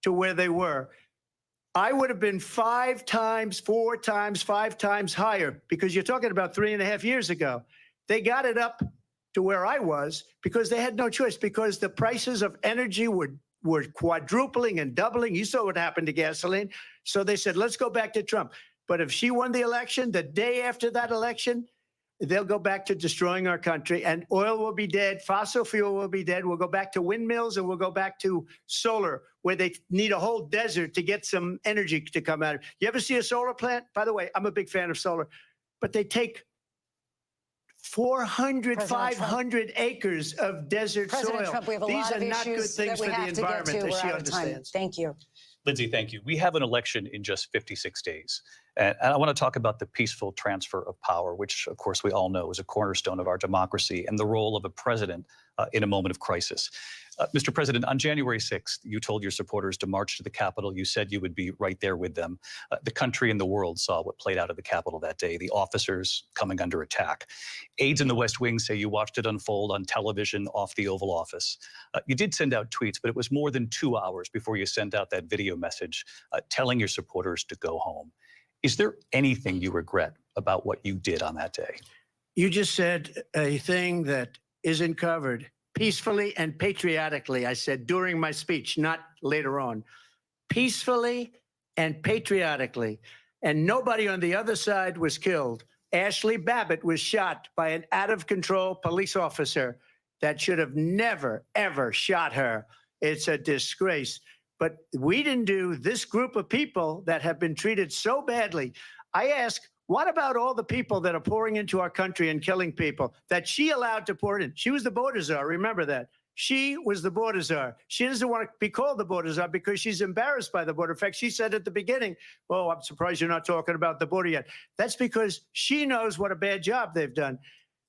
to where they were, I would have been 5 times, 4 times, 5 times higher, because you're talking about 3.5 years ago. They got it up to where I was because they had no choice, because the prices of energy were quadrupling and doubling. You saw what happened to gasoline. So they said, let's go back to Trump. But if she won the election, the day after that election, they'll go back to destroying our country, and oil will be dead. Fossil fuel will be dead. We'll go back to windmills, and we'll go back to solar, where they need a whole desert to get some energy to come out. You ever see a solar plant? By the way, I'm a big fan of solar, but they take 400, 500 acres of desert President soil. Trump, we have a These lot are of not good issues things that for we the have to get to. environment, as We're she out of time. understands. Thank you. Lindsay, thank you. We have an election in just 56 days. And I want to talk about the peaceful transfer of power, which, of course, we all know is a cornerstone of our democracy, and the role of a president in a moment of crisis. Mr. President, on January 6th, you told your supporters to march to the Capitol. You said you would be right there with them. The country and the world saw what played out at the Capitol that day, the officers coming under attack. Aides in the West Wing say you watched it unfold on television off the Oval Office. You did send out tweets, but it was more than 2 hours before you sent out that video message telling your supporters to go home. Is there anything you regret about what you did on that day? You just said a thing that isn't covered. Peacefully and patriotically, I said during my speech, not later on. Peacefully and patriotically. And nobody on the other side was killed. Ashley Babbitt was shot by an out-of-control police officer that should have never, ever shot her. It's a disgrace. But we didn't do this group of people that have been treated so badly. I ask, what about all the people that are pouring into our country and killing people that she allowed to pour in? She was the border czar. Remember that. She was the border czar. She doesn't want to be called the border czar because she's embarrassed by the border. In fact, she said at the beginning, oh, I'm surprised you're not talking about the border yet. That's because she knows what a bad job they've done.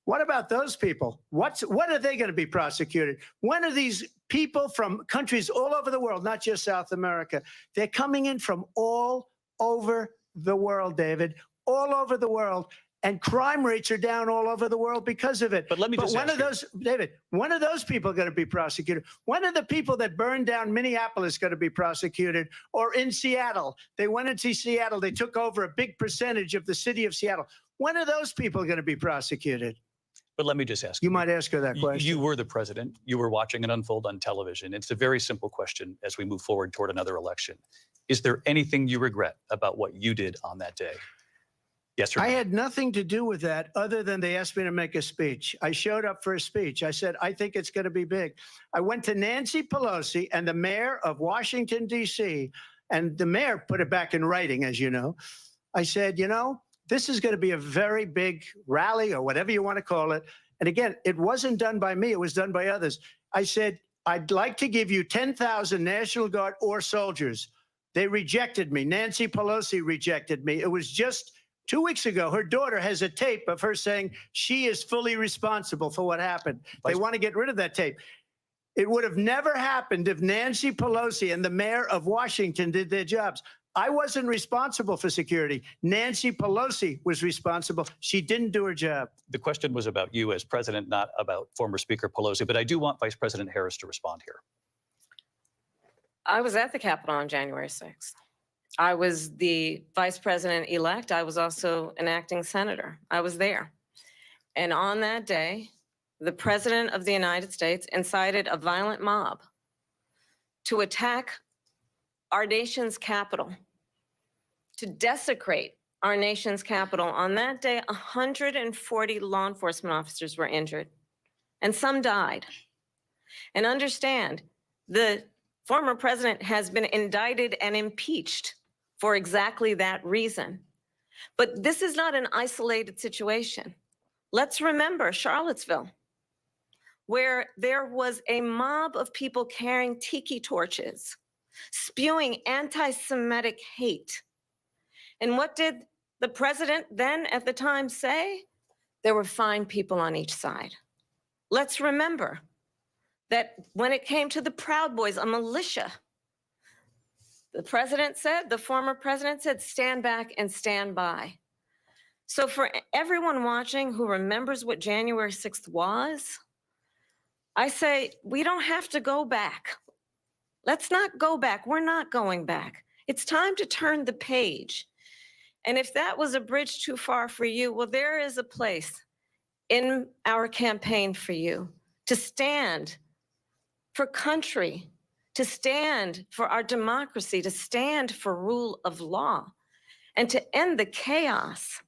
What about those people? When are they going to be prosecuted? When are these people from countries all over the world, not just South America? They're coming in from all over the world, David, all over the world. And crime rates are down all over the world because of it. But let me just when are those, David, when are those people going to be prosecuted? When are the people that burned down Minneapolis going to be prosecuted? Or in Seattle? They went into Seattle. They took over a big percentage of the city of Seattle. When are those people going to be prosecuted? But let me just ask you. You might ask her that question. You were the president. You were watching it unfold on television. It's a very simple question as we move forward toward another election. Is there anything you regret about what you did on that day? Yes or no? I had nothing to do with that other than they asked me to make a speech. I showed up for a speech. I said, I think it's going to be big. I went to Nancy Pelosi and the mayor of Washington, D.C., and the mayor put it back in writing, as you know. I said, you know, this is going to be a very big rally or whatever you want to call it. And again, it wasn't done by me. It was done by others. I said, I'd like to give you 10,000 National Guard or soldiers. They rejected me. Nancy Pelosi rejected me. It was just 2 weeks ago. Her daughter has a tape of her saying she is fully responsible for what happened. They want to get rid of that tape. It would have never happened if Nancy Pelosi and the mayor of Washington did their jobs. I wasn't responsible for security. Nancy Pelosi was responsible. She didn't do her job. The question was about you as president, not about former Speaker Pelosi, but I do want Vice President Harris to respond here. I was at the Capitol on January 6th. I was the vice president-elect. I was also an acting senator. I was there. And on that day, the president of the United States incited a violent mob to attack our nation's capital, to desecrate our nation's capital. On that day, 140 law enforcement officers were injured, and some died. And understand, the former president has been indicted and impeached for exactly that reason. But this is not an isolated situation. Let's remember Charlottesville, where there was a mob of people carrying tiki torches, spewing anti-Semitic hate. And what did the president then at the time say? There were fine people on each side. Let's remember that when it came to the Proud Boys, a militia, the president said, the former president said, stand back and stand by. So for everyone watching who remembers what January 6th was, I say we don't have to go back. Let's not go back. We're not going back. It's time to turn the page. And if that was a bridge too far for you, well, there is a place in our campaign for you to stand for country, to stand for our democracy, to stand for rule of law, and to end the chaos,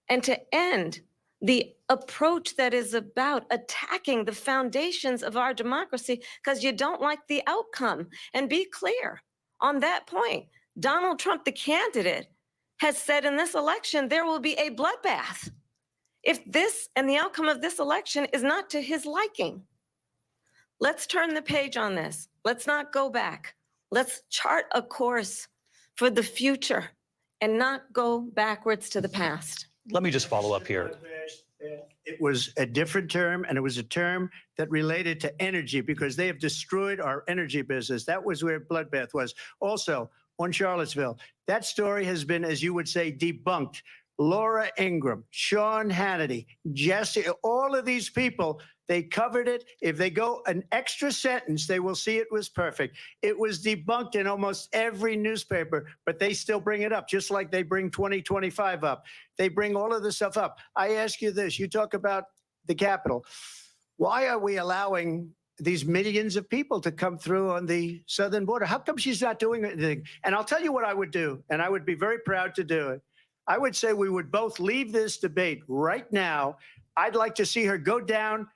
and to end the approach that is about attacking the foundations of our democracy because you don't like the outcome. And be clear on that point. Donald Trump, the candidate, has said in this election there will be a bloodbath if this and the outcome of this election is not to his liking. Let's turn the page on this. Let's not go back. Let's chart a course for the future and not go backwards to the past. Let me just follow up here. It was a different term, and it was a term that related to energy because they have destroyed our energy business. That was where bloodbath was. Also, on Charlottesville, that story has been, as you would say, debunked. Laura Ingraham, Sean Hannity, Jesse, all of these people, they covered it. If they go an extra sentence, they will see it was perfect. It was debunked in almost every newspaper, but they still bring it up, just like they bring 2025 up. They bring all of this stuff up. I ask you this, you talk about the Capitol. Why are we allowing these millions of people to come through on the southern border? How come she's not doing anything? And I'll tell you what I would do, and I would be very proud to do it. I would say we would both leave this debate right now. I'd like to see her go down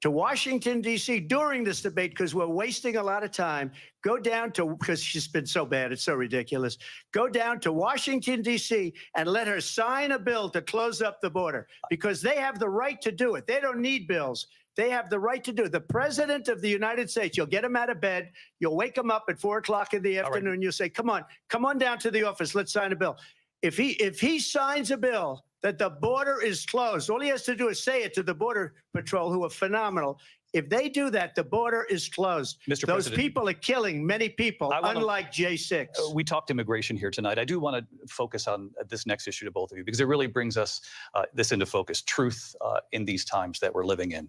to Washington, D.C. during this debate because we're wasting a lot of time. Go down to, because she's been so bad, it's so ridiculous. Go down to Washington, D.C. and let her sign a bill to close up the border because they have the right to do it. They don't need bills. They have the right to do it. The president of the United States, you'll get him out of bed. You'll wake him up at 4 o'clock in the afternoon. Right. You'll say, come on down to the office. Let's sign a bill. If he signs a bill that the border is closed, all he has to do is say it to the Border Patrol, who are phenomenal. If they do that, the border is closed. Mr. Those President, people are killing many people, unlike J6. We talked immigration here tonight. I do want to focus on this next issue to both of you because it really brings us this into focus, truth in these times that we're living in.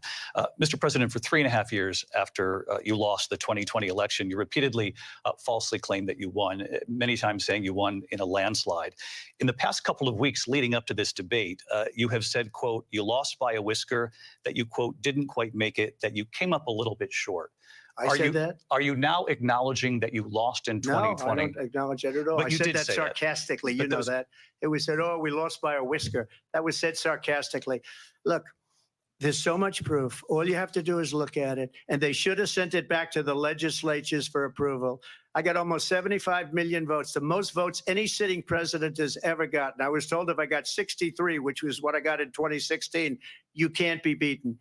Mr. President, for 3.5 years after you lost the 2020 election, you repeatedly falsely claimed that you won, many times saying you won in a landslide. In the past couple of weeks leading up to this debate, you have said, quote, you lost by a whisker, that you, quote, didn't quite make it, that you came up a little bit short. I said that? Are you now acknowledging that you lost in 2020? No, I don't acknowledge that at all. But I you said did that say sarcastically. That. You know that. It was said, oh, we lost by a whisker. That was said sarcastically. Look, there's so much proof. All you have to do is look at it. And they should have sent it back to the legislatures for approval. I got almost 75 million votes, the most votes any sitting president has ever gotten. I was told if I got 63, which was what I got in 2016, you can't be beaten.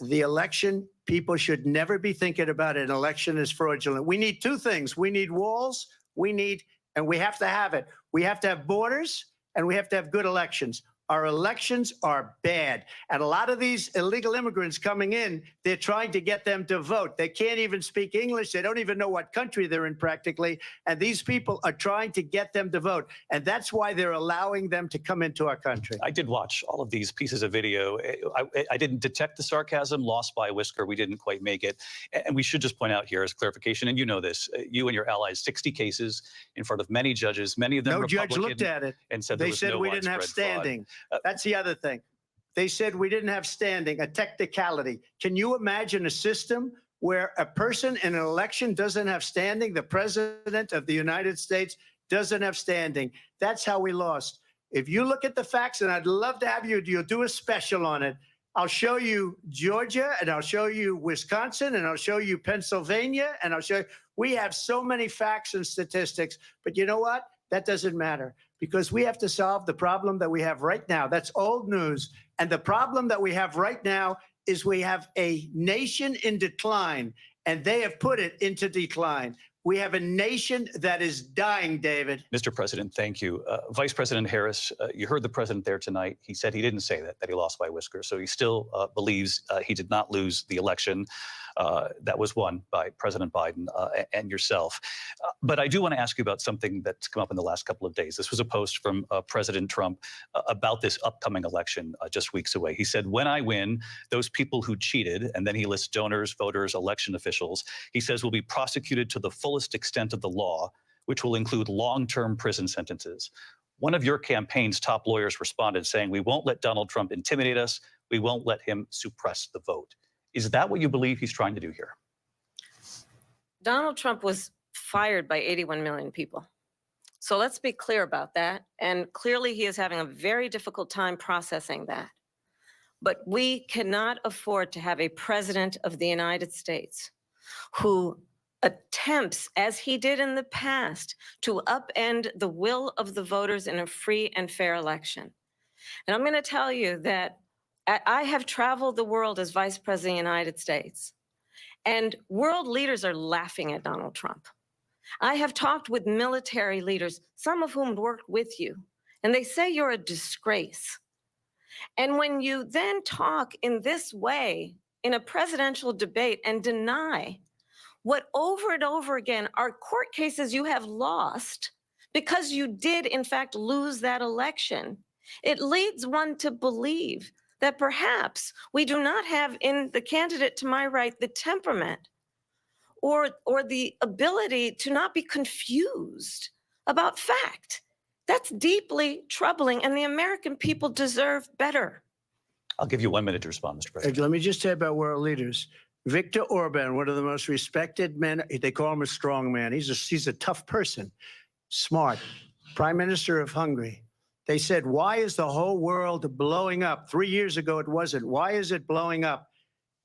The election, people should never be thinking about an election as fraudulent. We need two things. We need walls, and we have to have it. We have to have borders, and we have to have good elections. Our elections are bad. And a lot of these illegal immigrants coming in, they're trying to get them to vote. They can't even speak English. They don't even know what country they're in practically. And these people are trying to get them to vote. And that's why they're allowing them to come into our country. I did watch all of these pieces of video. I didn't detect the sarcasm, lost by a whisker. We didn't quite make it. And we should just point out here as clarification, and you know this, you and your allies, 60 cases in front of many judges, many of them Republican. No judge looked at it. And said they said we didn't have standing. That's the other thing. They said we didn't have standing, a technicality. Can you imagine a system where a person in an election doesn't have standing? The president of the United States doesn't have standing. That's how we lost. If you look at the facts, and I'd love to have you'll do a special on it. I'll show you Georgia, and I'll show you Wisconsin, and I'll show you Pennsylvania, and I'll show you. We have so many facts and statistics, but you know what? That doesn't matter because we have to solve the problem that we have right now. That's old news. And the problem that we have right now is we have a nation in decline, and they have put it into decline. We have a nation that is dying, David. Mr. President, thank you. Vice President Harris, you heard the president there tonight. He said he didn't say that he lost by a whisker. So he still believes he did not lose the election. That was won by President Biden and yourself. But I do want to ask you about something that's come up in the last couple of days. This was a post from President Trump about this upcoming election just weeks away. He said, when I win, those people who cheated, and then he lists donors, voters, election officials, he says will be prosecuted to the fullest extent of the law, which will include long-term prison sentences. One of your campaign's top lawyers responded saying, we won't let Donald Trump intimidate us. We won't let him suppress the vote. Is that what you believe he's trying to do here? Donald Trump was fired by 81 million people. So let's be clear about that. And clearly he is having a very difficult time processing that. But we cannot afford to have a president of the United States who attempts, as he did in the past, to upend the will of the voters in a free and fair election. And I'm going to tell you that I have traveled the world as vice president of the United States, and world leaders are laughing at Donald Trump. I have talked with military leaders, some of whom worked with you, and they say you're a disgrace. And when you then talk in this way in a presidential debate and deny what over and over again are court cases you have lost because you did in fact lose that election, it leads one to believe that perhaps we do not have in the candidate to my right the temperament or the ability to not be confused about fact. That's deeply troubling, and the American people deserve better. I'll give you 1 minute to respond, Mr. President. Let me just say about world leaders. Viktor Orban, one of the most respected men, they call him a strong man. He's a tough person, smart, Prime Minister of Hungary. They said, why is the whole world blowing up? 3 years ago, it wasn't. Why is it blowing up?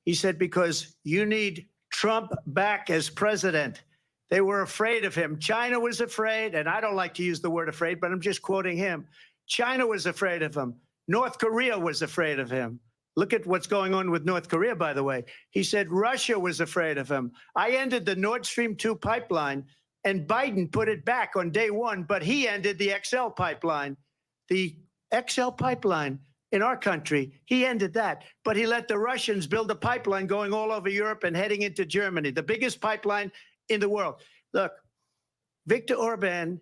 He said, because you need Trump back as president. They were afraid of him. China was afraid, and I don't like to use the word afraid, but I'm just quoting him. China was afraid of him. North Korea was afraid of him. Look at what's going on with North Korea, by the way. He said Russia was afraid of him. I ended the Nord Stream 2 pipeline, and Biden put it back on day one, but he ended the XL pipeline. The XL pipeline in our country, he ended that. But he let the Russians build a pipeline going all over Europe and heading into Germany, the biggest pipeline in the world. Look, Viktor Orban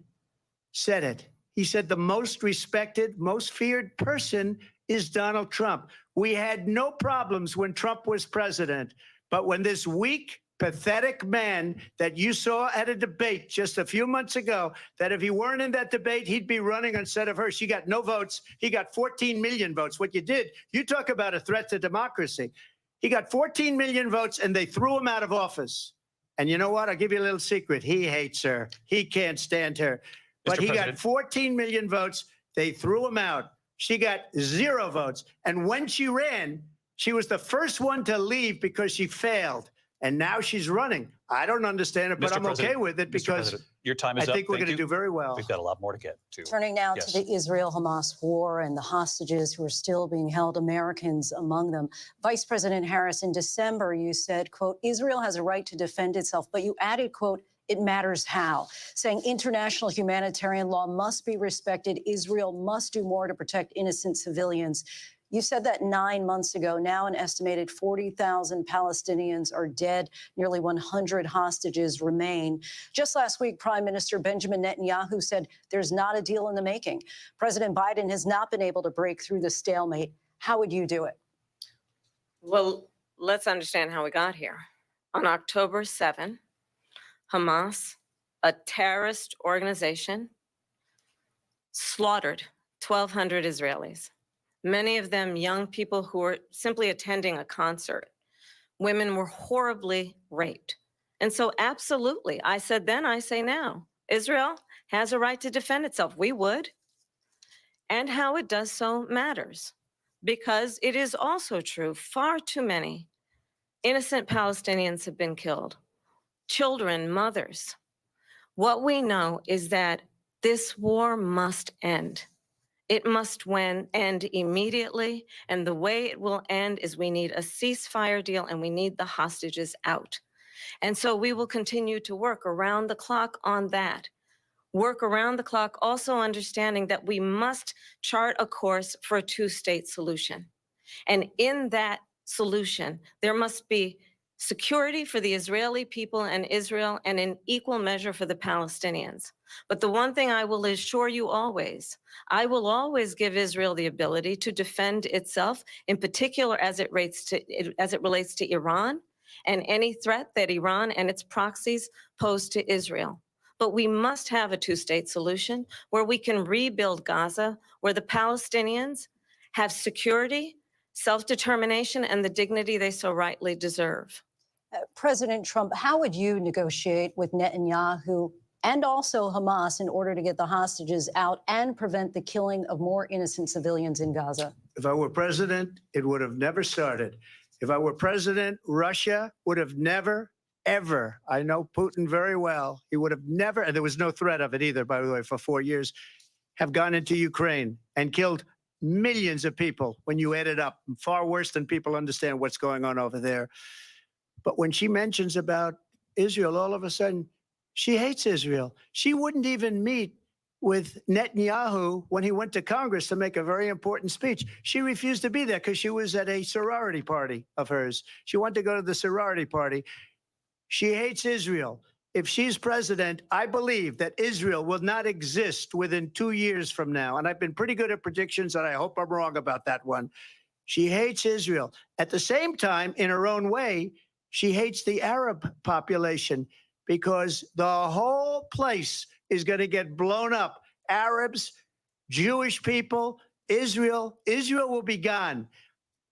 said it. He said the most respected, most feared person is Donald Trump. We had no problems when Trump was president, but when this weak, pathetic man that you saw at a debate just a few months ago, that if he weren't in that debate, he'd be running instead of her. She got no votes. He got 14 million votes. What you did, you talk about a threat to democracy. He got 14 million votes, and they threw him out of office. And you know what? I'll give you a little secret. He hates her. He can't stand her. But he got 14 million votes. They threw him out. She got 0 votes. And when she ran, she was the first one to leave because she failed. And now she's running. I don't understand it, but I'm okay with it because your time is I up. think we're going to do very well. We've got a lot more to get to. Turning now to the Israel-Hamas war and the hostages who are still being held, Americans among them. Vice President Harris, in December, you said, quote, Israel has a right to defend itself, but you added, quote, it matters how, saying international humanitarian law must be respected. Israel must do more to protect innocent civilians. You said that 9 months ago. Now an estimated 40,000 Palestinians are dead. Nearly 100 hostages remain. Just last week, Prime Minister Benjamin Netanyahu said there's not a deal in the making. President Biden has not been able to break through the stalemate. How would you do it? Well, let's understand how we got here. On October 7, Hamas, a terrorist organization, slaughtered 1,200 Israelis. Many of them young people who were simply attending a concert. Women were horribly raped. And so absolutely, I said then, I say now, Israel has a right to defend itself. We would. And how it does so matters, because it is also true, far too many innocent Palestinians have been killed. Children, mothers. What we know is that this war must end. It must end immediately, and the way it will end is we need a ceasefire deal and we need the hostages out. And so we will continue to work around the clock on that. Work around the clock, also understanding that we must chart a course for a two-state solution. And in that solution, there must be security for the Israeli people and Israel, and in equal measure for the Palestinians. But the one thing I will assure you always, I will always give Israel the ability to defend itself, in particular as it relates to Iran and any threat that Iran and its proxies pose to Israel. But we must have a two-state solution where we can rebuild Gaza, where the Palestinians have security, self-determination, and the dignity they so rightly deserve. President Trump, how would you negotiate with Netanyahu and also Hamas in order to get the hostages out and prevent the killing of more innocent civilians in Gaza? If I were president, it would have never started. If I were president, Russia would have never, ever, I know Putin very well, he would have never, and there was no threat of it either, by the way, for 4 years, have gone into Ukraine and killed millions of people when you add it up, far worse than people understand what's going on over there. But when she mentions about Israel, all of a sudden, she hates Israel. She wouldn't even meet with Netanyahu when he went to Congress to make a very important speech. She refused to be there because she was at a sorority party of hers. She wanted to go to the sorority party. She hates Israel. If she's president, I believe that Israel will not exist within 2 years from now. And I've been pretty good at predictions, and I hope I'm wrong about that one. She hates Israel. At the same time, in her own way, she hates the Arab population because the whole place is going to get blown up. Arabs, Jewish people, Israel will be gone.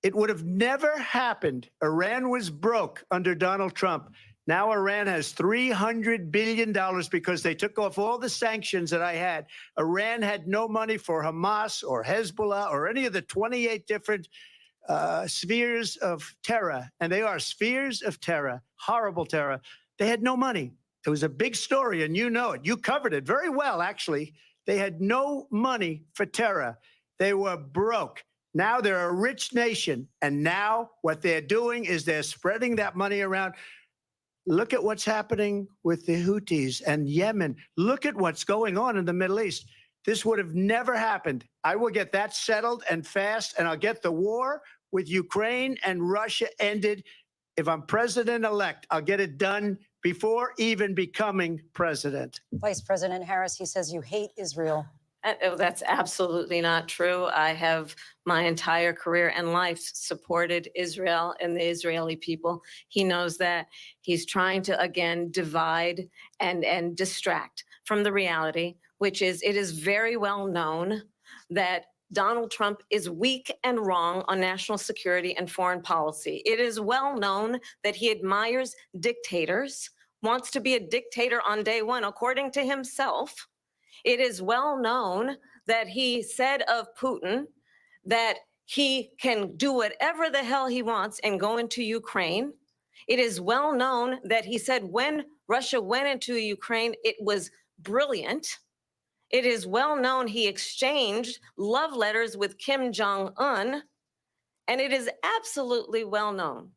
It would have never happened. Iran was broke under Donald Trump. Now Iran has $300 billion because they took off all the sanctions that I had. Iran had no money for Hamas or Hezbollah or any of the 28 different spheres of terror, and they are spheres of terror, horrible terror. They had no money. It was a big story, and you know it. You covered it very well, actually. They had no money for terror. They were broke. Now they're a rich nation, and now what they're doing is they're spreading that money around. Look at what's happening with the Houthis and Yemen. Look at what's going on in the Middle East. This would have never happened. I will get that settled and fast, and I'll get the war with Ukraine and Russia ended. If I'm president-elect, I'll get it done before even becoming president. Vice President Harris, he says you hate Israel. That's absolutely not true. I have my entire career and life supported Israel and the Israeli people. He knows that. He's trying to, again, divide and distract from the reality, which is it is very well known that Donald Trump is weak and wrong on national security and foreign policy. It is well known that he admires dictators, wants to be a dictator on day one, according to himself. It is well known that he said of Putin that he can do whatever the hell he wants and go into Ukraine. It is well known that he said when Russia went into Ukraine, it was brilliant. It is well known he exchanged love letters with Kim Jong-un. And it is absolutely well known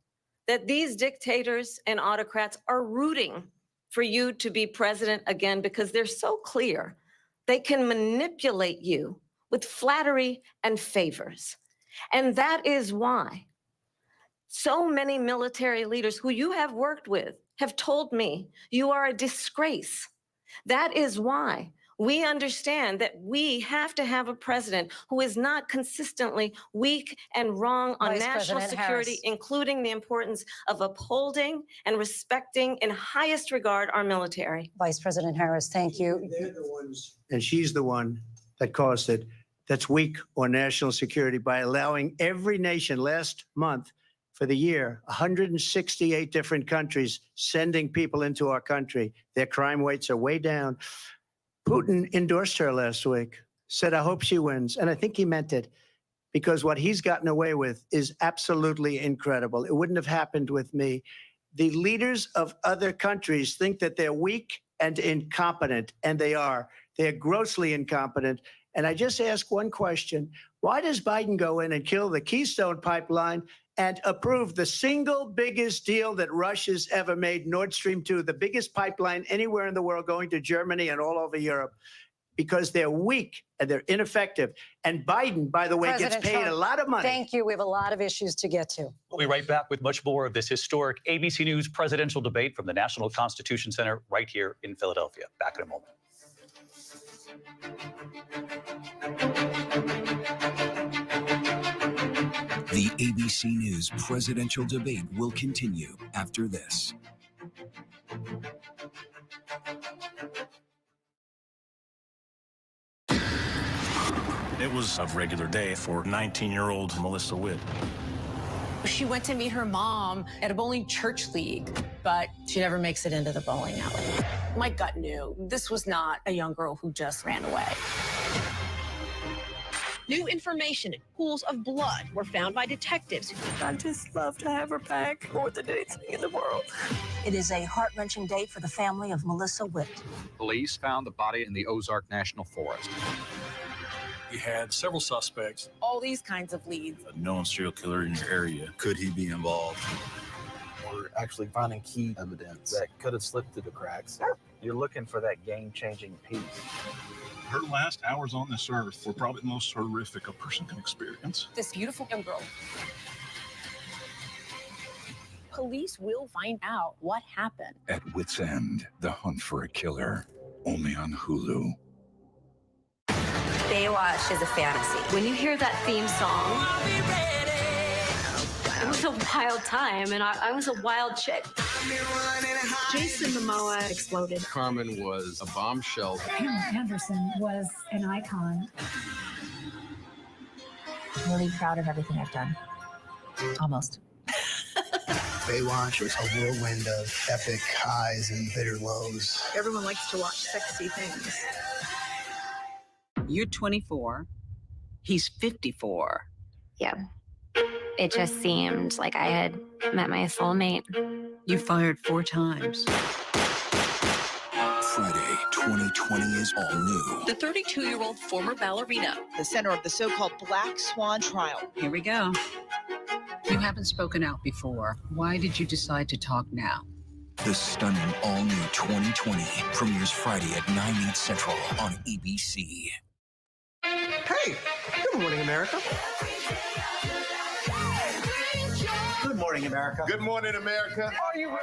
that these dictators and autocrats are rooting for you to be president again because they're so clear. They can manipulate you with flattery and favors. And that is why so many military leaders who you have worked with have told me you are a disgrace. That is why we understand that we have to have a president who is not consistently weak and wrong on Vice national President security, Harris. including the importance of upholding and respecting in highest regard our military. Vice President Harris, thank you. They're the ones, and she's the one that caused it, that's weak on national security by allowing every nation last month for the year, 168 different countries sending people into our country. Their crime rates are way down. Putin endorsed her last week, said, I hope she wins. And I think he meant it because what he's gotten away with is absolutely incredible. It wouldn't have happened with me. The leaders of other countries think that they're weak and incompetent, and they are. They're grossly incompetent. And I just ask one question. Why does Biden go in and kill the Keystone Pipeline and approve the single biggest deal that Russia's ever made, Nord Stream 2, the biggest pipeline anywhere in the world going to Germany and all over Europe? because they're weak and they're ineffective. And Biden, by the way, President gets paid Trump, a lot of money. Thank you. We have a lot of issues to get to. We'll be right back with much more of this historic ABC News presidential debate from the National Constitution Center right here in Philadelphia. Back in a moment. The ABC News presidential debate will continue after this. It was a regular day for 19-year-old Melissa Witt. She went to meet her mom at a bowling church league, but she never makes it into the bowling alley. My gut knew this was not a young girl who just ran away. New information and pools of blood were found by detectives. I'd just love to have her back more than anything in the world. It is a heart-wrenching day for the family of Melissa Witt. Police found the body in the Ozark National Forest. We had several suspects. All these kinds of leads. A known serial killer in your area. Could he be involved? We're actually finding key evidence that could have slipped through the cracks. You're looking for that game-changing piece. Her last hours on this earth were probably the most horrific a person can experience. This beautiful young girl. Police will find out what happened. At Wit's End, the hunt for a killer, only on Hulu. Baywatch is a fantasy. When you hear that theme song, it was a wild time, and I was a wild chick. Jason Momoa exploded. Carmen was a bombshell. Pamela Anderson was an icon. Really proud of everything I've done. Almost. Baywatch was a whirlwind of epic highs and bitter lows. Everyone likes to watch sexy things. You're 24. He's 54. Yeah. It just seemed like I had met my soulmate. You fired 4 times. Friday, 2020 is all new. The 32-year-old former ballerina, the center of the so-called Black Swan trial. Here we go. You haven't spoken out before. Why did you decide to talk now? The stunning all-new 2020 premieres Friday at 9/8 Central on ABC. Hey, good morning, America. Good morning, America. Good morning, America. Are you ready?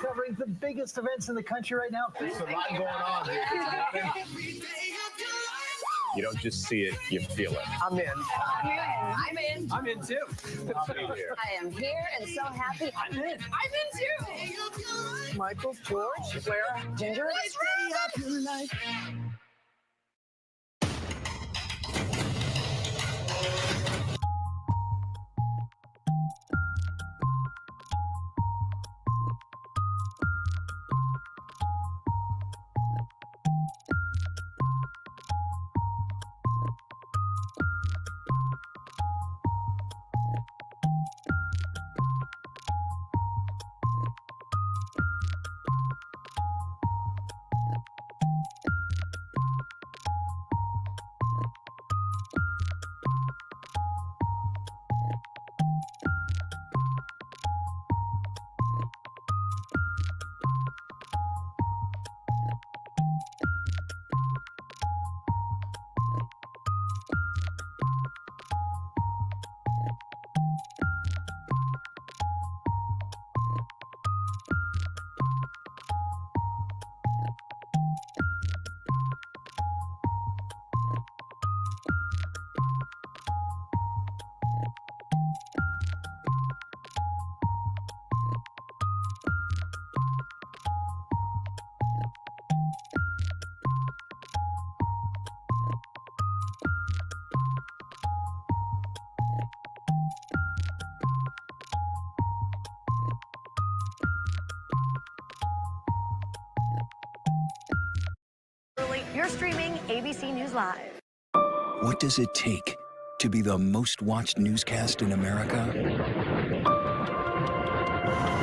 Covering the biggest events in the country right now. There's a lot going on here. You don't just see it, you feel it. I'm in. I'm in. I'm in too. I'll be here. I am here and so happy. I'm in. I'm in too. Michael, George, Clara, Ginger. You're streaming ABC News Live. What does it take to be the most watched newscast in America? We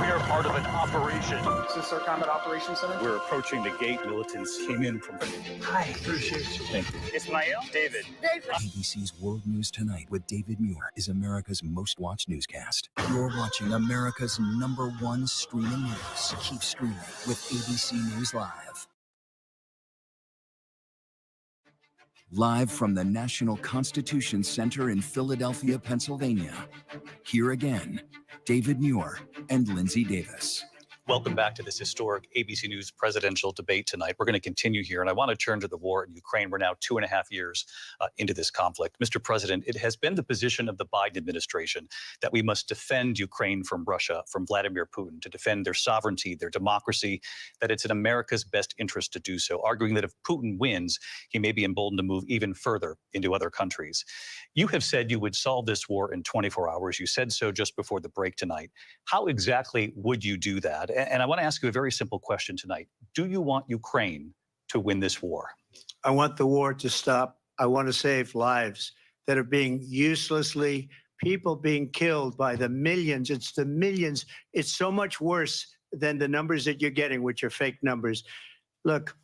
are part of an operation. Is this our Combat Operations Center? We're approaching the gate. Militants came in from... Hi, appreciate you. Thank you. Ismail? David. ABC's World News Tonight with David Muir is America's most watched newscast. You're watching America's #1 streaming news. Keep streaming with ABC News Live. Live from the National Constitution Center in Philadelphia, Pennsylvania. Here again, David Muir and Lindsay Davis. Welcome back to this historic ABC News presidential debate tonight. We're going to continue here, and I want to turn to the war in Ukraine. We're now 2.5 years into this conflict. Mr. President, it has been the position of the Biden administration that we must defend Ukraine from Russia, from Vladimir Putin, to defend their sovereignty, their democracy, that it's in America's best interest to do so, arguing that if Putin wins, he may be emboldened to move even further into other countries. You have said you would solve this war in 24 hours. You said so just before the break tonight. How exactly would you do that? And I want to ask you a very simple question tonight. Do you want Ukraine to win this war? I want the war to stop. I want to save lives that are being uselessly, people being killed by the millions. It's the millions. It's so much worse than the numbers that you're getting, which are fake numbers. Look,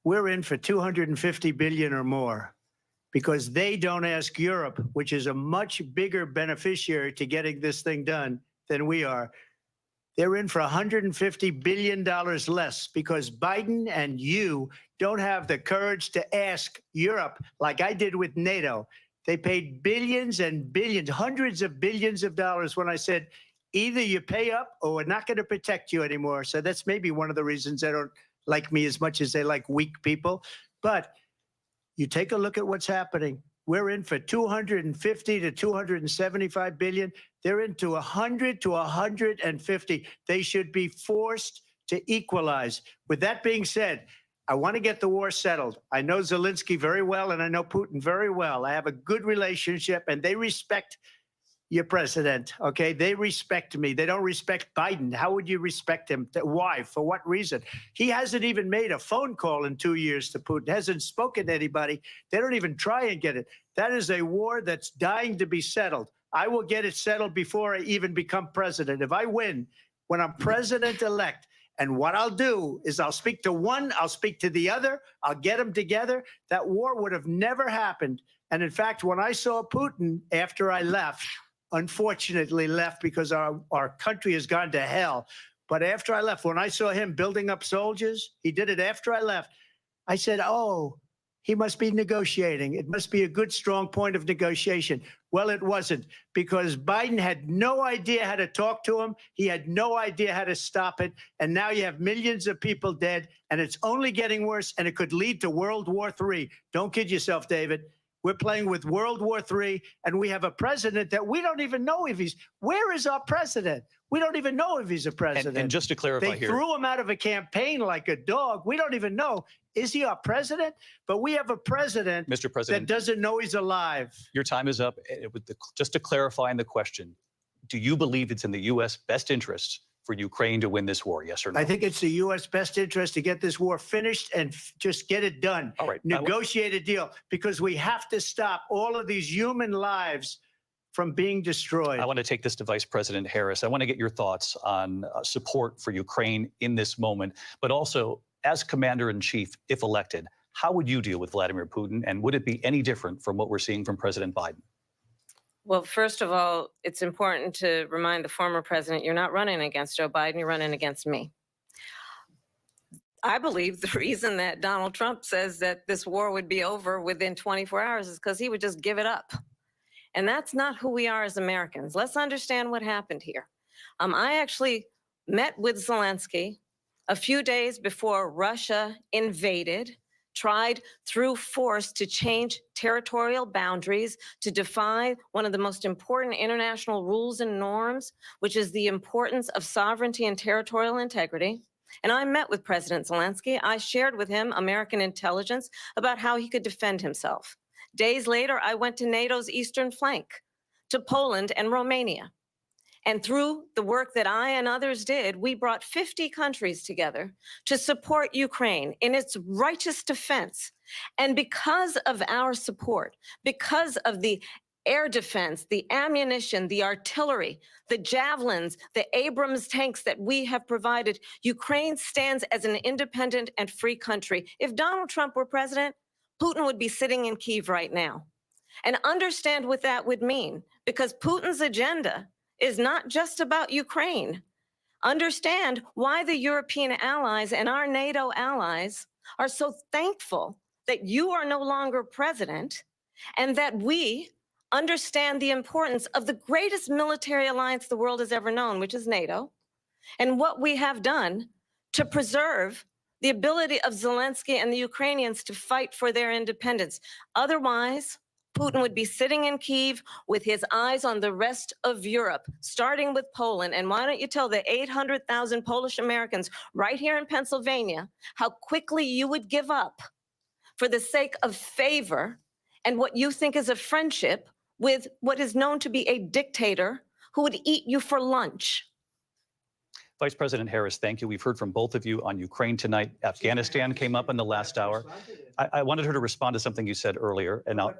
we're in for 250 billion or more because they don't ask Europe, which is a much bigger beneficiary to getting this thing done than we are. They're in for $150 billion less because Biden and you don't have the courage to ask Europe like I did with NATO. They paid billions and billions, hundreds of billions of dollars when I said, either you pay up or we're not going to protect you anymore. So that's maybe one of the reasons they don't like me as much as they like weak people. But you take a look at what's happening. We're in for 250 to 275 billion. They're into 100 to 150. They should be forced to equalize. With that being said, I want to get the war settled. I know Zelensky very well, and I know Putin very well. I have a good relationship, and they respect your president, okay? They respect me. They don't respect Biden. How would you respect him? Why? For what reason? He hasn't even made a phone call in 2 years to Putin, hasn't spoken to anybody. They don't even try and get it. That is a war that's dying to be settled. I will get it settled before I even become president. If I win, when I'm president-elect, and what I'll do is I'll speak to one, I'll speak to the other, I'll get them together. That war would have never happened. And in fact, when I saw Putin after I left, unfortunately left because our country has gone to hell. But after I left, when I saw him building up soldiers, he did it after I left. I said, oh, he must be negotiating. It must be a good, strong point of negotiation. Well, it wasn't, because Biden had no idea how to talk to him. He had no idea how to stop it. And now you have millions of people dead, and it's only getting worse, and it could lead to World War III. Don't kid yourself, David. We're playing with World War III, and we have a president that we don't even know if where is our president? We don't even know if he's a president. And just to clarify they here. threw him out of a campaign like a dog. We don't even know. Is he our president? But we have a president, Mr. President, that doesn't know he's alive. Your time is up. Just to clarify in the question, do you believe it's in the U.S. best interest for Ukraine to win this war, yes or no? I think it's the U.S. best interest to get this war finished and just get it done. All right. Negotiate a deal, because we have to stop all of these human lives from being destroyed. I want to take this to Vice President Harris. I want to get your thoughts on support for Ukraine in this moment, but also as Commander-in-Chief, if elected, how would you deal with Vladimir Putin, and would it be any different from what we're seeing from President Biden? Well, first of all, it's important to remind the former president, you're not running against Joe Biden, you're running against me. I believe the reason that Donald Trump says that this war would be over within 24 hours is because he would just give it up. And that's not who we are as Americans. Let's understand what happened here. I actually met with Zelensky a few days before Russia invaded, tried through force to change territorial boundaries, to defy one of the most important international rules and norms, which is the importance of sovereignty and territorial integrity. And I met with President Zelensky. I shared with him American intelligence about how he could defend himself. Days later, I went to NATO's eastern flank, to Poland and Romania. And through the work that I and others did, we brought 50 countries together to support Ukraine in its righteous defense. And because of our support, because of the air defense, the ammunition, the artillery, the javelins, the Abrams tanks that we have provided, Ukraine stands as an independent and free country. If Donald Trump were president, Putin would be sitting in Kyiv right now. And understand what that would mean, because Putin's agenda is not just about Ukraine. Understand why the European allies and our NATO allies are so thankful that you are no longer president and that we understand the importance of the greatest military alliance the world has ever known, which is NATO, and what we have done to preserve the ability of Zelensky and the Ukrainians to fight for their independence. Otherwise, Putin would be sitting in Kyiv with his eyes on the rest of Europe, starting with Poland. And why don't you tell the 800,000 Polish Americans right here in Pennsylvania how quickly you would give up for the sake of favor and what you think is a friendship with what is known to be a dictator who would eat you for lunch. Vice President Harris, thank you. We've heard from both of you on Ukraine tonight. Afghanistan came up in the last hour. I wanted her to respond to something you said earlier, and now,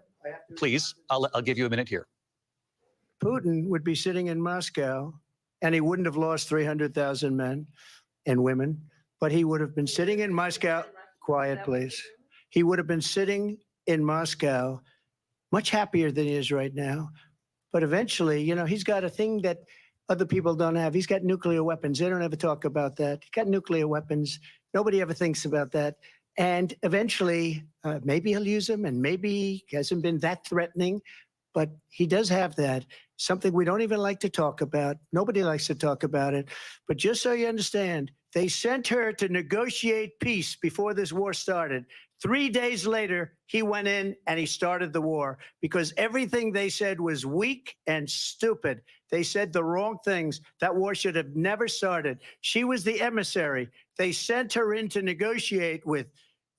please, I'll give you a minute here. Putin would be sitting in Moscow, and he wouldn't have lost 300,000 men and women, but he would have been sitting in Moscow. Quiet, please. He would have been sitting in Moscow much happier than he is right now. But eventually, you know, he's got a thing that other people don't have. He's got nuclear weapons. They don't ever talk about that. He's got nuclear weapons. Nobody ever thinks about that. And eventually, maybe he'll use them, and maybe he hasn't been that threatening, but he does have that. Something we don't even like to talk about. Nobody likes to talk about it. But just so you understand, they sent her to negotiate peace before this war started. 3 days later, he went in and he started the war because everything they said was weak and stupid. They said the wrong things. That war should have never started. She was the emissary. They sent her in to negotiate with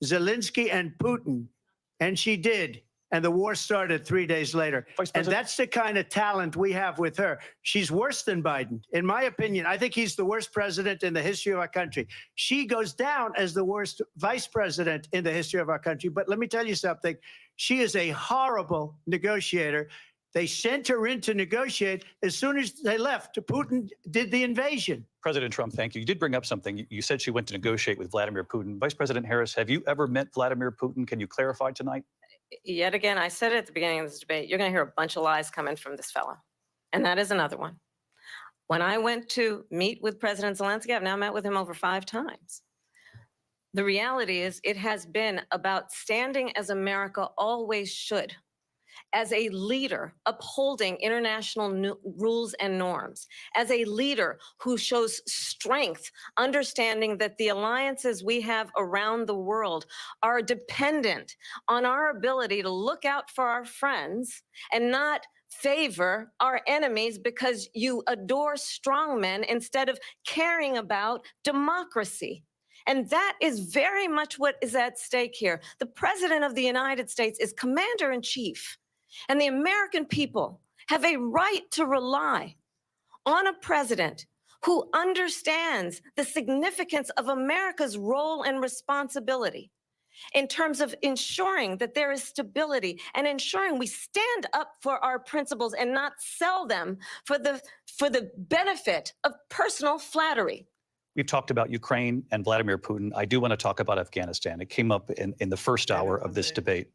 Zelensky and Putin, and she did. And the war started 3 days later. And that's the kind of talent we have with her. She's worse than Biden. In my opinion, I think he's the worst president in the history of our country. She goes down as the worst vice president in the history of our country. But let me tell you something. She is a horrible negotiator. They sent her in to negotiate. As soon as they left, Putin did the invasion. President Trump, thank you. You did bring up something. You said she went to negotiate with Vladimir Putin. Vice President Harris, have you ever met Vladimir Putin? Can you clarify tonight? Yet again, I said it at the beginning of this debate, you're going to hear a bunch of lies coming from this fellow. And that is another one. When I went to meet with President Zelensky, I've now met with him over 5 times. The reality is it has been about standing as America always should, as a leader upholding international rules and norms, as a leader who shows strength, understanding that the alliances we have around the world are dependent on our ability to look out for our friends and not favor our enemies because you adore strongmen instead of caring about democracy. And that is very much what is at stake here. The President of the United States is commander-in-chief. And the American people have a right to rely on a president who understands the significance of America's role and responsibility in terms of ensuring that there is stability and ensuring we stand up for our principles and not sell them for the benefit of personal flattery. We've talked about Ukraine and Vladimir Putin. I do want to talk about Afghanistan. It came up in the first hour of this debate.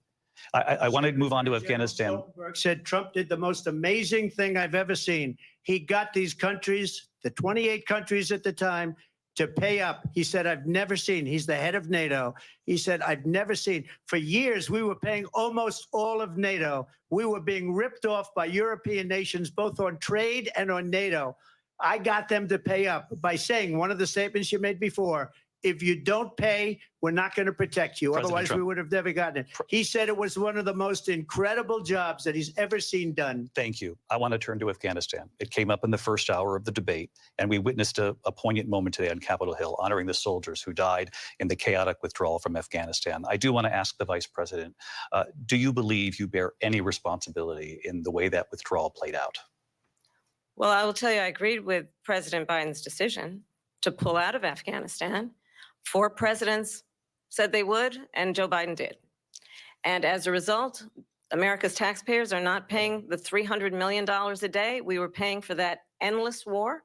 I want to move on to Afghanistan. Stoltenberg said Trump did the most amazing thing I've ever seen. He got these countries, the 28 countries at the time, to pay up. He said, I've never seen, he's the head of NATO. He said, I've never seen. For years, we were paying almost all of NATO. We were being ripped off by European nations, both on trade and on NATO. I got them to pay up by saying one of the statements you made before, if you don't pay, we're not going to protect you. President Otherwise, Trump. we would have never gotten it. He said it was one of the most incredible jobs that he's ever seen done. Thank you. I want to turn to Afghanistan. It came up in the first hour of the debate, and we witnessed a poignant moment today on Capitol Hill, honoring the soldiers who died in the chaotic withdrawal from Afghanistan. I do want to ask the Vice President, do you believe you bear any responsibility in the way that withdrawal played out? Well, I will tell you, I agreed with President Biden's decision to pull out of Afghanistan. 4 presidents said they would, and Joe Biden did. And as a result, America's taxpayers are not paying the $300 million a day we were paying for that endless war.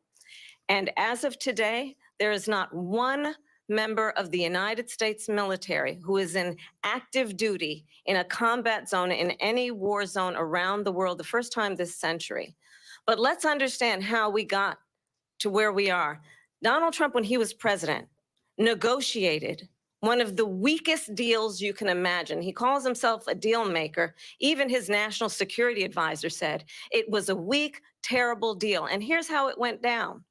And as of today, there is not one member of the United States military who is in active duty in a combat zone in any war zone around the world, the first time this century. But let's understand how we got to where we are. Donald Trump, when he was president, negotiated one of the weakest deals you can imagine. He calls himself a deal maker. Even his national security advisor said it was a weak, terrible deal. And here's how it went down.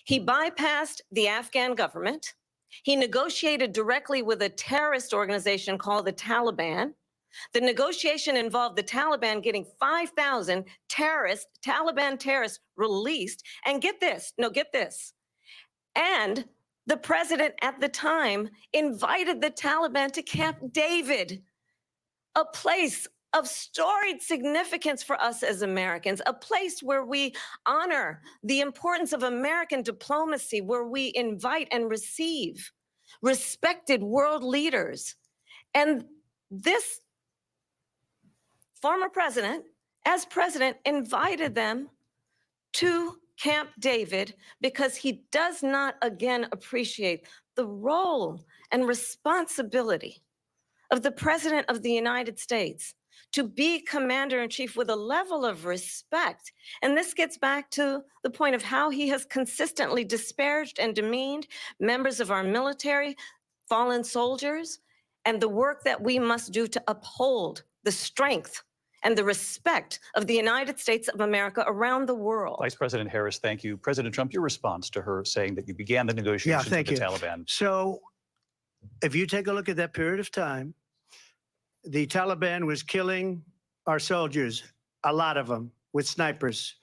He bypassed the Afghan government. He negotiated directly with a terrorist organization called the Taliban. The negotiation involved the Taliban getting 5,000 Taliban terrorists released. And get this, and the president at the time invited the Taliban to Camp David, a place of storied significance for us as Americans, a place where we honor the importance of American diplomacy, where we invite and receive respected world leaders. And this former president, as president, invited them to Camp David because he does not, again, appreciate the role and responsibility of the President of the United States to be commander-in-chief with a level of respect. And this gets back to the point of how he has consistently disparaged and demeaned members of our military, fallen soldiers, and the work that we must do to uphold the strength and the respect of the United States of America around the world. Vice President Harris, thank you. President Trump, your response to her saying that you began the negotiations with the Taliban. So if you take a look at that period of time, the Taliban was killing our soldiers, a lot of them, with snipers.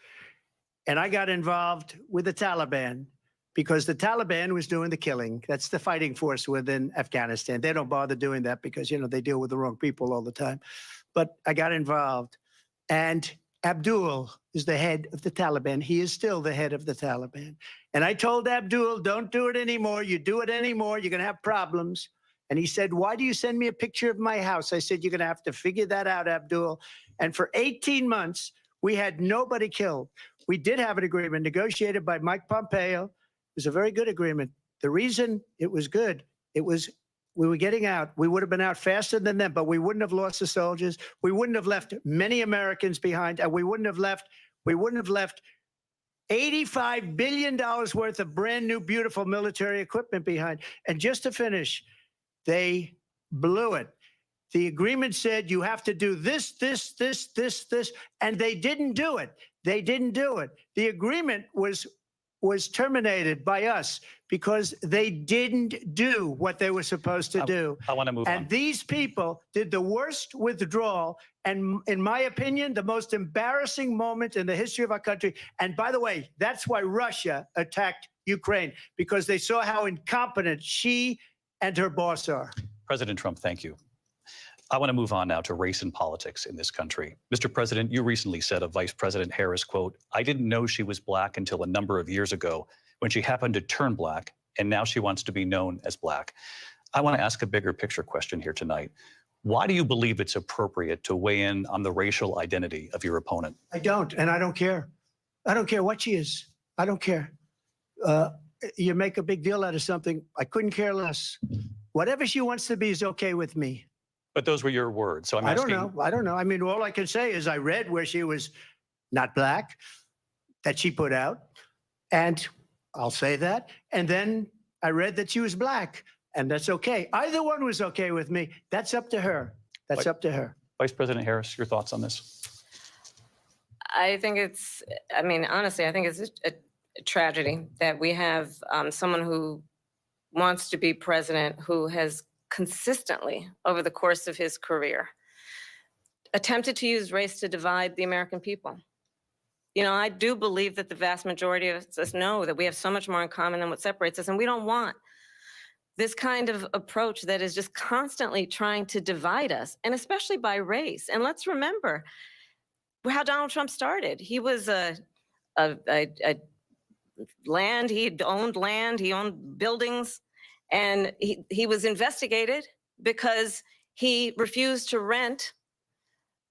And I got involved with the Taliban because the Taliban was doing the killing. That's the fighting force within Afghanistan. They don't bother doing that because, they deal with the wrong people all the time. But I got involved. And Abdul is the head of the Taliban. He is still the head of the Taliban. And I told Abdul, don't do it anymore. You do it anymore, you're going to have problems. And he said, why do you send me a picture of my house? I said, you're going to have to figure that out, Abdul. And for 18 months, we had nobody killed. We did have an agreement negotiated by Mike Pompeo. It was a very good agreement. The reason it was good, we were getting out. We would have been out faster than them, but we wouldn't have lost the soldiers. We wouldn't have left many Americans behind, and we wouldn't have left $85 billion worth of brand new, beautiful military equipment behind. And just to finish, they blew it. The agreement said you have to do this, and they didn't do it. They didn't do it. The agreement was terminated by us because they didn't do what they were supposed to do. I want to move on. And these people did the worst withdrawal, and in my opinion, the most embarrassing moment in the history of our country. And by the way, that's why Russia attacked Ukraine, because they saw how incompetent she and her boss are. President Trump, thank you. I want to move on now to race and politics in this country. Mr. President, you recently said of Vice President Harris, quote, I didn't know she was black until a number of years ago when she happened to turn black, and now she wants to be known as black. I want to ask a bigger picture question here tonight. Why do you believe it's appropriate to weigh in on the racial identity of your opponent? I don't, and I don't care. I don't care what she is. I don't care. You make a big deal out of something. I couldn't care less. Whatever she wants to be is okay with me. But those were your words, so I'm asking. I don't know. I mean, all I can say is I read where she was not black, that she put out, and I'll say that. And then I read that she was black, and that's okay. Either one was okay with me. That's up to her. That's up to her. Vice President Harris, your thoughts on this? I think honestly, I think it's a tragedy that we have someone who wants to be president who has consistently, over the course of his career, attempted to use race to divide the American people. I do believe that the vast majority of us know that we have so much more in common than what separates us, and we don't want this kind of approach that is just constantly trying to divide us, and especially by race. And let's remember how Donald Trump started. He was land, he owned buildings, and he was investigated because he refused to rent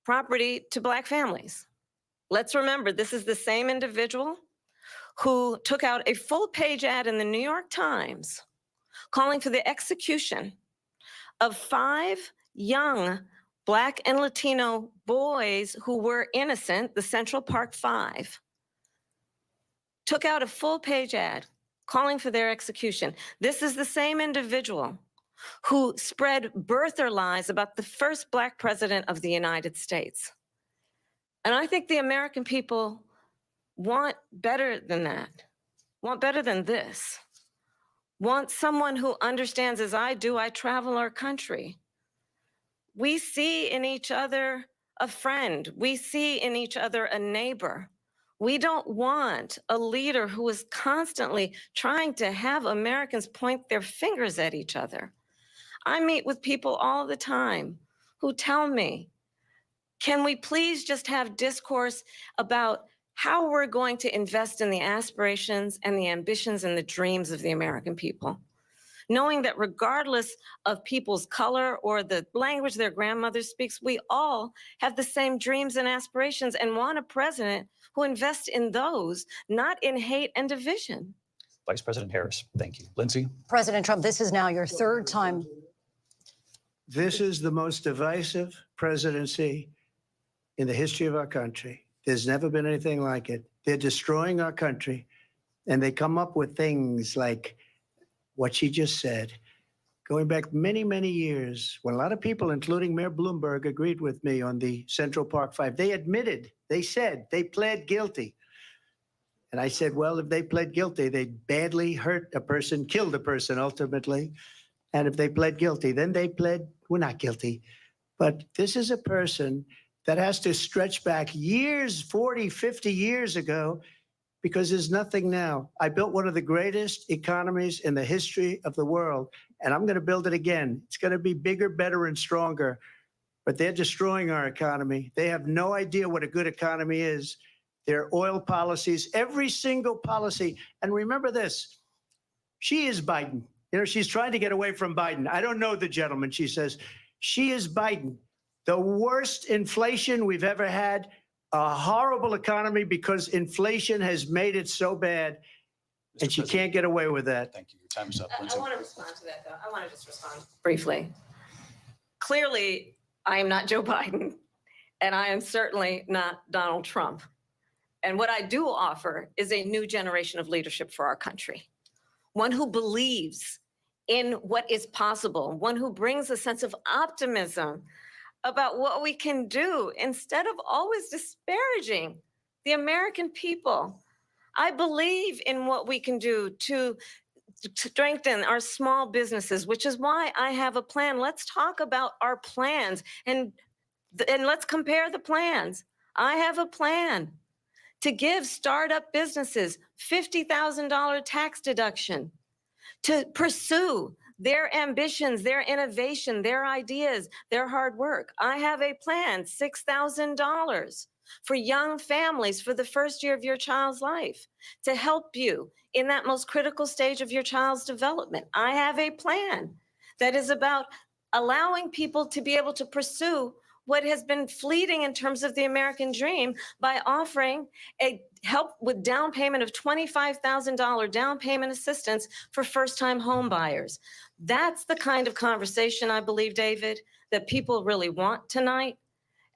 property to black families. Let's remember, this is the same individual who took out a full-page ad in the New York Times calling for the execution of 5 young Black and Latino boys who were innocent, the Central Park 5. Took out a full-page ad calling for their execution. This is the same individual who spread birther lies about the first Black president of the United States. And I think the American people want better than that, want better than this, want someone who understands, as I do, I travel our country. We see in each other a friend. We see in each other a neighbor. We don't want a leader who is constantly trying to have Americans point their fingers at each other. I meet with people all the time who tell me, can we please just have discourse about how we're going to invest in the aspirations and the ambitions and the dreams of the American people? Knowing that regardless of people's color or the language their grandmother speaks, we all have the same dreams and aspirations and want a president who invests in those, not in hate and division. Vice President Harris, thank you. Lindsay? President Trump, this is now your third time. This is the most divisive presidency in the history of our country. There's never been anything like it. They're destroying our country, and they come up with things like what she just said, going back many, many years, when a lot of people, including Mayor Bloomberg, agreed with me on the Central Park Five. They admitted, they said, they pled guilty. And I said, well, if they pled guilty, they badly hurt a person, killed a person ultimately. And if they pled guilty, then they pled, we're not guilty. But this is a person that has to stretch back years, 40, 50 years ago, because there's nothing now. I built one of the greatest economies in the history of the world, and I'm going to build it again. It's going to be bigger, better, and stronger. But they're destroying our economy. They have no idea what a good economy is. Their oil policies, every single policy. And remember this, she is Biden. You know, she's trying to get away from Biden. I don't know the gentleman, she says. She is Biden. The worst inflation we've ever had, a horrible economy because inflation has made it so bad, and she can't get away with that. Thank you. Your time is up, I Lindsay. want to respond to that, though. I want to just respond briefly. Clearly, I am not Joe Biden, and I am certainly not Donald Trump. And what I do offer is a new generation of leadership for our country, one who believes in what is possible, one who brings a sense of optimism about what we can do instead of always disparaging the American people. I believe in what we can do to strengthen our small businesses, which is why I have a plan. Let's talk about our plans and let's compare the plans. I have a plan to give startup businesses $50,000 tax deduction, to pursue their ambitions, their innovation, their ideas, their hard work. I have a plan, $6,000 for young families for the first year of your child's life to help you in that most critical stage of your child's development. I have a plan that is about allowing people to be able to pursue what has been fleeting in terms of the American dream by offering a help with down payment of $25,000 down payment assistance for first-time home buyers. That's the kind of conversation, I believe, David, that people really want tonight,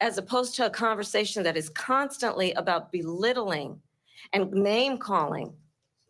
as opposed to a conversation that is constantly about belittling and name-calling.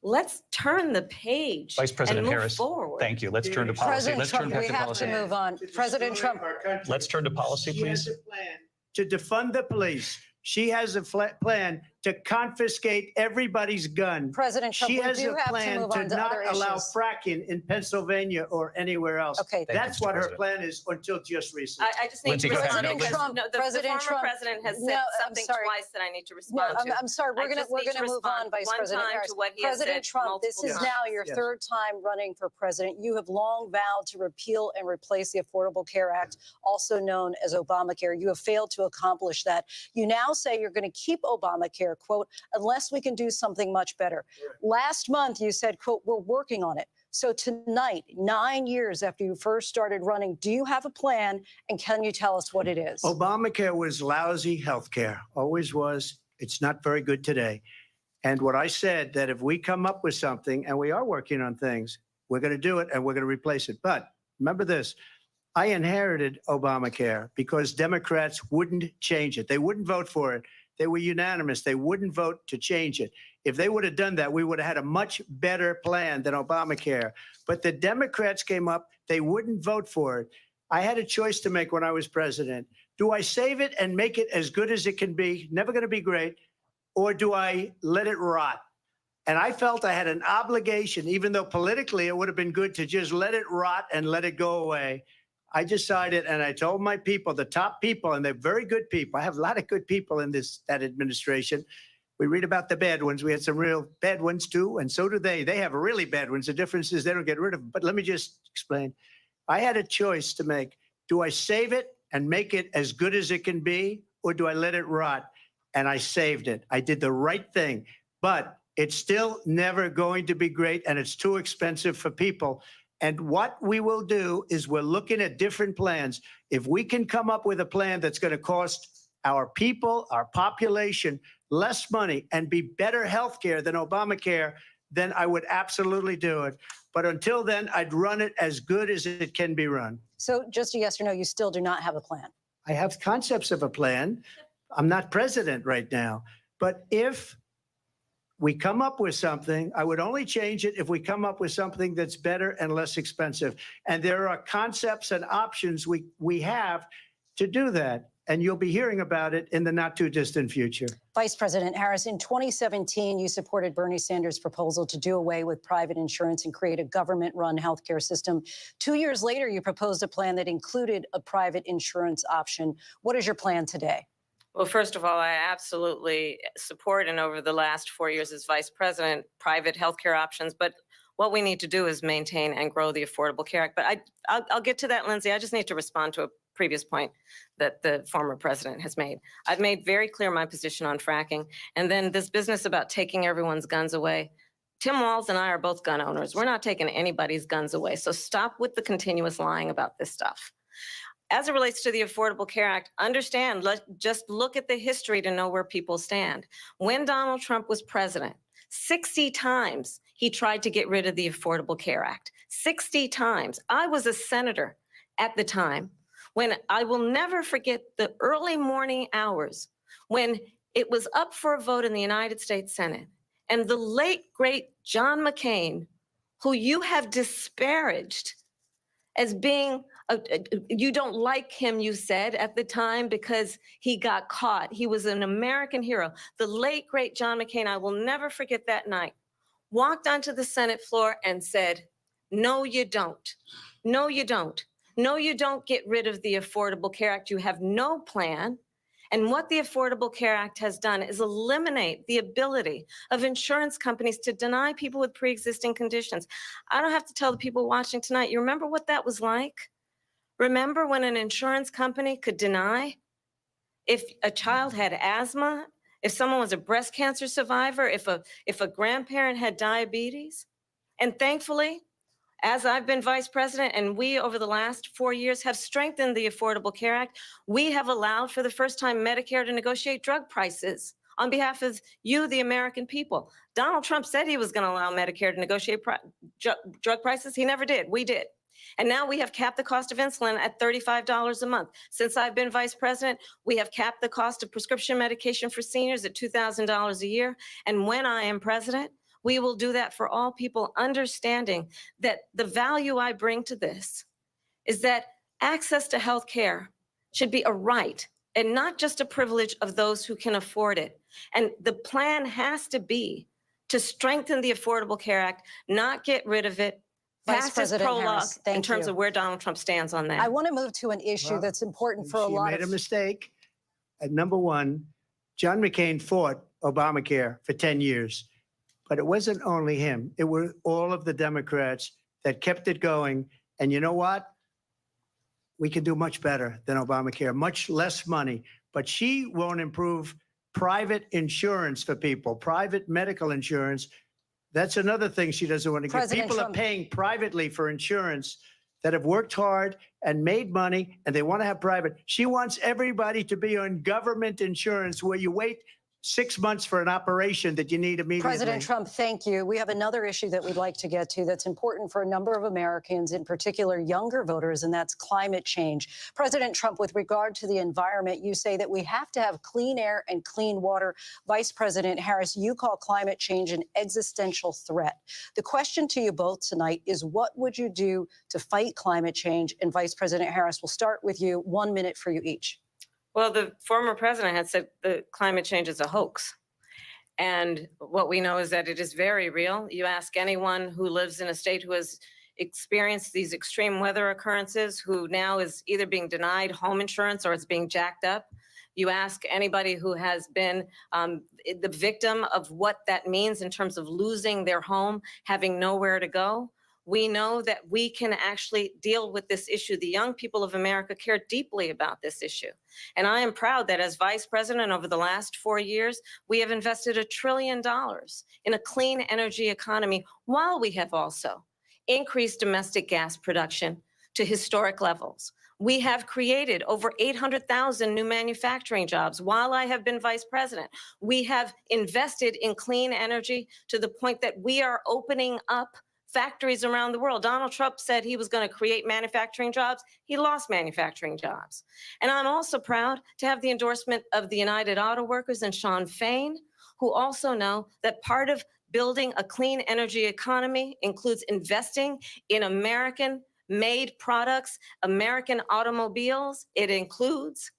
Let's turn the page Vice President and move Harris, forward. thank you. Let's turn to policy. President Let's turn Trump, back we to have policy. to move on. President Trump. Let's turn to policy, She has please. a plan to defund the police. She has a plan to confiscate everybody's gun. President Trump, She we has do a have to plan move to on to not other allow issues. fracking in Pennsylvania or anywhere else. Okay. That's you, what Mr. her plan is until just recently. I just need Lindsay, to go ahead. respond President because Trump, the President former Trump. president has No, said I'm something sorry. twice that I need to No, respond to. I'm sorry. We're I just need gonna to move on, respond Vice one President time Harris. to what he has President said Trump, this multiple is times. now your Yes. third time running for president. You have long vowed to repeal and replace the Affordable Care Act, also known as Obamacare. You have failed to accomplish that. You now say you're going to keep Obamacare, quote, unless we can do something much better. Last month, you said, quote, we're working on it. So tonight, 9 years after you first started running, do you have a plan? And can you tell us what it is? Obamacare was lousy health care, always was. It's not very good today. And what I said, that if we come up with something, and we are working on things, we're going to do it and we're going to replace it. But remember this, I inherited Obamacare because Democrats wouldn't change it. They wouldn't vote for it. They were unanimous. They wouldn't vote to change it. If they would have done that, we would have had a much better plan than Obamacare. But the Democrats came up, they wouldn't vote for it. I had a choice to make when I was president. Do I save it and make it as good as it can be, never going to be great, or do I let it rot? And I felt I had an obligation, even though politically it would have been good to just let it rot and let it go away. I decided, and I told my people, the top people, and they're very good people. I have a lot of good people in that administration. We read about the bad ones. We had some real bad ones too, and so do they. They have really bad ones. The difference is they don't get rid of them. But let me just explain. I had a choice to make. Do I save it and make it as good as it can be, or do I let it rot? And I saved it. I did the right thing. But it's still never going to be great, and it's too expensive for people. And what we will do is we're looking at different plans. If we can come up with a plan that's going to cost our people, our population, less money and be better health care than Obamacare, then I would absolutely do it. But until then, I'd run it as good as it can be run. So just a yes or no, you still do not have a plan? I have concepts of a plan. I'm not president right now. But if we come up with something, I would only change it if we come up with something that's better and less expensive. And there are concepts and options we have to do that. And you'll be hearing about it in the not too distant future. Vice President Harris, in 2017, you supported Bernie Sanders' proposal to do away with private insurance and create a government-run healthcare system. 2 years later, you proposed a plan that included a private insurance option. What is your plan today? Well, first of all, I absolutely support, and over the last 4 years as vice president, private healthcare options. But what we need to do is maintain and grow the Affordable Care Act. But I'll get to that, Lindsay. I just need to respond to a previous point that the former president has made. I've made very clear my position on fracking. And then this business about taking everyone's guns away. Tim Walz and I are both gun owners. We're not taking anybody's guns away. So stop with the continuous lying about this stuff. As it relates to the Affordable Care Act, understand, just look at the history to know where people stand. When Donald Trump was president, 60 times he tried to get rid of the Affordable Care Act. 60 times. I was a senator at the time when I will never forget the early morning hours when it was up for a vote in the United States Senate. And the late, great John McCain, who you have disparaged as being you don't like him, you said at the time, because he got caught. He was an American hero. The late, great John McCain, I will never forget that night, walked onto the Senate floor and said, no, you don't. No, you don't. No, you don't get rid of the Affordable Care Act. You have no plan. And what the Affordable Care Act has done is eliminate the ability of insurance companies to deny people with pre-existing conditions. I don't have to tell the people watching tonight, you remember what that was like? Remember when an insurance company could deny if a child had asthma, if someone was a breast cancer survivor, if a grandparent had diabetes? And thankfully, as I've been vice president and we over the last 4 years have strengthened the Affordable Care Act, we have allowed for the first time Medicare to negotiate drug prices on behalf of you, the American people. Donald Trump said he was going to allow Medicare to negotiate drug prices. He never did. We did. And now we have capped the cost of insulin at $35 a month. Since I've been vice president, we have capped the cost of prescription medication for seniors at $2,000 a year. And when I am president, we will do that for all people, understanding that the value I bring to this is that access to health care should be a right and not just a privilege of those who can afford it. And the plan has to be to strengthen the Affordable Care Act, not get rid of it. Vice Fastest President prologue Harris, thank in terms you. of where Donald Trump stands on that. I want to move to an issue that's important for a She lot made of a mistake. At number one, John McCain fought Obamacare for 10 years. But it wasn't only him. It were all of the Democrats that kept it going. And you know what? We can do much better than Obamacare, much less money. But she won't improve private insurance for people, private medical insurance. That's another thing she doesn't want to get. People are paying privately for insurance that have worked hard and made money, and they want to have private. She wants everybody to be on government insurance where you wait 6 months for an operation that you need immediately. President Trump, thank you. We have another issue that we'd like to get to that's important for a number of Americans, in particular younger voters, and that's climate change. President Trump, with regard to the environment, you say that we have to have clean air and clean water. Vice President Harris, you call climate change an existential threat. The question to you both tonight is, what would you do to fight climate change? And Vice President Harris, we'll start with you. 1 minute for you each. Well, the former president had said that climate change is a hoax. And what we know is that it is very real. You ask anyone who lives in a state who has experienced these extreme weather occurrences, who now is either being denied home insurance or it's being jacked up. You ask anybody who has been the victim of what that means in terms of losing their home, having nowhere to go. We know that we can actually deal with this issue. The young people of America care deeply about this issue. And I am proud that as vice president over the last 4 years, we have invested $1 trillion in a clean energy economy, while we have also increased domestic gas production to historic levels. We have created over 800,000 new manufacturing jobs while I have been vice president. We have invested in clean energy to the point that we are opening up factories around the world. Donald Trump said he was going to create manufacturing jobs. He lost manufacturing jobs. And I'm also proud to have the endorsement of the United Auto Workers and Sean Fain, who also know that part of building a clean energy economy includes investing in American-made products, American automobiles. It includes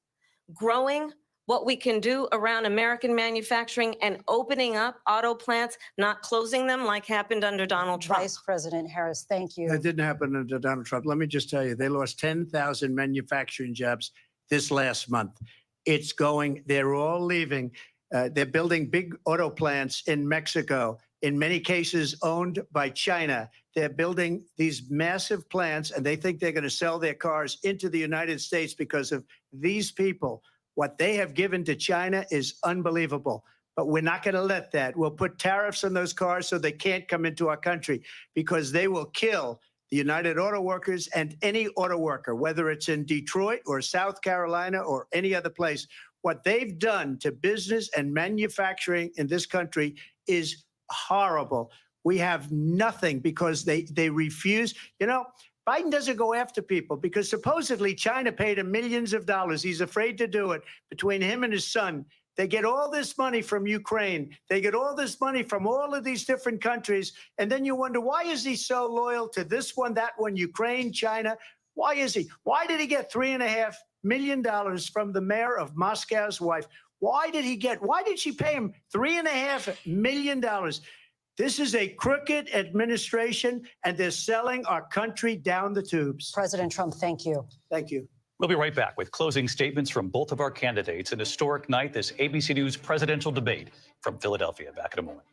growing what we can do around American manufacturing and opening up auto plants, not closing them like happened under Donald Trump. Vice President Harris, thank you. That didn't happen under Donald Trump. Let me just tell you, they lost 10,000 manufacturing jobs this last month. It's going, they're all leaving. They're building big auto plants in Mexico, in many cases owned by China. They're building these massive plants, and they think they're going to sell their cars into the United States because of these people. What they have given to China is unbelievable, but we're not going to let that. We'll put tariffs on those cars so they can't come into our country, because they will kill the United Auto Workers and any auto worker, whether it's in Detroit or South Carolina or any other place. What they've done to business and manufacturing in this country is horrible. We have nothing because they refuse. You know, Biden doesn't go after people because supposedly China paid him millions of dollars. He's afraid to do it. Between him and his son, they get all this money from Ukraine. They get all this money from all of these different countries. And then you wonder, why is he so loyal to this one, that one, Ukraine, China? Why is he? Why did he get $3.5 million from the mayor of Moscow's wife? Why did she pay him $3.5 million? This is a crooked administration, and they're selling our country down the tubes. President Trump, thank you. Thank you. We'll be right back with closing statements from both of our candidates. An historic night, this ABC News presidential debate from Philadelphia. Back in a moment.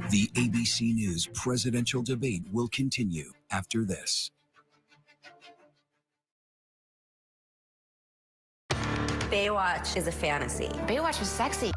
The ABC News presidential debate will continue after this. Baywatch is a fantasy. Baywatch was sexy.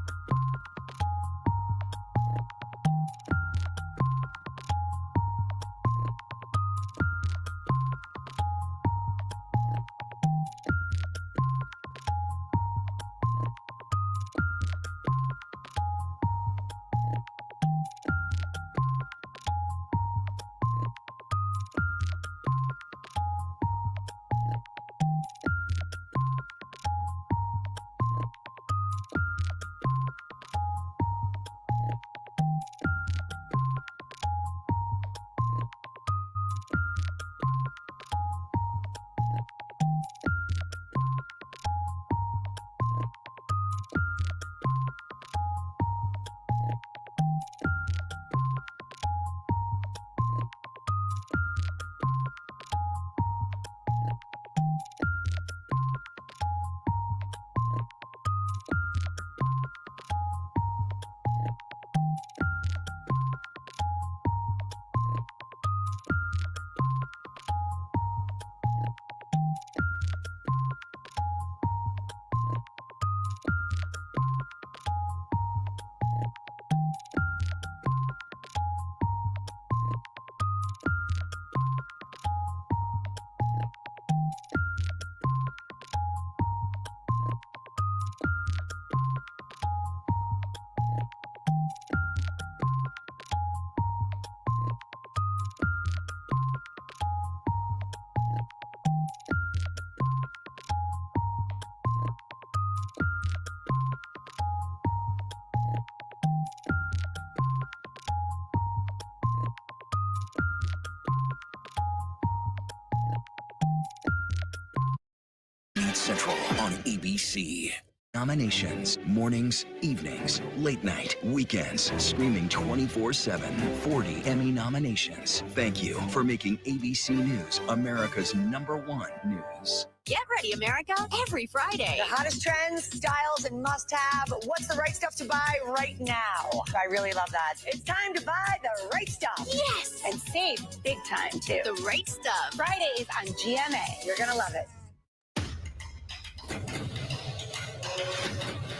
8 Central on ABC. Nominations, mornings, evenings, late night, weekends, streaming 24/7. 40 Emmy nominations. Thank you for making ABC News America's #1 news. Get ready, America, every Friday. The hottest trends, styles, and must-have. What's the right stuff to buy right now? I really love that. It's time to buy the right stuff. Yes! And save big time, too. The right stuff. Fridays on GMA. You're going to love it.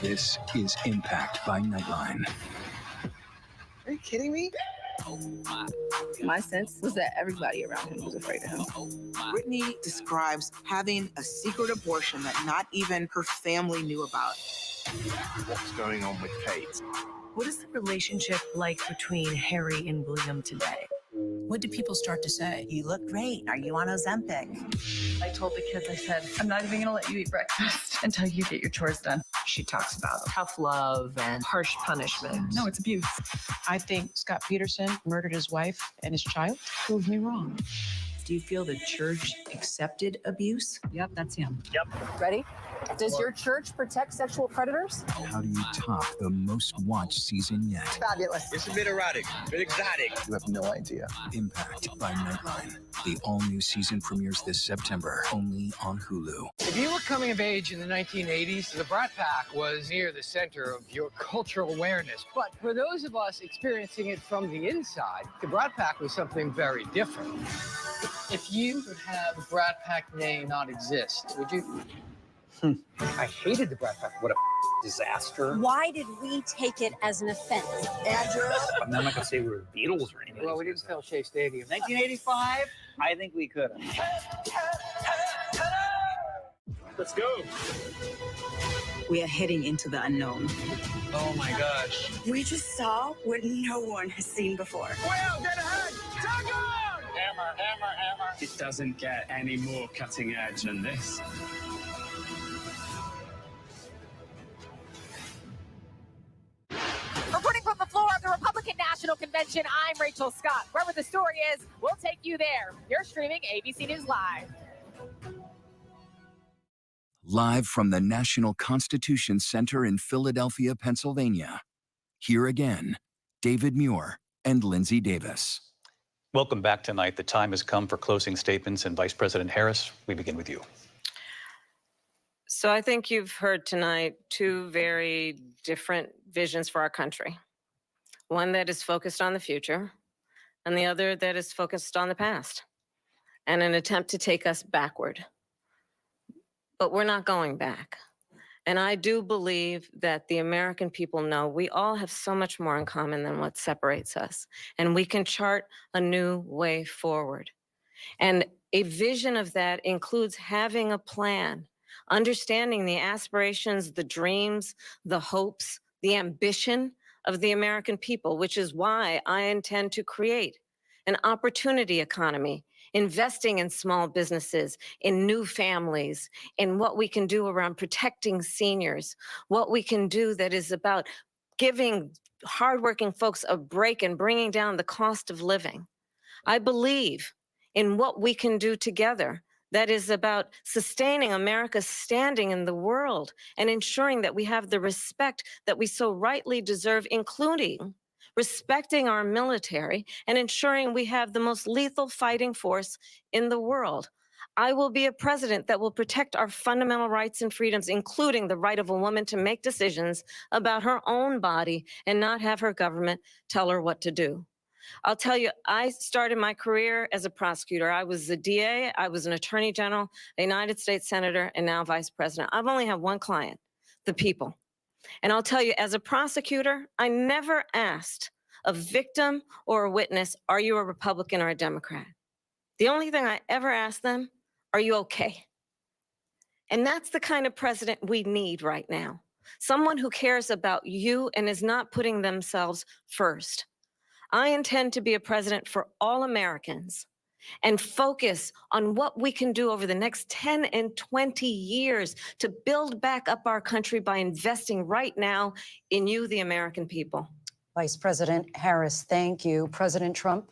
This is Impact by Nightline. Are you kidding me? My sense was that everybody around him was afraid of him. Brittany describes having a secret abortion that not even her family knew about. What's going on with Kate? What is the relationship like between Harry and William today? What did people start to say? You look great. Are you on Ozempic? I told the kids, I said, I'm not even gonna let you eat breakfast until you get your chores done. She talks about tough love and harsh punishment. No, it's abuse. I think Scott Peterson murdered his wife and his child. Prove me wrong. Do you feel the church accepted abuse? Yep, that's him. Ready? Does your church protect sexual predators? How do you top the most watched season yet? Fabulous. It's a bit erotic, a bit exotic. You have no idea. Impact by Nightline. The all-new season premieres this September, only on Hulu. If you were coming of age in the 1980s, the Brat Pack was near the center of your cultural awareness. But for those of us experiencing it from the inside, the Brat Pack was something very different. If you could have the Brat Pack name not exist, would you? I hated the Brat Pack. What a disaster. Why did we take it as an offense? Andrew? I'm not going to say we were the Beatles or anything. Well, we didn't fill Shea Stadium. 1985? I think we could have. Let's go. We are heading into the unknown. Oh my gosh. We just saw what no one has seen before. Well, get ahead! Tug on! Hammer, hammer, hammer. It doesn't get any more cutting edge than this. Reporting from the floor of the Republican National Convention, I'm Rachel Scott. Wherever the story is, we'll take you there. You're streaming ABC News Live. Live from the National Constitution Center in Philadelphia, Pennsylvania. Here again, David Muir and Lindsay Davis. Welcome back tonight. The time has come for closing statements, and Vice President Harris, we begin with you. So I think you've heard tonight two very different visions for our country. One that is focused on the future, and the other that is focused on the past, and an attempt to take us backward. But we're not going back. And I do believe that the American people know we all have so much more in common than what separates us, and we can chart a new way forward. And a vision of that includes having a plan, understanding the aspirations, the dreams, the hopes, the ambition of the American people, which is why I intend to create an opportunity economy, investing in small businesses, in new families, in what we can do around protecting seniors, what we can do that is about giving hardworking folks a break and bringing down the cost of living. I believe in what we can do together that is about sustaining America's standing in the world and ensuring that we have the respect that we so rightly deserve, including respecting our military and ensuring we have the most lethal fighting force in the world. I will be a president that will protect our fundamental rights and freedoms, including the right of a woman to make decisions about her own body and not have her government tell her what to do. I'll tell you, I started my career as a prosecutor. I was a DA, I was an attorney general, a United States senator, and now vice president. I've only had one client, the people. And I'll tell you, as a prosecutor, I never asked a victim or a witness, are you a Republican or a Democrat? The only thing I ever asked them, are you okay? And that's the kind of president we need right now. Someone who cares about you and is not putting themselves first. I intend to be a president for all Americans and focus on what we can do over the next 10 and 20 years to build back up our country by investing right now in you, the American people. Vice President Harris, thank you. President Trump?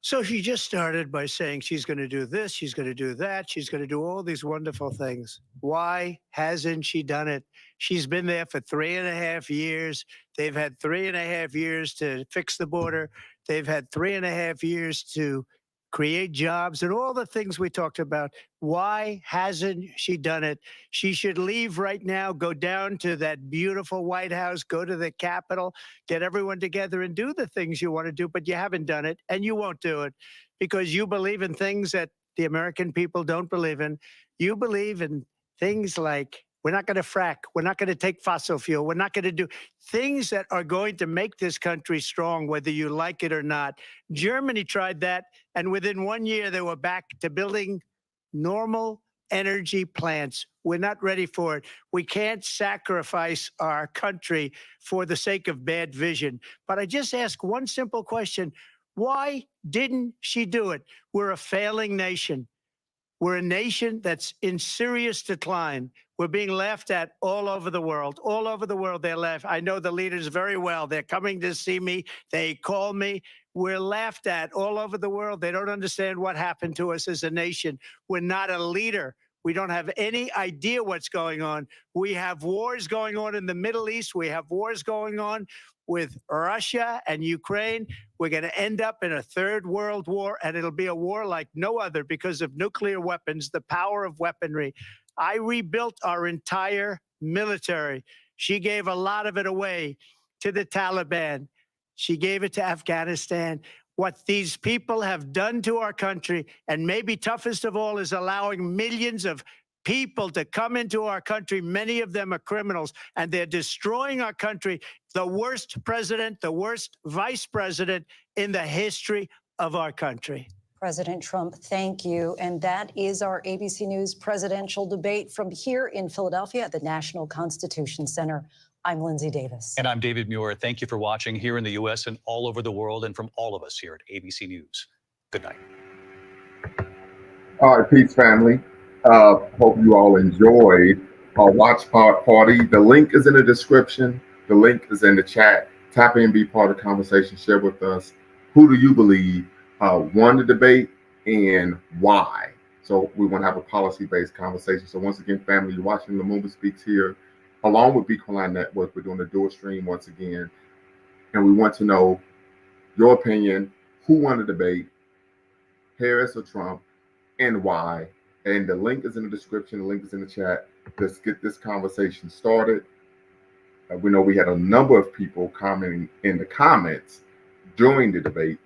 So she just started by saying she's going to do this, she's going to do that, she's going to do all these wonderful things. Why hasn't she done it? She's been there for 3.5 years. They've had 3.5 years to fix the border. They've had 3.5 years to create jobs and all the things we talked about. Why hasn't she done it? She should leave right now, go down to that beautiful White House, go to the Capitol, get everyone together and do the things you want to do, but you haven't done it and you won't do it because you believe in things that the American people don't believe in. You believe in things like we're not going to frack. We're not going to take fossil fuel. We're not going to do things that are going to make this country strong, whether you like it or not. Germany tried that, and within 1 year, they were back to building normal energy plants. We're not ready for it. We can't sacrifice our country for the sake of bad vision. But I just ask one simple question. Why didn't she do it? We're a failing nation. We're a nation that's in serious decline. We're being laughed at all over the world. All over the world, they're laughed. I know the leaders very well. They're coming to see me. They call me. We're laughed at all over the world. They don't understand what happened to us as a nation. We're not a leader. We don't have any idea what's going on. We have wars going on in the Middle East. We have wars going on with Russia and Ukraine. We're going to end up in a third world war, and it'll be a war like no other because of nuclear weapons, the power of weaponry. I rebuilt our entire military. She gave a lot of it away to the Taliban. She gave it to Afghanistan. What these people have done to our country, and maybe toughest of all, is allowing millions of people to come into our country. Many of them are criminals, and they're destroying our country. The worst president, the worst vice president in the history of our country. President Trump, thank you. And that is our ABC News presidential debate from here in Philadelphia at the National Constitution Center. I'm Lindsay Davis. And I'm David Muir. Thank you for watching here in the U.S. and all over the world, and from all of us here at ABC News. Good night. All right, peace, family. Hope you all enjoyed our watch party. The link is in the description. The link is in the chat. Tap in, be part of the conversation, share with us. Who do you believe won the debate and why? So we want to have a policy-based conversation. So once again, family, you're watching Lumumba Speaks here, along with Debate Kamala Network. We're doing a dual stream once again, and we want to know your opinion. Who won the debate, Harris or Trump, and why? And the link is in the description. The link is in the chat. Let's get this conversation started. We know we had a number of people commenting in the comments during the debate.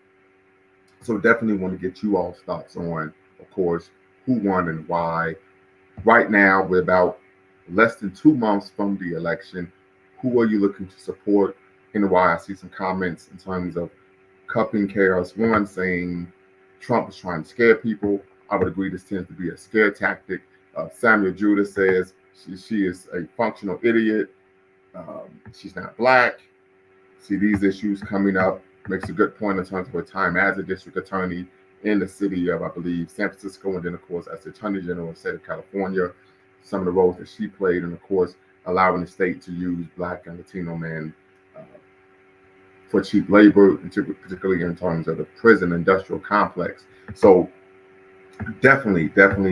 So definitely want to get you all's thoughts on, of course, who won and why. Right now, we're about less than 2 months from the election. Who are you looking to support and why? I see some comments in terms of cupping chaos. One saying Trump is trying to scare people. I would agree this tends to be a scare tactic. Samuel Judah says she is a functional idiot. She's not black. See these issues coming up. Makes a good point in terms of her time as a district attorney in the city of, I believe, San Francisco, and then, of course, as the Attorney General of the state of California, some of the roles that she played, and, of course, allowing the state to use black and Latino men for cheap labor, particularly in terms of the prison industrial complex. So definitely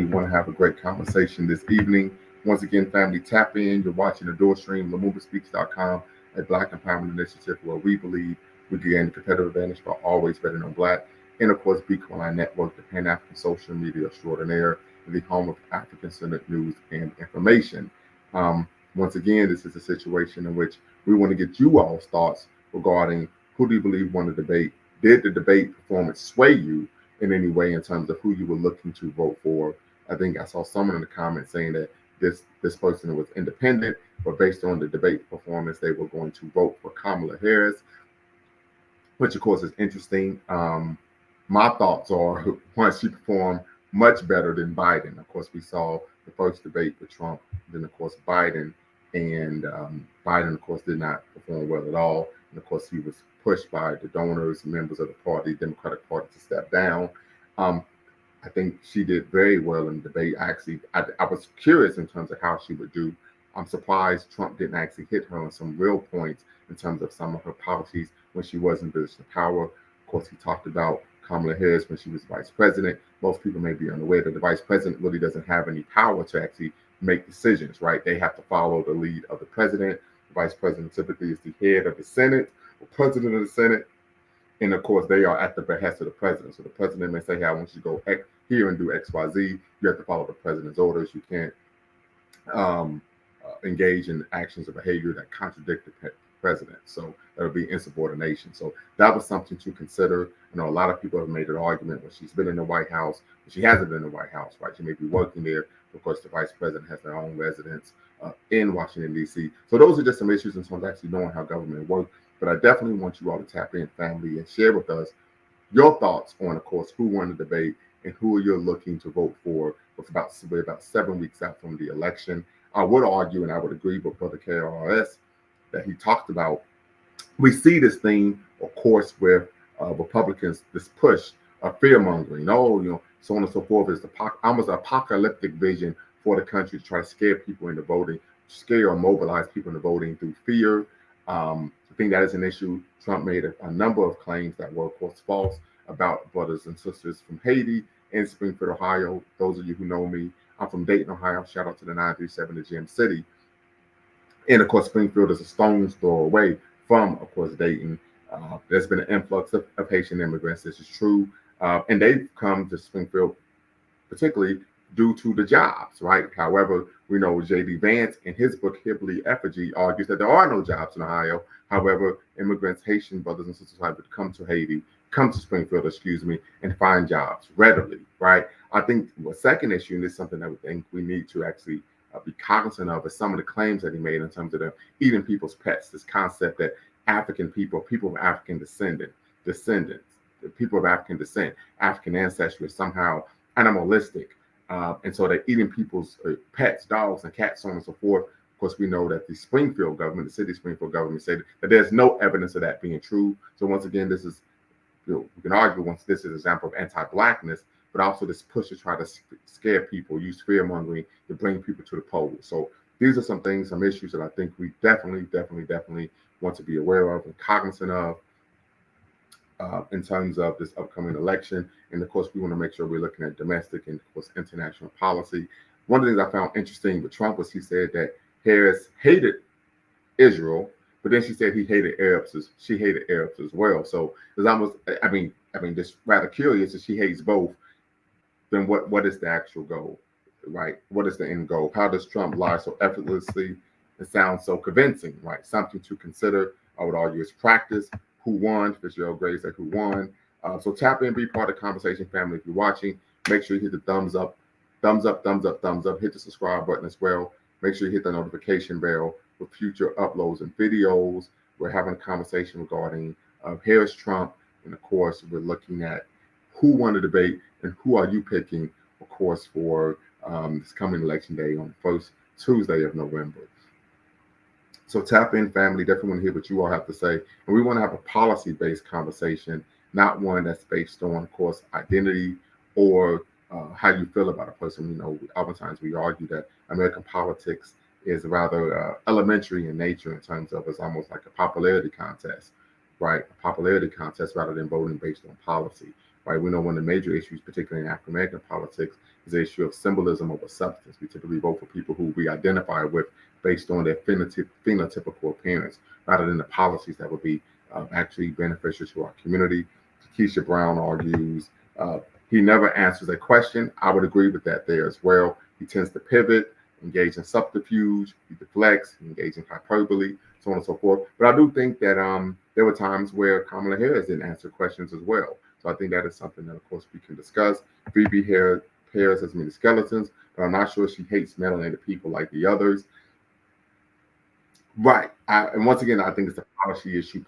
want to have a great conversation this evening. Once again, family, tap in. You're watching the door stream, LumumbaSpeaks.com, a Black Empowerment Initiative where we believe we gain a competitive advantage by always betting on Black. And of course, Debate Kamala Network, the Pan-African social media extraordinaire, and the home of African-centered news and information. Once again, this is a situation in which we want to get you all's thoughts regarding who do you believe won the debate? Did the debate performance sway you in any way in terms of who you were looking to vote for? I think I saw someone in the comments saying that this person was independent, but based on the debate performance, they were going to vote for Kamala Harris, which of course is interesting. My thoughts are, one, she performed much better than Biden. Of course, we saw the first debate with Trump, then of course Biden, and Biden, of course, did not perform well at all. And of course, he was pushed by the donors and members of the party, Democratic Party, to step down. I think she did very well in the debate. I was curious in terms of how she would do. I'm surprised Trump didn't actually hit her on some real points in terms of some of her policies when she was in position of power. Of course, he talked about Kamala Harris when she was vice president. Most people may be unaware that the vice president really doesn't have any power to actually make decisions, right? They have to follow the lead of the president. The vice president typically is the head of the Senate, or president of the Senate. And of course, they are at the behest of the president. So the president may say, hey, I want you to go here and do X, Y, Z. You have to follow the president's orders. You can't engage in actions or behavior that contradict the president. So that would be insubordination. So that was something to consider. I know a lot of people have made an argument when she's been in the White House, but she hasn't been in the White House, right? She may be working there. Of course, the vice president has their own residence in Washington, D.C. So those are just some issues in terms of actually knowing how government works. But I definitely want you all to tap in, family, and share with us your thoughts on, of course, who won the debate and who you're looking to vote for. We're about 7 weeks out from the election. I would argue, and I would agree with Brother KRS, that he talked about. We see this thing, of course, with Republicans, this push of fear-mongering, so on and so forth. It's almost an apocalyptic vision for the country to try to scare people into voting, scare or mobilize people into voting through fear. I think that is an issue. Trump made a number of claims that were, of course, false about brothers and sisters from Haiti and Springfield, Ohio. Those of you who know me, I'm from Dayton, Ohio. Shout out to the 937 to Gem City. And, of course, Springfield is a stone's throw away from, of course, Dayton. There's been an influx of Haitian immigrants. This is true. And they've come to Springfield particularly due to the jobs, right? However, we know J.D. Vance in his book, Hillbilly Effigy, argues that there are no jobs in Ohio. However, immigrants, Haitian brothers and sisters have come to Springfield, and find jobs readily, right? I think the second issue, and this is something that we think we need to actually be cognizant of, is some of the claims that he made in terms of them eating people's pets. This concept that African people of African descendants, the people of African descent, African ancestry is somehow animalistic. And so they're eating people's pets, dogs and cats, so on and so forth. Of course, we know that the Springfield government, the city of Springfield government, said that there's no evidence of that being true. So once again, this is, we can argue once this is an example of anti-Blackness, but also this push to try to scare people, use fear-mongering to bring people to the polls. So these are some things, some issues that I think we definitely want to be aware of and cognizant of in terms of this upcoming election. And of course, we want to make sure we're looking at domestic and of course international policy. One of the things I found interesting with Trump was he said that Harris hated Israel, but then she said she hated Arabs as well. So it's almost, I mean, just rather curious if she hates both, then what is the actual goal, right? What is the end goal? How does Trump lie so effortlessly and sound so convincing, right? Something to consider. I would argue is practice. Who won? Fitzgerald Gray said who won. So tap in, be part of the conversation, family. If you're watching, make sure you hit the thumbs up. Hit the subscribe button as well. Make sure you hit the notification bell for future uploads and videos. We're having a conversation regarding Harris, Trump, and of course, we're looking at who won the debate and who are you picking, of course, for this coming election day on the first Tuesday of November. So tap in, family. Definitely want to hear what you all have to say. And we want to have a policy-based conversation, not one that's based on, of course, identity or how you feel about a person. Oftentimes we argue that American politics is rather elementary in nature in terms of it's almost like a popularity contest, right? A popularity contest rather than voting based on policy, right? We know one of the major issues, particularly in African-American politics, is the issue of symbolism over substance. We typically vote for people who we identify with based on their phenotypical appearance, rather than the policies that would be actually beneficial to our community. Keisha Brown argues he never answers a question. I would agree with that there as well. He tends to pivot, engage in subterfuge, he deflects, engage in hyperbole, so on and so forth. But I do think that there were times where Kamala Harris didn't answer questions as well. So I think that is something that, of course, we can discuss. Phoebe Harris has many skeletons, but I'm not sure she hates melanated people like the others. Right. And once again, I think it's a policy issue.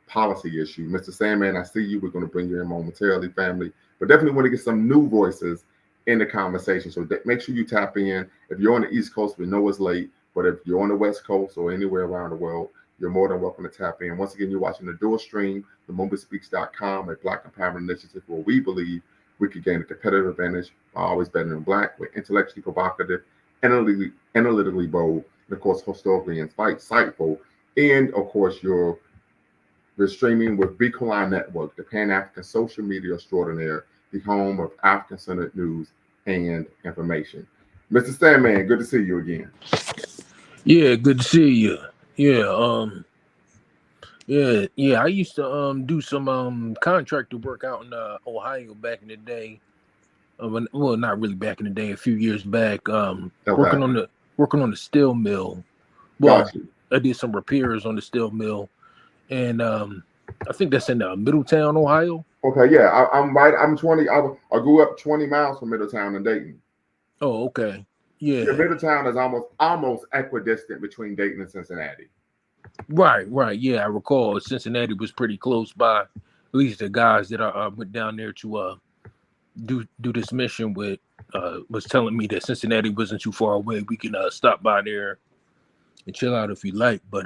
Mr. Sandman, I see you. We're going to bring you in momentarily, family. But definitely want to get some new voices in the conversation. So make sure you tap in. If you're on the East Coast, we know it's late. But if you're on the West Coast or anywhere around the world, you're more than welcome to tap in. Once again, you're watching the dual stream, themomentspeaks.com, a Black empowerment initiative where we believe we could gain a competitive advantage by always betting in Black. We're intellectually provocative, analytically bold, and of course, historically insightful, and of course, your We're streaming with Beacon Network, the Pan-African social media extraordinaire, the home of African-centered news and information. Mr. Sandman, good to see you again. Yeah, good to see you. Yeah, I used to do some contractor work out in Ohio back in the day. Well, not really back in the day, a few years back. Working on the steel mill. Well, Gotcha. I did some repairs on the steel mill, and I think that's in Middletown, Ohio. Okay, yeah, I'm right. I'm 20. I grew up 20 miles from Middletown and Dayton. Oh, okay. Yeah. Middletown is almost equidistant between Dayton and Cincinnati. Right. Yeah, I recall Cincinnati was pretty close by. At least the guys that I went down there to do this mission with was telling me that Cincinnati wasn't too far away. We can stop by there and chill out if you like. But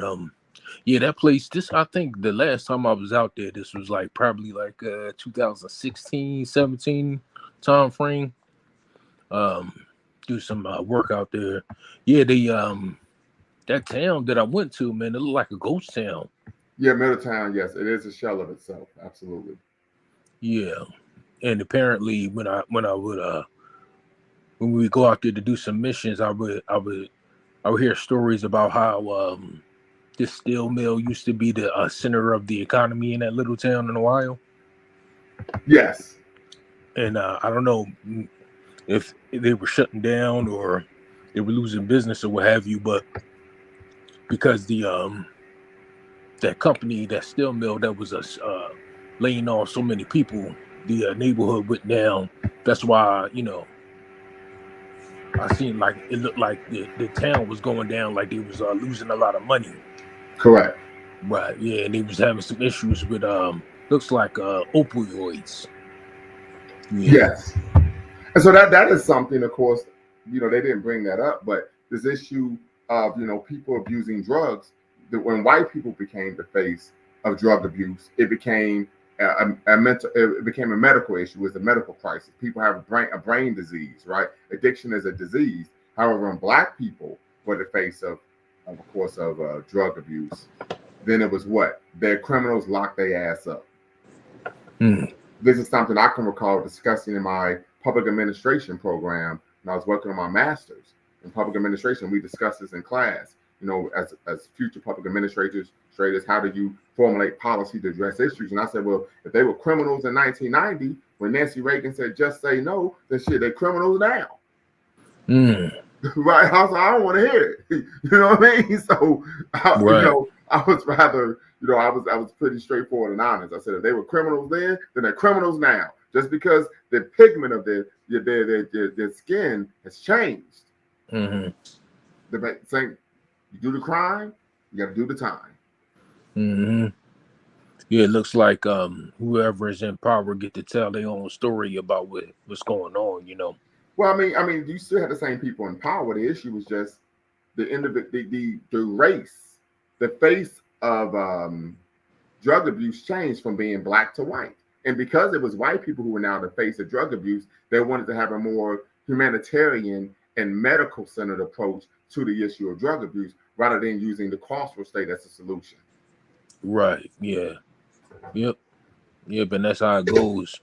yeah, that place. I think the last time I was out there, this was like probably like 2016, 17 time frame. Do some work out there. Yeah, that town that I went to, man, it looked like a ghost town. Yeah, Middletown, yes, it is a shell of itself. Absolutely. Yeah, and apparently when we go out there to do some missions, I would hear stories about how this steel mill used to be the center of the economy in that little town in Ohio. Yes. And I don't know if they were shutting down or they were losing business or what have you, but because that company, that steel mill that was laying off so many people, the neighborhood went down. That's why, I seen like it looked like the town was going down, like they was losing a lot of money. Correct. Right. Yeah, and they was having some issues with looks like opioids. Yeah. Yes. And so that is something, of course, they didn't bring that up, but this issue of people abusing drugs, that when white people became the face of drug abuse, it became a medical issue. It was a medical crisis. People have a brain disease, right? Addiction is a disease. However, when black people were the face of course, drug abuse, then it was what? Their criminals locked their ass up. This is something I can recall discussing in my public administration program when I was working on my master's in public administration. We discussed this in class. As future public administrators, how do you formulate policy to address issues? And I said, well, if they were criminals in 1990, when Nancy Reagan said, just say no, then shit, they're criminals now. Right? I was like, I don't want to hear it. You know what I mean? So, I was rather, I was pretty straightforward and honest. I said, if they were criminals then they're criminals now. Just because the pigment of their skin has changed. The same. You do the crime, you got to do the time. Yeah, it looks like whoever is in power get to tell their own story about what's going on. Well, I mean, you still have the same people in power. The issue was just the race, the face of drug abuse changed from being black to white, and because it was white people who were now the face of drug abuse, they wanted to have a more humanitarian and medical centered approach to the issue of drug abuse, rather than using the carceral state as a solution. Right. Yeah. Yep. And that's how it goes.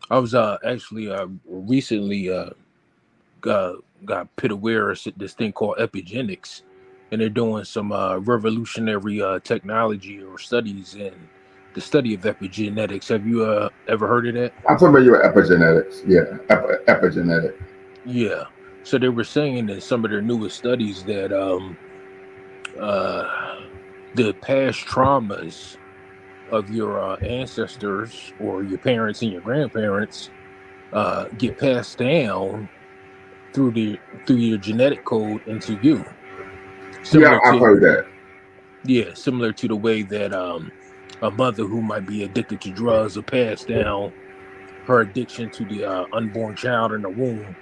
I was actually recently got put aware of this thing called epigenetics, and they're doing some revolutionary technology or studies in the study of epigenetics. Have you ever heard of that? I'm familiar with epigenetics. Yeah, epigenetic. Yeah. So they were saying in some of their newest studies that the past traumas of your ancestors or your parents and your grandparents get passed down through your genetic code into you. I've heard that. Yeah, similar to the way that a mother who might be addicted to drugs will pass down her addiction to the unborn child in the womb.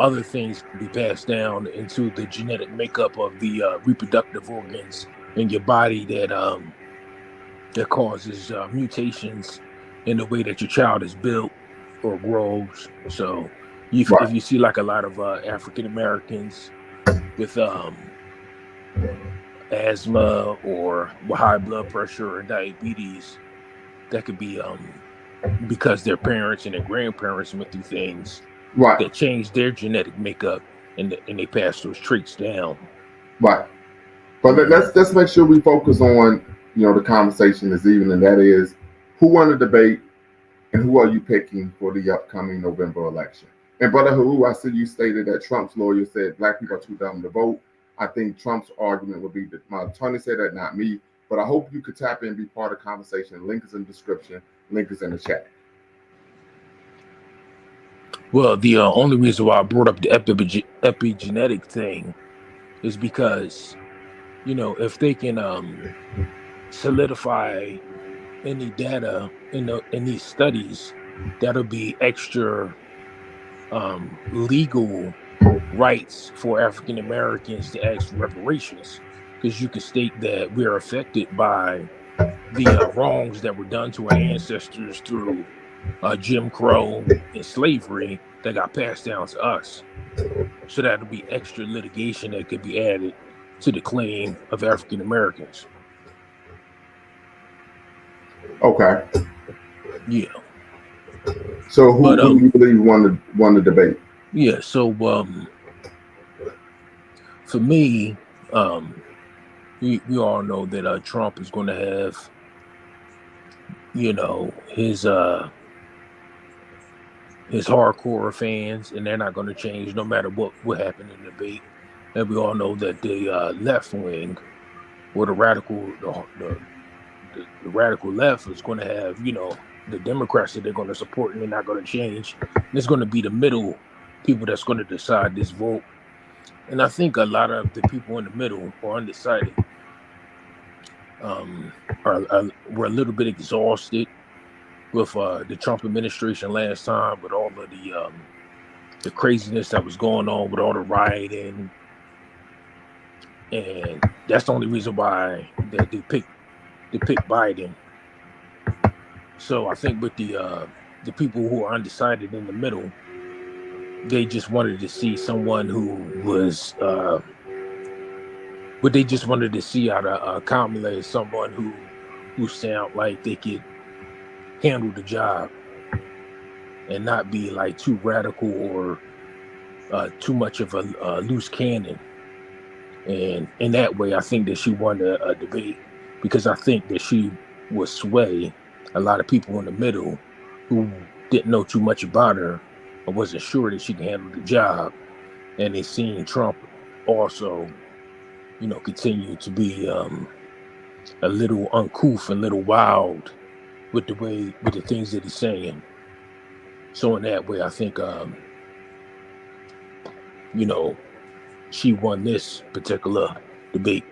Other things can be passed down into the genetic makeup of the reproductive organs in your body that causes mutations in the way that your child is built or grows. So if you see like a lot of African Americans with asthma or high blood pressure or diabetes, that could be because their parents and their grandparents went through things Right. that changed their genetic makeup, and they pass those traits down. Right. But let's make sure we focus on, the conversation this evening, and that is, who won the debate and who are you picking for the upcoming November election? And Brother Haru, I see you stated that Trump's lawyer said black people are too dumb to vote. I think Trump's argument would be that my attorney said that, not me. But I hope you could tap in and be part of the conversation. Link is in the description. Link is in the chat. Well, the only reason why I brought up the epigenetic thing is because, if they can solidify any data in these studies, that'll be extra legal rights for African Americans to ask for reparations, because you can state that we are affected by the wrongs that were done to our ancestors through Jim Crow and slavery that got passed down to us. So that'll be extra litigation that could be added to the claim of African Americans. Okay. Yeah. So who do you believe won the debate? Yeah. So for me, we all know that Trump is going to have, his hardcore fans, and they're not going to change no matter what happened in the debate. And we all know that the left wing, or the radical left, is going to have, the Democrats that they're going to support, and they're not going to change. And it's going to be the middle people that's going to decide this vote. And I think a lot of the people in the middle or undecided were a little bit exhausted with the Trump administration last time, with all of the craziness that was going on, with all the rioting, and that's the only reason why they picked Biden. So I think with the people who are undecided in the middle, they just wanted to see someone who was what they just wanted to see out of Kamala is someone who sound like they could handle the job and not be like too radical or too much of a loose cannon. And in that way, I think that she won a debate, because I think that she would sway a lot of people in the middle who didn't know too much about her or wasn't sure that she can handle the job. And they seen Trump also, continue to be a little uncouth and a little wild with the things that he's saying. So in that way, I think, she won this particular debate.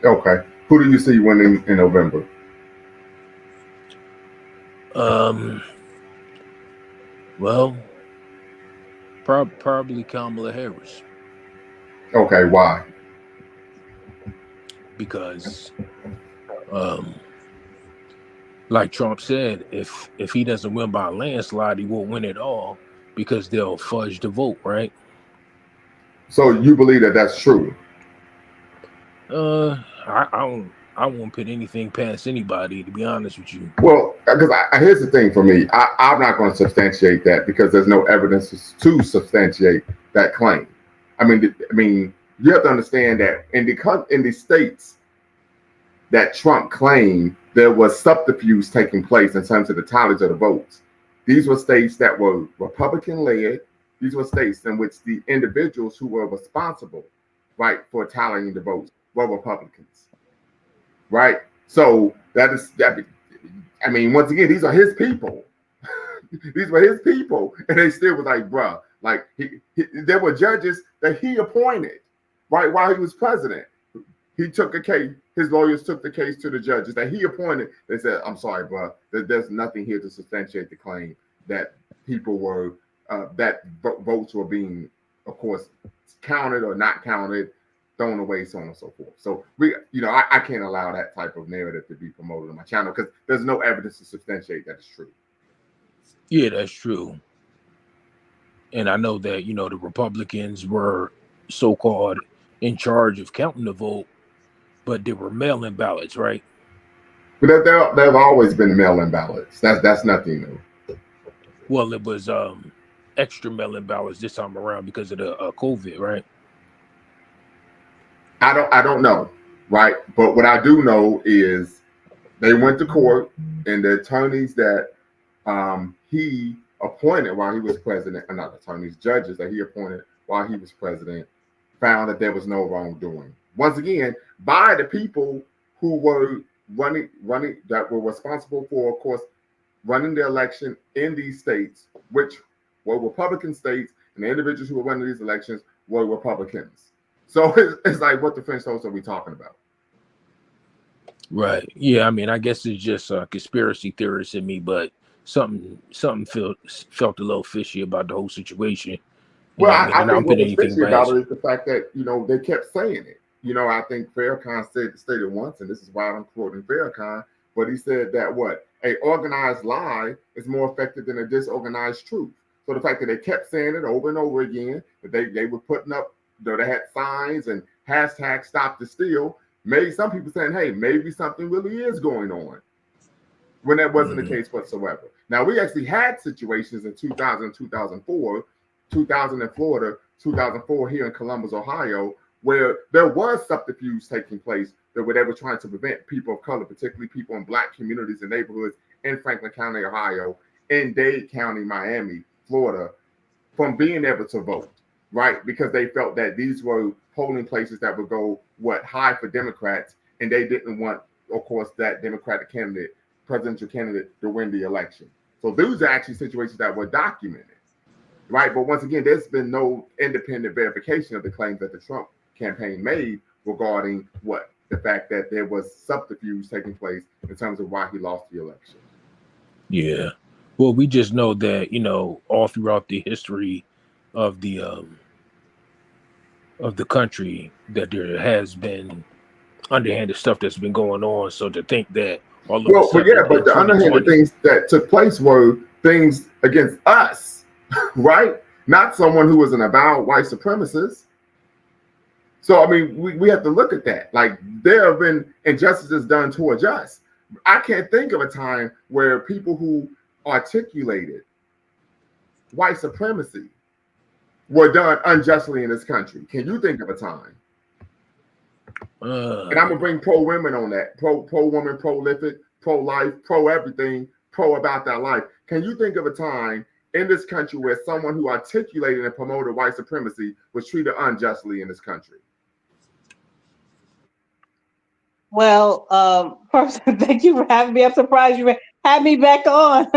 Okay. Who do you see winning in November? Well, probably Kamala Harris. Okay, why? Because, like Trump said, if he doesn't win by a landslide, he won't win at all, because they'll fudge the vote, right? So you believe that that's true? I won't put anything past anybody, to be honest with you. Well, because here's the thing for me. I'm not going to substantiate that, because there's no evidence to substantiate that claim. I mean, you have to understand that in the states that Trump claimed, there was subterfuge taking place in terms of the tallies of the votes. These were states that were Republican-led. These were states in which the individuals who were responsible, right, for tallying the votes were Republicans, right? So that. I mean, once again, these are his people. These were his people, and they still was like, bruh, like there were judges that he appointed, right, while he was president. He took a case. His lawyers took the case to the judges that he appointed. They said, "I'm sorry, bruh, there's nothing here to substantiate the claim that people were that votes were being, of course, counted or not counted, thrown away, so on and so forth." So I can't allow that type of narrative to be promoted on my channel, because there's no evidence to substantiate that it's true. Yeah, that's true. And I know that, the Republicans were so-called in charge of counting the vote, but there were mail-in ballots, right? But there have always been mail-in ballots. That's nothing new. Well, it was extra mail-in ballots this time around because of the COVID, right? I don't know, right? But what I do know is they went to court, and the attorneys that he appointed while he was president, or not attorneys, judges that he appointed while he was president, found that there was no wrongdoing. Once again, by the people who were running that were responsible for, of course, running the election in these states, which were Republican states, and the individuals who were running these elections were Republicans. So it's like, what the French toast are we talking about? Right. Yeah. I mean, I guess it's just a conspiracy theorist in me, but something felt a little fishy about the whole situation. Well, I mean, I and I think don't put what was anything fishy about past it is the fact that, they kept saying it. I think Farrakhan stated once, and this is why I'm quoting Farrakhan, but he said that a organized lie is more effective than a disorganized truth. So the fact that they kept saying it over and over again, that they were putting up, they had signs and hashtag stop the steal, made some people saying, hey, maybe something really is going on, when that wasn't the case whatsoever. Now, we actually had situations in 2000, 2004, 2000 in Florida, 2004 here in Columbus, Ohio, where there was subterfuge taking place where they were trying to prevent people of color, particularly people in Black communities and neighborhoods in Franklin County, Ohio, in Dade County, Miami, Florida, from being able to vote, right? Because they felt that these were polling places that would go high for Democrats, and they didn't want, of course, that Democratic candidate, presidential candidate, to win the election. So those are actually situations that were documented, right? But once again, there's been no independent verification of the claims that the Trump campaign made regarding the fact that there was subterfuge taking place in terms of why he lost the election. Yeah. Well, we just know that, all throughout the history of the country, that there has been underhanded stuff that's been going on. So to think that all of a sudden, but the underhanded things that took place were things against us, right? Not someone who was an avowed white supremacist. So, I mean, we have to look at that. Like, there have been injustices done towards us. I can't think of a time where people who articulated white supremacy were done unjustly in this country. Can you think of a time? And I'm gonna bring pro women on that. Pro woman, prolific, pro life, pro everything, pro about that life. Can you think of a time in this country where someone who articulated and promoted white supremacy was treated unjustly in this country? Well, first, thank you for having me. I'm surprised you had me back on.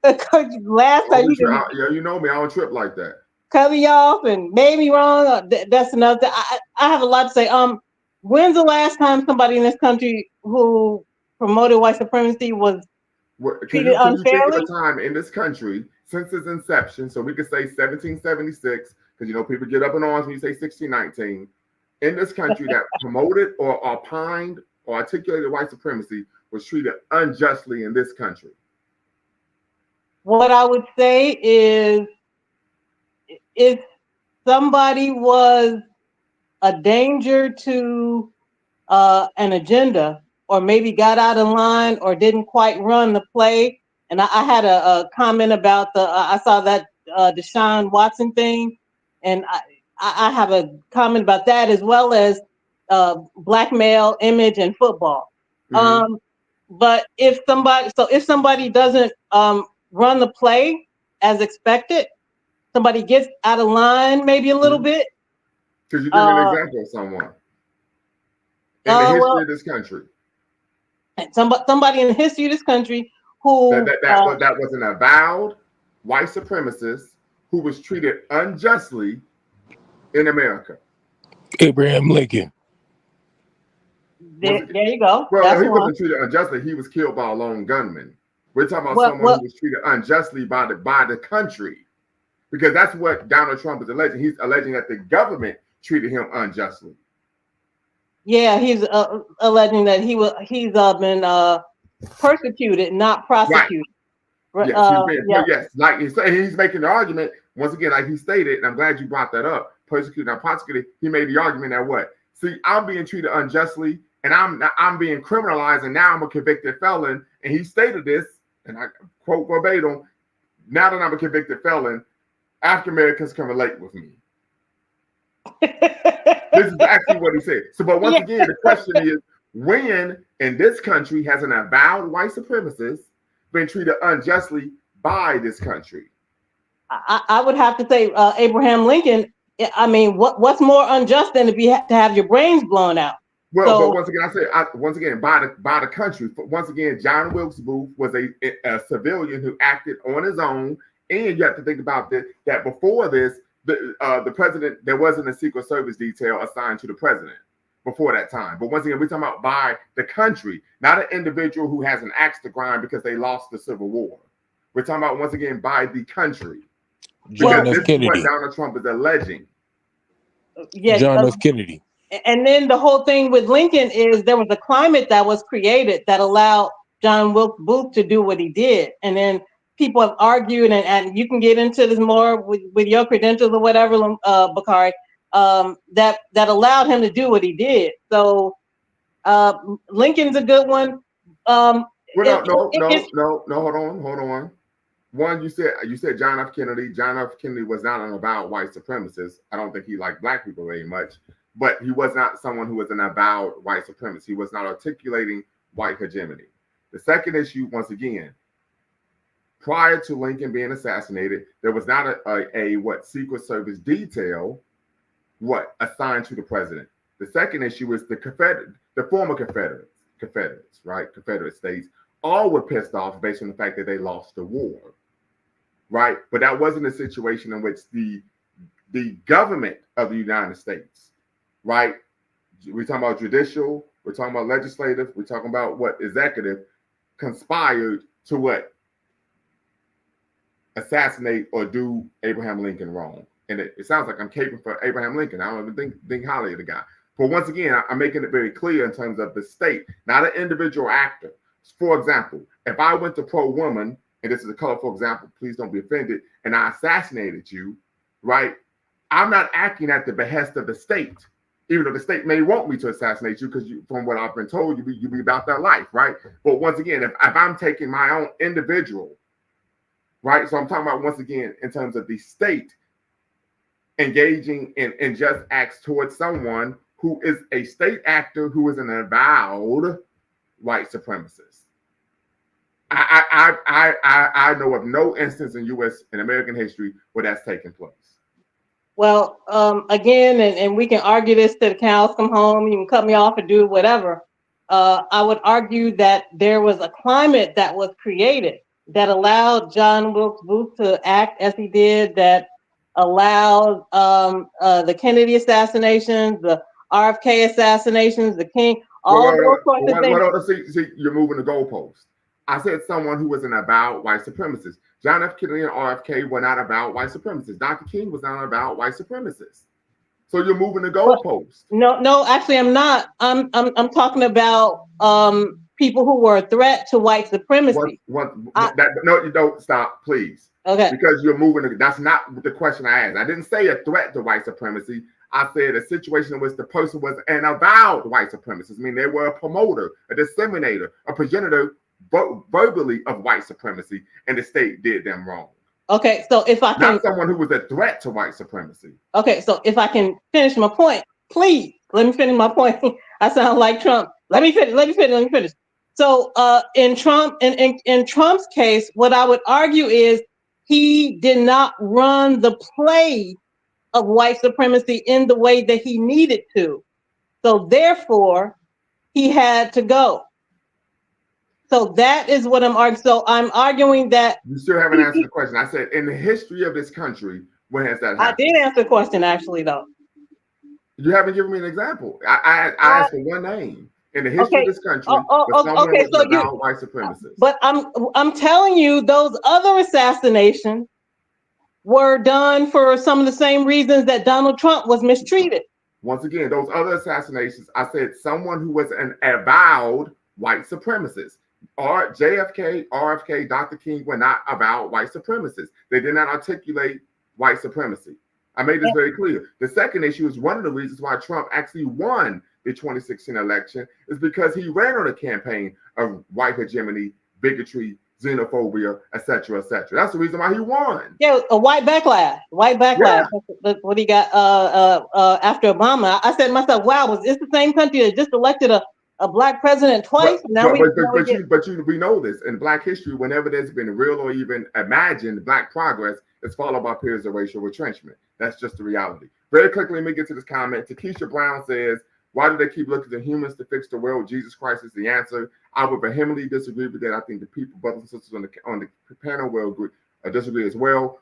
Last time you didn't, you know me, I don't trip like that. Cut me off and made me wrong. That's another thing. I have a lot to say. When's the last time somebody in this country who promoted white supremacy was treated unfairly? Can you think of a time in this country since its inception, so we could say 1776, because people get up in arms when you say 1619, in this country that promoted or opined or articulated white supremacy was treated unjustly in this country? What I would say is, if somebody was a danger to an agenda, or maybe got out of line or didn't quite run the play, and I had a comment about I saw that Deshaun Watson thing, and I have a comment about that, as well as black male image in football. Mm-hmm. But if somebody doesn't run the play as expected, somebody gets out of line maybe a little bit. Could you give me an example of someone in the history of this country? Somebody in the history of this country who that was an avowed white supremacist who was treated unjustly in America. Abraham Lincoln. There you go. Well, he wasn't treated unjustly. He was killed by a lone gunman. We're talking about someone who was treated unjustly by the country, because that's what Donald Trump is alleging. He's alleging that the government treated him unjustly. Yeah, he's alleging that he's been persecuted, not prosecuted. Right. Yes, like he's making the argument once again, like he stated, and I'm glad you brought that up. Persecuted, not prosecuted. He made the argument that I'm being treated unjustly and I'm being criminalized, and now I'm a convicted felon. And he stated this, and I quote verbatim, now that I'm a convicted felon, African Americans can relate with me. This is actually what he said. So, but once again, the question is, when in this country has an avowed white supremacist been treated unjustly by this country? I would have to say Abraham Lincoln. I mean, what's more unjust than to have your brains blown out? Well, so, but once again, I said once again by the country. Once again, John Wilkes Booth was a civilian who acted on his own, and you have to think about that before this, the president, there wasn't a Secret Service detail assigned to the president before that time. But once again, we're talking about by the country, not an individual who has an axe to grind because they lost the Civil War. We're talking about once again by the country. John Because F. this Kennedy. is what Donald Trump is alleging. Yes, John F. Kennedy. And then the whole thing with Lincoln is there was a climate that was created that allowed John Wilkes Booth to do what he did. And then people have argued, and you can get into this more with your credentials or whatever, Bakari, that allowed him to do what he did. So Lincoln's a good one. Well, no, hold on. One, you said John F. Kennedy. John F. Kennedy was not an avowed white supremacist. I don't think he liked black people very much, but he was not someone who was an avowed white supremacist. He was not articulating white hegemony. The second issue, once again, prior to Lincoln being assassinated, there was not a Secret Service detail assigned to the president. The second issue is the former Confederates, right? Confederate states all were pissed off based on the fact that they lost the war, right? But that wasn't a situation in which the government of the United States, right? We're talking about judicial, we're talking about legislative, we're talking about executive, conspired to assassinate or do Abraham Lincoln wrong. And it sounds like I'm caping for Abraham Lincoln. I don't even think highly of the guy. But once again, I'm making it very clear in terms of the state, not an individual actor. For example, if I went to pro-woman, and this is a colorful example, please don't be offended, and I assassinated you, right? I'm not acting at the behest of the state, even though the state may want me to assassinate you because from what I've been told, you be about that life, right? But once again, if I'm taking my own individual, right? So I'm talking about, once again, in terms of the state engaging in unjust acts towards someone who is a state actor who is an avowed white supremacist. I know of no instance in U.S. and American history where that's taken place. Well, again, and we can argue this till the cows come home. You can cut me off or do whatever. I would argue that there was a climate that was created that allowed John Wilkes Booth to act as he did, that allowed the Kennedy assassinations, the RFK assassinations, the King, all those sorts of things. See, you're moving the goalpost. I said someone who was an avowed white supremacist. John F. Kennedy and RFK were not avowed white supremacists. Dr. King was not an avowed white supremacist. So you're moving the goalpost. No, actually, I'm not. I'm talking about people who were a threat to white supremacy. No, you don't. Stop, please. Okay. Because you're moving. That's not the question I asked. I didn't say a threat to white supremacy. I said a situation in which the person was an avowed white supremacist. I mean, they were a promoter, a disseminator, a progenitor verbally of white supremacy, and the state did them wrong. Okay, so if I can, not someone who was a threat to white supremacy. Okay, so if I can finish my point, please let me finish my point. I sound like Trump. Let me finish. So in Trump's case, what I would argue is he did not run the play of white supremacy in the way that he needed to. So therefore, he had to go. So that is what I'm arguing. So I'm arguing that you still haven't answered the question. I said, in the history of this country, when has that happened? I did answer the question, actually, though. You haven't given me an example. I asked for one name in the history of this country. So white supremacists. But I'm telling you, those other assassinations were done for some of the same reasons that Donald Trump was mistreated. Once again, those other assassinations, I said someone who was an avowed white supremacist. JFK, RFK, Dr. King were not avowed white supremacists. They did not articulate white supremacy. I made this very clear. The second issue is one of the reasons why Trump actually won the 2016 election is because he ran on a campaign of white hegemony, bigotry, xenophobia, etc., etc. That's the reason why he won. Yeah, a white backlash. White backlash. That's what he got after Obama. I said to myself, wow, was this the same country that just elected a black president twice? We know this in Black history. Whenever there's been real or even imagined Black progress, it's followed by periods of racial retrenchment. That's just the reality. Very quickly, let me get to this comment. Takesha Brown says, "Why do they keep looking to humans to fix the world? Jesus Christ is the answer." I would vehemently disagree with that. I think the people, brothers and sisters on the panel will disagree as well.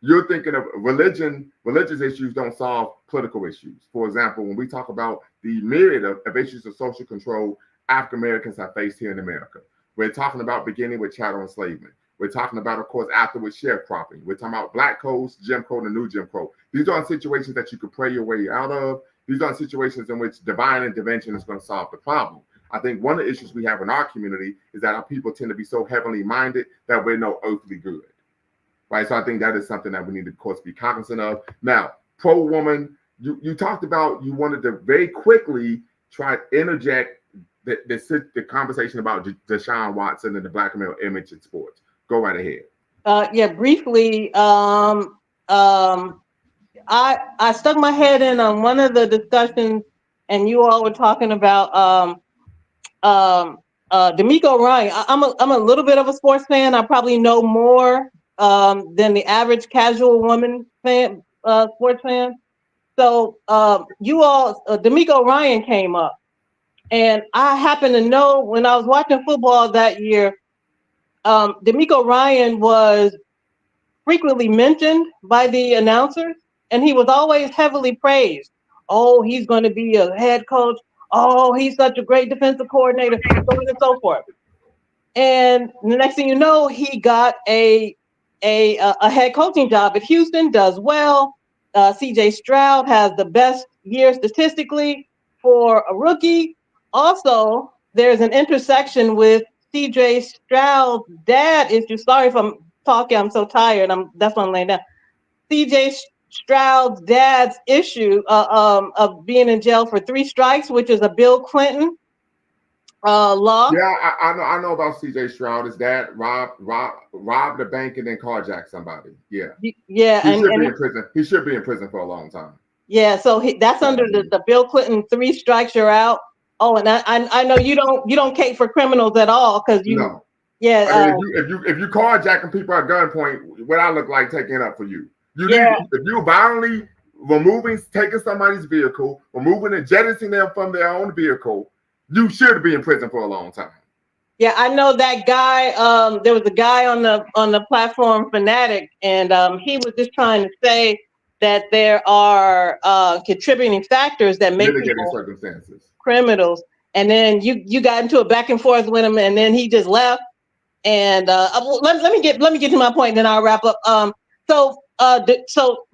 You're thinking of religion. Religious issues don't solve political issues. For example, when we talk about the myriad of issues of social control African Americans have faced here in America, we're talking about beginning with chattel enslavement. We're talking about, of course, afterwards sharecropping. We're talking about Black codes, Jim Crow, and the new Jim Crow. These aren't situations that you could pray your way out of. These aren't situations in which divine intervention is going to solve the problem. I think one of the issues we have in our community is that our people tend to be so heavenly minded that we're no earthly good, right? So I think that is something that we need to, of course, be cognizant of. Now, pro-woman, you talked about, you wanted to very quickly try to interject the conversation about Deshaun Watson and the Black male image in sports. Go right ahead. Yeah, briefly, I stuck my head in on one of the discussions, and you all were talking about D'Amico Ryan. I'm a little bit of a sports fan. I probably know more than the average casual woman fan, sports fan. So you all, D'Amico Ryan came up, and I happen to know when I was watching football that year, D'Amico Ryan was frequently mentioned by the announcers, and he was always heavily praised. Oh, he's going to be a head coach. Oh, he's such a great defensive coordinator, so on and so forth. And the next thing you know, he got a head coaching job at Houston, does well. CJ Stroud has the best year statistically for a rookie. Also, there's an intersection with CJ Stroud's dad. Sorry if I'm talking, I'm so tired. That's why I'm laying down. CJ Stroud's dad's issue of being in jail for 3 strikes, which is a Bill Clinton law. Yeah, I know about CJ Stroud. His dad robbed the bank and then carjacked somebody. Yeah. Yeah, he should be in prison. He should be in prison for a long time. Yeah, so that's under the Bill Clinton 3 strikes, you're out. Oh, and I know you don't cape for criminals at all because you. No. Yeah. I mean, if you carjacking people at gunpoint, what I look like taking it up for you. If you violently taking somebody's vehicle, removing and jettisoning them from their own vehicle, you should be in prison for a long time. Yeah, I know that guy. There was a guy on the platform Fanatic, and he was just trying to say that there are contributing factors that make people circumstances criminals. And then you got into a back and forth with him, and then he just left. And let me get to my point, and then I'll wrap up. So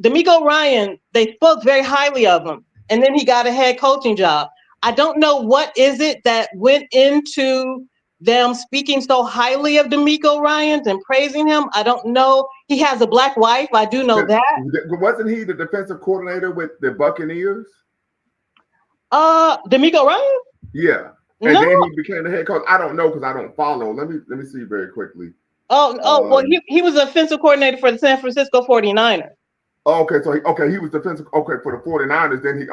D'Amico Ryan, they spoke very highly of him, and then he got a head coaching job. I don't know what is it that went into them speaking so highly of D'Amico Ryan and praising him. I don't know. He has a black wife. I do know that. Wasn't he the defensive coordinator with the Buccaneers? D'Amico Ryan? Yeah. And then he became the head coach. I don't know because I don't follow. Let me see very quickly. Well, he was offensive coordinator for the San Francisco 49ers. Okay, so he was defensive for the 49ers. Then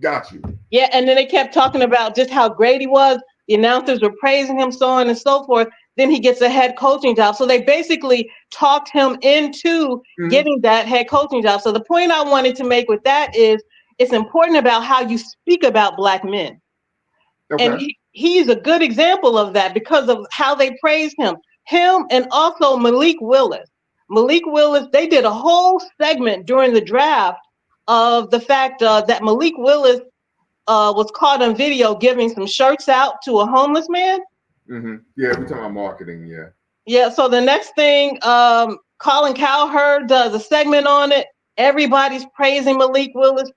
got you. Yeah, and then they kept talking about just how great he was. The announcers were praising him, so on and so forth. Then he gets a head coaching job. So they basically talked him into getting that head coaching job. So the point I wanted to make with that is it's important about how you speak about Black men. Okay. And he's a good example of that because of how they praised him. Him and also Malik Willis. Malik Willis, they did a whole segment during the draft of the fact that Malik Willis was caught on video giving some shirts out to a homeless man. Mm-hmm. Yeah, we're talking about marketing, yeah. Yeah, so the next thing, Colin Cowherd does a segment on it. Everybody's praising Malik Willis.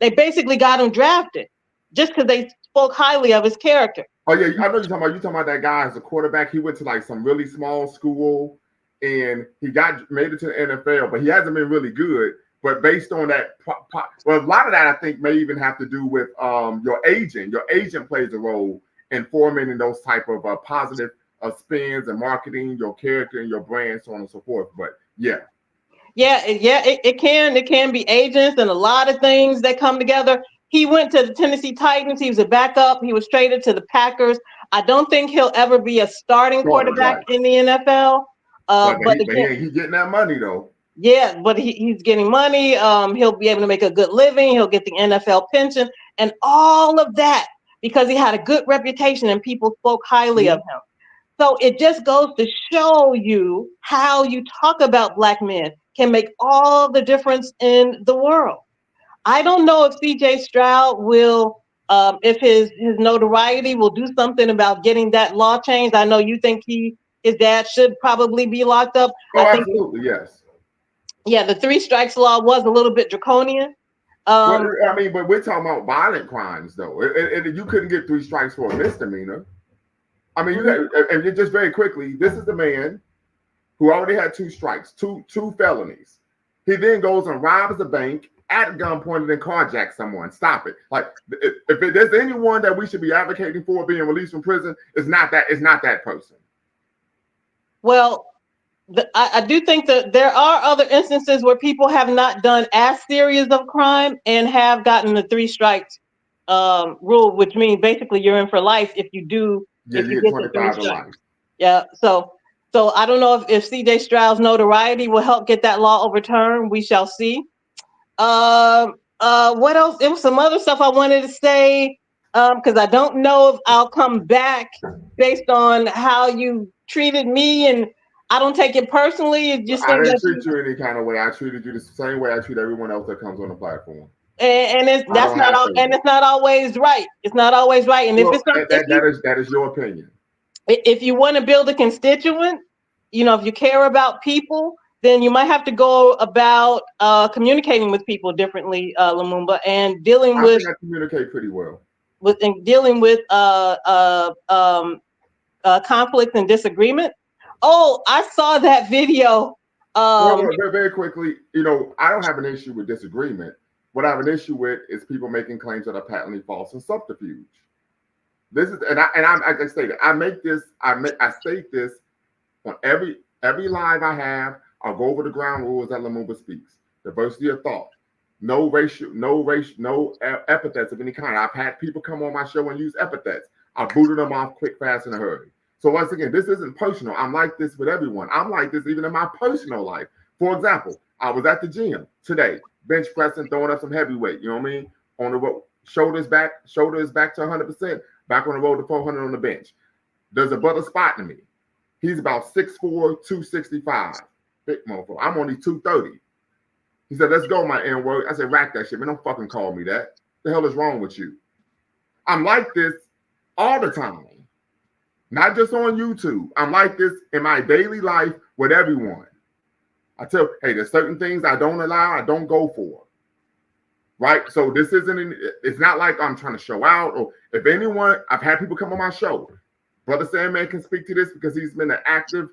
They basically got him drafted just because they spoke highly of his character. Oh yeah, I know you're talking about that guy as a quarterback. He went to like some really small school and he made it to the NFL, but he hasn't been really good. But based on that, well, a lot of that I think may even have to do with your agent. Your agent plays a role in forming those type of positive spins and marketing your character and your brand, so on and so forth. But yeah. It can be agents and a lot of things that come together. He went to the Tennessee Titans. He was a backup. He was traded to the Packers. I don't think he'll ever be a starting quarterback in the NFL. But he's getting that money though. Yeah, but he's getting money. He'll be able to make a good living. He'll get the NFL pension and all of that because he had a good reputation and people spoke highly of him. So it just goes to show you how you talk about Black men can make all the difference in the world. I don't know if CJ Stroud will, if his notoriety will do something about getting that law changed. I know you think his dad should probably be locked up. Oh, absolutely, yes. Yeah, the 3 strikes law was a little bit draconian. Well, I mean, but we're talking about violent crimes, though. You couldn't get 3 strikes for a misdemeanor. I mean, and just very quickly, this is the man who already had 2 strikes, two felonies. He then goes and robs the bank at gunpoint and then carjacks someone. Stop it! Like, if there's anyone that we should be advocating for being released from prison, it's not that person. Well, I do think that there are other instances where people have not done as serious of crime and have gotten the 3 strikes rule, which means basically you're in for life if you do. Yeah, if you get 25 to life. Yeah, so I don't know if CJ Stroud's notoriety will help get that law overturned. We shall see. What else? There was some other stuff I wanted to say because I don't know if I'll come back based on how you treated me, and I don't take it personally. It just I didn't treat you any kind of way. I treated you the same way I treat everyone else that comes on the platform. And it's not always right. It's not always right. And well, if it's that is your opinion. If you want to build a constituent, if you care about people, then you might have to go about communicating with people differently, Lumumba, and dealing I think I communicate pretty well. Dealing with conflict and disagreement. Oh, I saw that video. Very quickly, I don't have an issue with disagreement. What I have an issue with is people making claims that are patently false and subterfuge. This is, and I stated, I state this on every live I have. I'll go over the ground rules that Lumumba speaks. Diversity of thought, no epithets of any kind. I've had people come on my show and use epithets. I booted them off quick, fast, in a hurry. So once again, this isn't personal. I'm like this with everyone. I'm like this even in my personal life. For example, I was at the gym today, bench pressing, throwing up some heavyweight. You know what I mean? On the road, shoulders back to 100%. Back on the road to 400 on the bench. There's a brother spotting me. He's about 6'4", 265. Big motherfucker. I'm only 230. He said, "Let's go, my N-word." I said, "Rack that shit, man. Don't fucking call me that. The hell is wrong with you?" I'm like this all the time. Not just on YouTube. I'm like this in my daily life with everyone. I tell, hey, there's certain things I don't allow, I don't go for. Right? So this it's not like I'm trying to show out, or if anyone, I've had people come on my show. Brother Sandman can speak to this because he's been an active,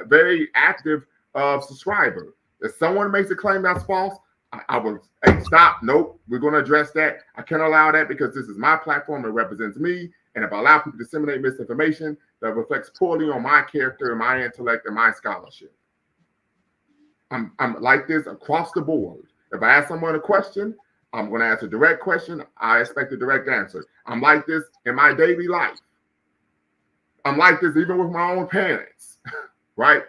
very active subscriber. If someone makes a claim that's false, I will, hey, stop. Nope, we're going to address that. I can't allow that because this is my platform. It represents me. And if I allow people to disseminate misinformation, that reflects poorly on my character and my intellect and my scholarship. I'm like this across the board. If I ask someone a question, I'm going to ask a direct question. I expect a direct answer. I'm like this in my daily life. I'm like this even with my own parents, right?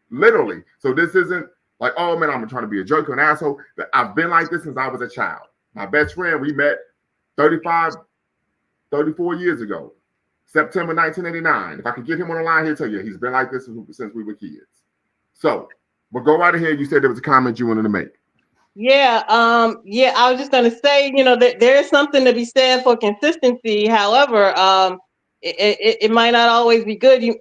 Literally. So this isn't like, oh man, I'm trying to be a jerk or an asshole. I've been like this since I was a child. My best friend, we met 34 years ago, September 1989. If I could get him on the line, he'll tell you he's been like this since we were kids. So, but go right ahead. You said there was a comment you wanted to make. Yeah, I was just going to say, there is something to be said for consistency. However, it might not always be good.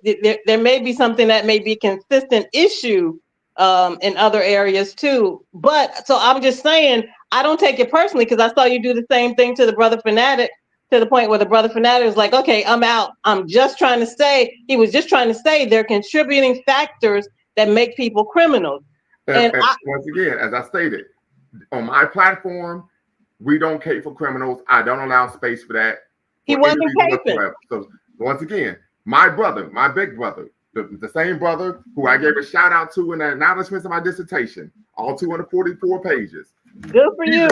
There may be something that may be a consistent issue in other areas too. But so I'm just saying, I don't take it personally because I saw you do the same thing to the Brother Fanatic, to the point where the Brother Fanatic was like, okay, I'm out. He was just trying to say they're contributing factors that make people criminals. And once again, as I stated, on my platform, we don't cape for criminals. I don't allow space for that. He wasn't caping. So once again, my brother, my big brother, the same brother who I gave a shout out to in the acknowledgments of my dissertation, all 244 pages. Good for you.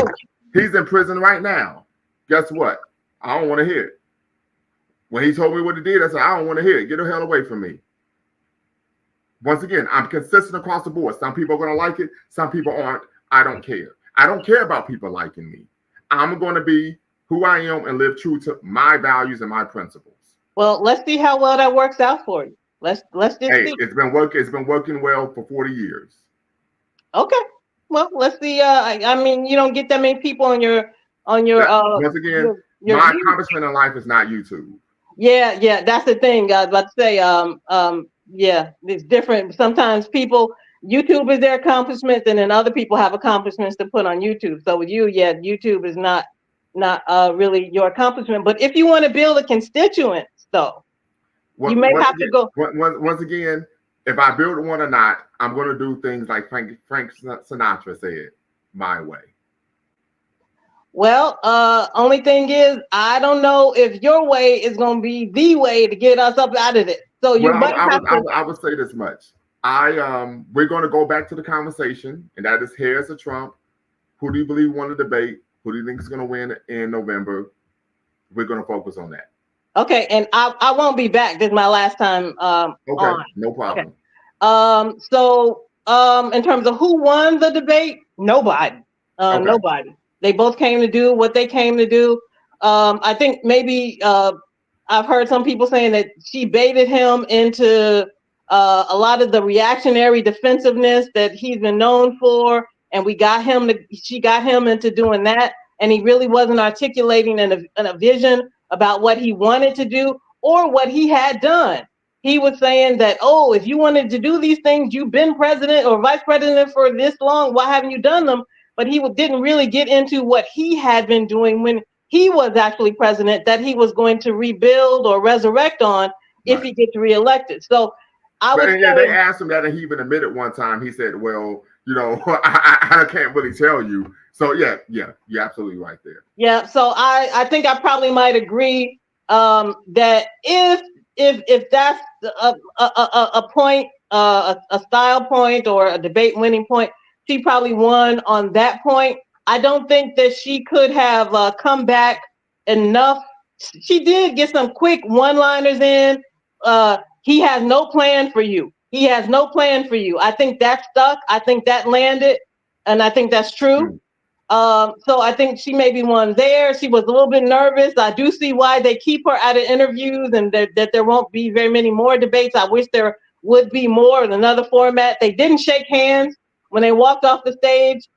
He's in prison right now. Guess what? I don't want to hear it. When he told me what he did, I said, I don't want to hear it. Get the hell away from me. Once again, I'm consistent across the board. Some people are going to like it. Some people aren't. I don't care. I don't care about people liking me. I'm going to be who I am and live true to my values and my principles. Well, let's see how well that works out for you. Let's just see. It's been working well for 40 years. Okay. Well, let's see. I mean, you don't get that many people on your once again, your my accomplishment in life is not YouTube. Yeah, that's the thing. I was about to say, yeah, it's different. Sometimes YouTube is their accomplishments, and then other people have accomplishments to put on YouTube. So with you, yeah, YouTube is not really your accomplishment. But if you want to build a constituents, though, you may have to go. Once again, if I build one or not, I'm going to do things like Frank Sinatra said, my way. Well, only thing is, I don't know if your way is going to be the way to get us up out of it. So you might have to. I would say this much. We're going to go back to the conversation, and that is Harris or Trump. Who do you believe won the debate? Who do you think is going to win in November? We're going to focus on that. Okay, and I won't be back. This is my last time. Okay, on. no problem. Okay. So in terms of who won the debate, nobody. Okay. Nobody. They both came to do what they came to do. I think maybe I've heard some people saying that she baited him into a lot of the reactionary defensiveness that he's been known for, and she got him into doing that, and he really wasn't articulating a vision about what he wanted to do or what he had done. He was saying that, oh, if you wanted to do these things, you've been president or vice president for this long, why haven't you done them? But he didn't really get into what he had been doing when he was actually president, that he was going to rebuild or resurrect on if he gets reelected. So they asked him that, and he even admitted one time. He said, well, I can't really tell you. So yeah, you're absolutely right there. Yeah, so I think I probably might agree that if that's a point, a style point or a debate winning point, she probably won on that point. I don't think that she could have come back enough. She did get some quick one-liners in. He has no plan for you. He has no plan for you. I think that stuck. I think that landed, and I think that's true. So I think she maybe won there. She was a little bit nervous. I do see why they keep her out of interviews, and that there won't be very many more debates. I wish there would be more in another format. They didn't shake hands when they walked off the stage.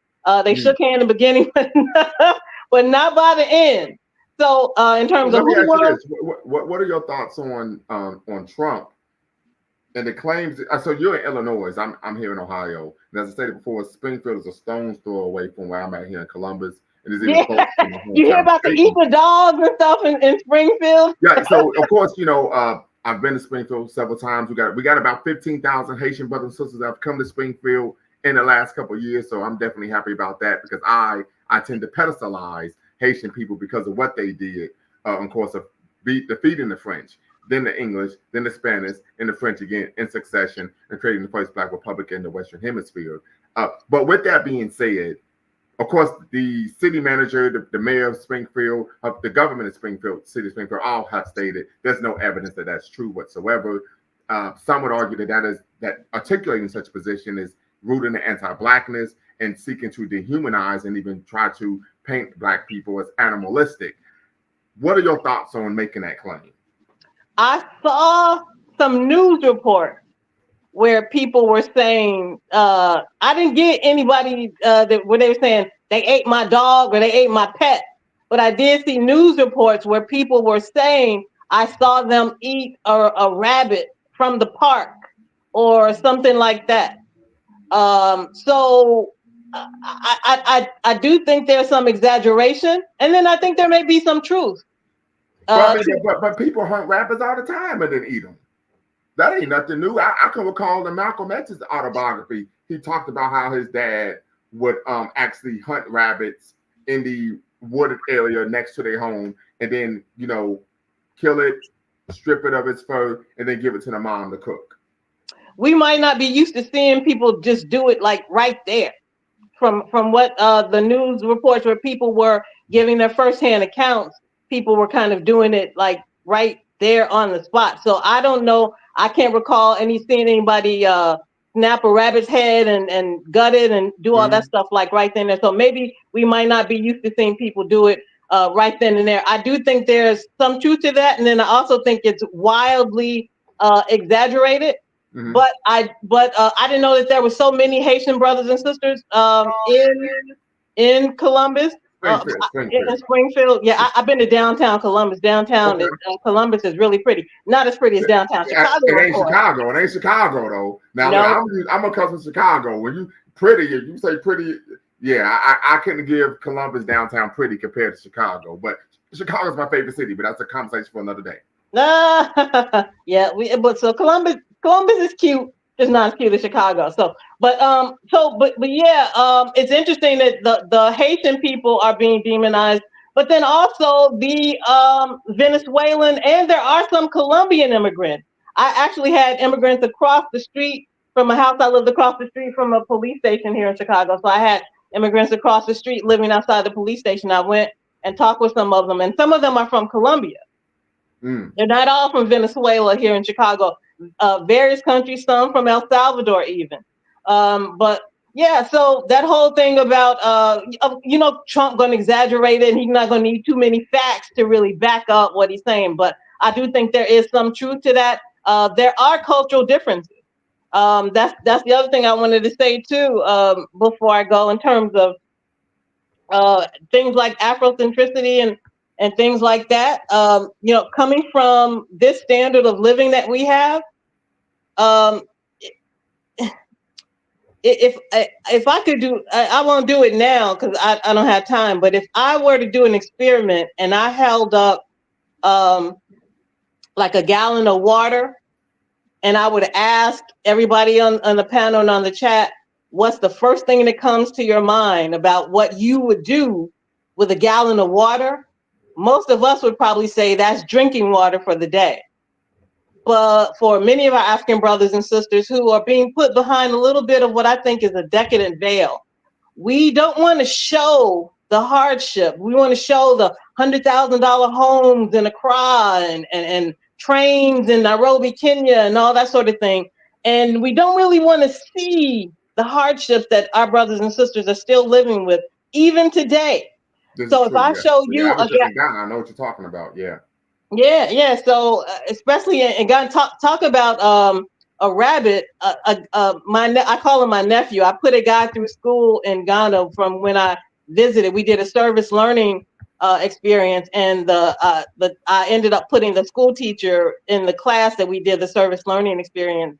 They shook hands in the beginning, but not by the end. So in terms of who won, what are your thoughts on Trump and the claims? So you're in Illinois. I'm here in Ohio. And as I stated before, Springfield is a stone's throw away from where I'm at here in Columbus. It is even close to my you hear about the eagle dogs and stuff in Springfield? Yeah. So of course, I've been to Springfield several times. We got about 15,000 Haitian brothers and sisters that have come to Springfield in the last couple of years. So I'm definitely happy about that, because I tend to pedestalize Haitian people because of what they did, of course, of defeating the French, then the English, then the Spanish, and the French again in succession, and creating the first Black Republic in the Western Hemisphere. But with that being said, of course, the city manager, the mayor of Springfield, the government of Springfield, city of Springfield, all have stated there's no evidence that that's true whatsoever. Some would argue that articulating such a position is rooted in anti-Blackness and seeking to dehumanize and even try to paint Black people as animalistic. What are your thoughts on making that claim? I saw some news reports where people were saying, I didn't get anybody where they were saying they ate my dog or they ate my pet, but I did see news reports where people were saying I saw them eat a rabbit from the park or something like that. So I do think there's some exaggeration, and then I think there may be some truth. But people hunt rabbits all the time and then eat them. That ain't nothing new. I can recall in Malcolm X's autobiography, he talked about how his dad would actually hunt rabbits in the wooded area next to their home, and then kill it, strip it of its fur, and then give it to the mom to cook. We might not be used to seeing people just do it like right there. From what the news reports where people were giving their firsthand accounts, people were kind of doing it like right there on the spot. So I don't know. I can't recall seeing anybody snap a rabbit's head and gut it and do all that stuff like right then and there. So maybe we might not be used to seeing people do it right then and there. I do think there's some truth to that, and then I also think it's wildly exaggerated. But I didn't know that there were so many Haitian brothers and sisters in Columbus, in Springfield. Yeah, I've been to downtown Columbus. Downtown Columbus is really pretty. Not as pretty as downtown Chicago. It ain't Chicago. It ain't Chicago though. Now I'm accustomed to Chicago. When you pretty, you say pretty. Yeah, I couldn't give Columbus downtown pretty compared to Chicago. But Chicago's my favorite city. But that's a conversation for another day. Yeah, so Columbus is cute, just not as cute as Chicago. But yeah, it's interesting that the Haitian people are being demonized, but then also the Venezuelan, and there are some Colombian immigrants. I actually had immigrants across the street from a house. I lived across the street from a police station here in Chicago, so I had immigrants across the street living outside the police station. I went and talked with some of them, and some of them are from Colombia. They're not all from Venezuela here in Chicago. Various countries, some from El Salvador even. But yeah, so that whole thing about Trump going to exaggerate it, and he's not going to need too many facts to really back up what he's saying. But I do think there is some truth to that. There are cultural differences. That's the other thing I wanted to say too before I go, in terms of things like Afrocentricity and things like that. Coming from this standard of living that we have, if I could do, I won't do it now because I don't have time. But if I were to do an experiment and I held up like a gallon of water, and I would ask everybody on the panel and on the chat, what's the first thing that comes to your mind about what you would do with a gallon of water? Most of us would probably say that's drinking water for the day. But for many of our African brothers and sisters who are being put behind a little bit of what I think is a decadent veil, we don't want to show the hardship. We want to show the $100,000 homes in Accra and trains in Nairobi, Kenya, and all that sort of thing. And we don't really want to see the hardships that our brothers and sisters are still living with, even today. So if I show you, I know what you're talking about. Yeah. Yeah. So especially in Ghana, talk about a rabbit. I call him my nephew. I put a guy through school in Ghana from when I visited. We did a service learning experience, and I ended up putting the school teacher in the class that we did the service learning experience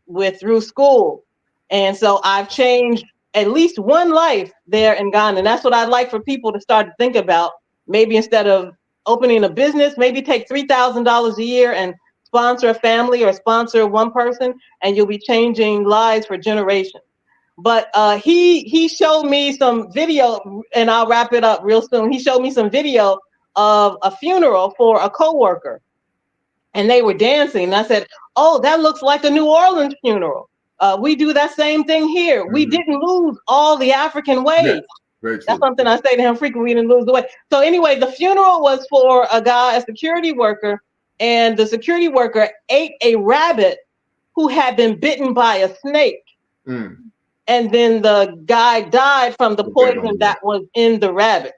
with through school. And so I've changed at least one life there in Ghana. And that's what I'd like for people to start to think about. Maybe instead of opening a business, maybe take $3,000 a year and sponsor a family or sponsor one person, and you'll be changing lives for generations. But he showed me some video, and I'll wrap it up real soon. He showed me some video of a funeral for a coworker, and they were dancing. And I said, "Oh, that looks like a New Orleans funeral. We do that same thing here. We didn't lose all the African ways." That's something I say to him frequently. We didn't lose the way. So anyway, the funeral was for a guy, a security worker, and the security worker ate a rabbit who had been bitten by a snake. And then the guy died from the poison that was in the rabbit.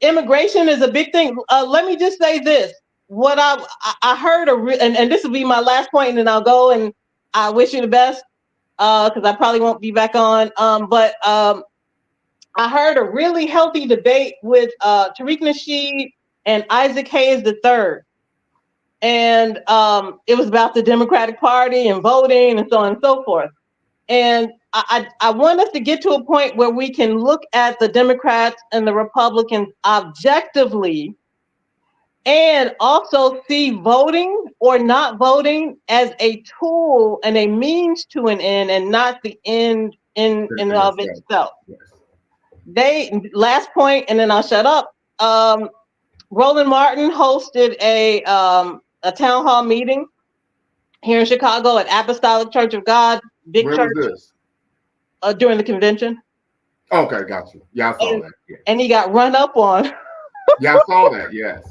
Immigration is a big thing. Let me just say this. What I heard, and this will be my last point, and then I'll go, and I wish you the best, because I probably won't be back on. But I heard a really healthy debate with Tariq Nasheed and Isaac Hayes III. And it was about the Democratic Party and voting and so on and so forth. And I want us to get to a point where we can look at the Democrats and the Republicans objectively, and also see voting or not voting as a tool and a means to an end and not the end in and of itself. Last point, and then I'll shut up. Roland Martin hosted a town hall meeting here in Chicago at Apostolic Church of God, big Where church. was this? During the convention. Okay, got you. Yeah, I saw that. Yeah. And he got run up on. Yeah, I saw that. Yes.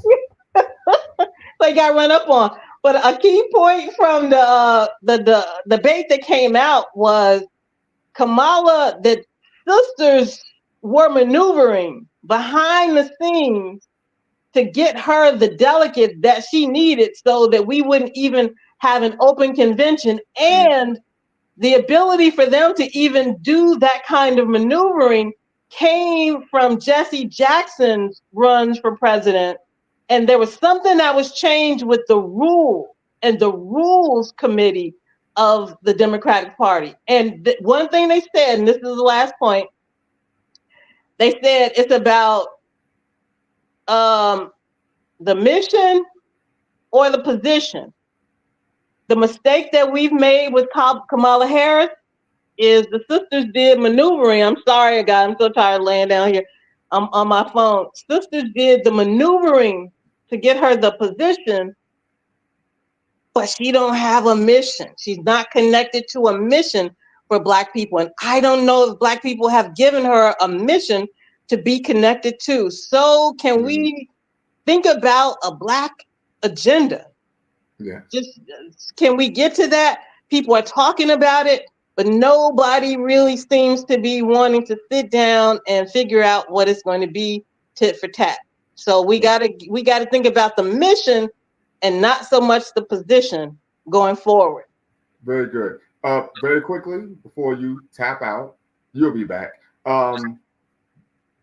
So he got run up on. But a key point from the debate that came out was Kamala, that sisters were maneuvering behind the scenes to get her the delegate that she needed so that we wouldn't even have an open convention. And the ability for them to even do that kind of maneuvering came from Jesse Jackson's runs for president. And there was something that was changed with the rule and the rules committee of the Democratic Party. And one thing they said, and this is the last point, they said it's about the mission or the position. The mistake that we've made with Kamala Harris is the sisters did maneuvering. I'm sorry, guys, I'm so tired of laying down here. I'm on my phone. Sisters did the maneuvering to get her the position, but she don't have a mission. She's not connected to a mission for Black people. And I don't know if Black people have given her a mission to be connected to. So can we think about a Black agenda? Yeah. Just can we get to that? People are talking about it, but nobody really seems to be wanting to sit down and figure out what it's going to be tit for tat. So we gotta think about the mission and not so much the position going forward. Very good. Very quickly before you tap out, you'll be back.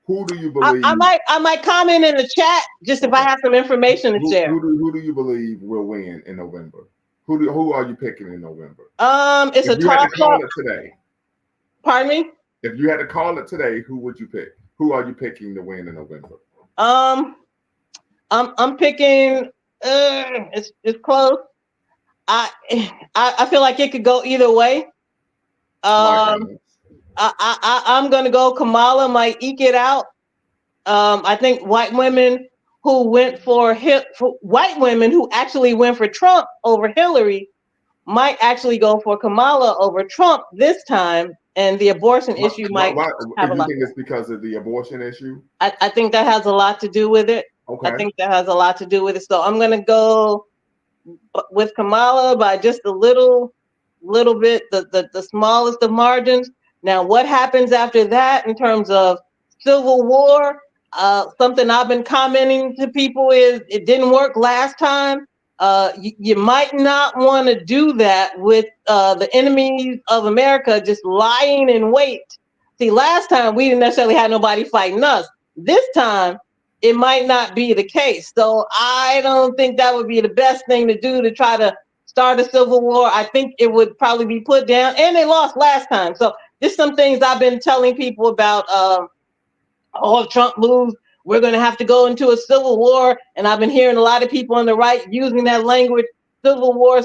Who do you believe? I might comment in the chat just if I have some information to share. Who do you believe will win in November? Who are you picking in November? It's if a you had to toss call up. it today. Pardon me? If you had to call it today, who would you pick? Who are you picking to win in November? I'm picking. It's close. I feel like it could go either way. I'm gonna go. Kamala might eke it out. I think white women who actually went for Trump over Hillary might actually go for Kamala over Trump this time, and the abortion issue might have a lot. You think it's because of the abortion issue? I think that has a lot to do with it. Okay. I think that has a lot to do with it. So I'm gonna go with Kamala by just a little bit, the smallest of margins. Now, what happens after that in terms of civil war? Something I've been commenting to people is it didn't work last time. You might not want to do that with the enemies of America just lying in wait. See, last time we didn't necessarily have nobody fighting us. This time, it might not be the case. So I don't think that would be the best thing to do to try to start a civil war. I think it would probably be put down, and they lost last time. So just some things I've been telling people about. If Trump moves, we're going to have to go into a civil war. And I've been hearing a lot of people on the right using that language, civil war.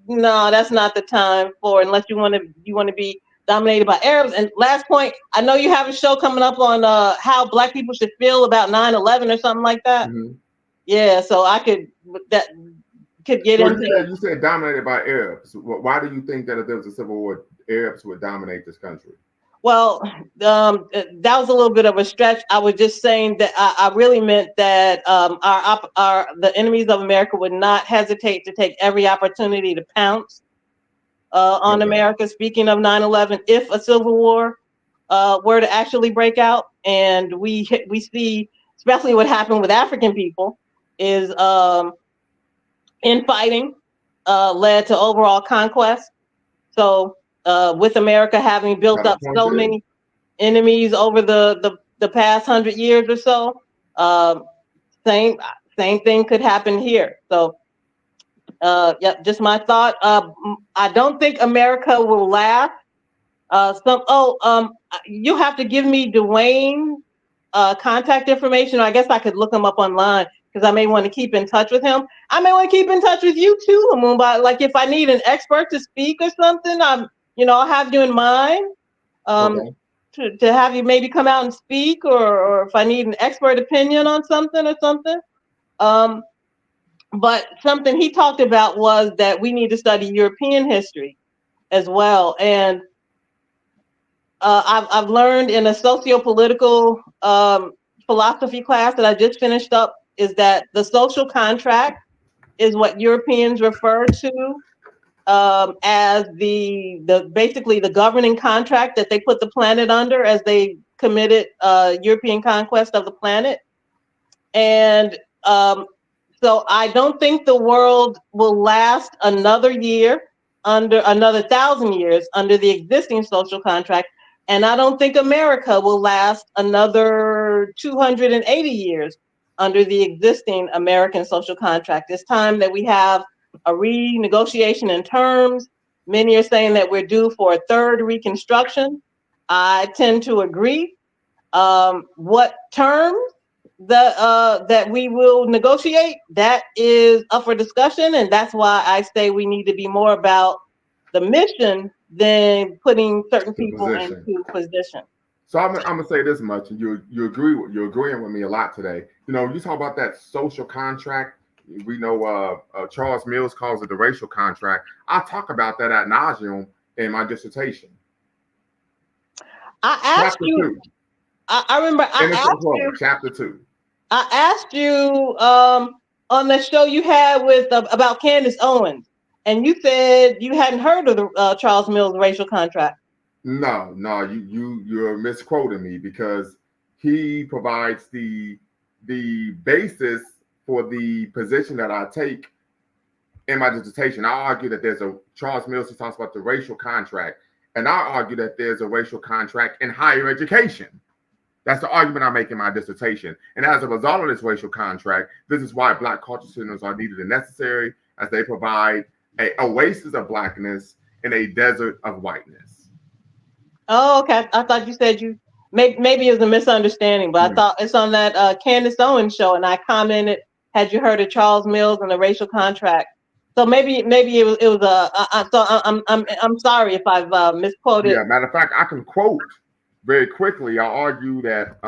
No, that's not the time for, unless you want to be dominated by Arabs. And last point, I know you have a show coming up on how Black people should feel about 9/11 or something like that. Mm-hmm. Yeah, so I could get into it. You said dominated by Arabs. Why do you think that if there was a civil war, Arabs would dominate this country? Well, that was a little bit of a stretch. I was just saying that I really meant that the enemies of America would not hesitate to take every opportunity to pounce on America. Speaking of 9/11, if a civil war were to actually break out, and we see, especially what happened with African people, is infighting led to overall conquest. So with America having built up so many enemies over the past 100 years or so, same thing could happen here. So just my thought. I don't think America will last. You have to give me Dwayne contact information. I guess I could look him up online, because I may want to keep in touch with him. I may want to keep in touch with you too, Hamoon. But like if I need an expert to speak or something, I'll have you in mind. Okay. To have you maybe come out and speak, or if I need an expert opinion on something or something. But something he talked about was that we need to study European history as well. And I've learned in a socio-political philosophy class that I just finished up is that the social contract is what Europeans refer to as the basically the governing contract that they put the planet under as they committed European conquest of the planet. And so I don't think the world will last another year under another 1,000 years under the existing social contract. And I don't think America will last another 280 years under the existing American social contract. It's time that we have a renegotiation in terms. Many are saying that we're due for a third reconstruction. I tend to agree. What terms that we will negotiate, that is up for discussion, and that's why I say we need to be more about the mission than putting certain people into position. So I'm gonna say this much, and you're agreeing with me a lot today. You talk about that social contract. We know Charles Mills calls it the racial contract. I talk about that ad nauseum in my dissertation. I asked you. I remember I asked you. Chapter 2. I asked you on the show you had with about Candace Owens, and you said you hadn't heard of the Charles Mills racial contract. No, you're misquoting me, because he provides the basis for the position that I take in my dissertation. I argue that there's a Charles Mills who talks about the racial contract, and I argue that there's a racial contract in higher education. That's the argument I make in my dissertation. And as a result of this racial contract, this is why Black culture centers are needed and necessary, as they provide an oasis of Blackness in a desert of whiteness. Oh, okay. I thought you said you maybe it was a misunderstanding, but I thought it's on that Candace Owens show, and I commented, had you heard of Charles Mills and the racial contract? So maybe it was so I'm sorry if I've misquoted. Yeah, matter of fact, I can quote very quickly. I argue that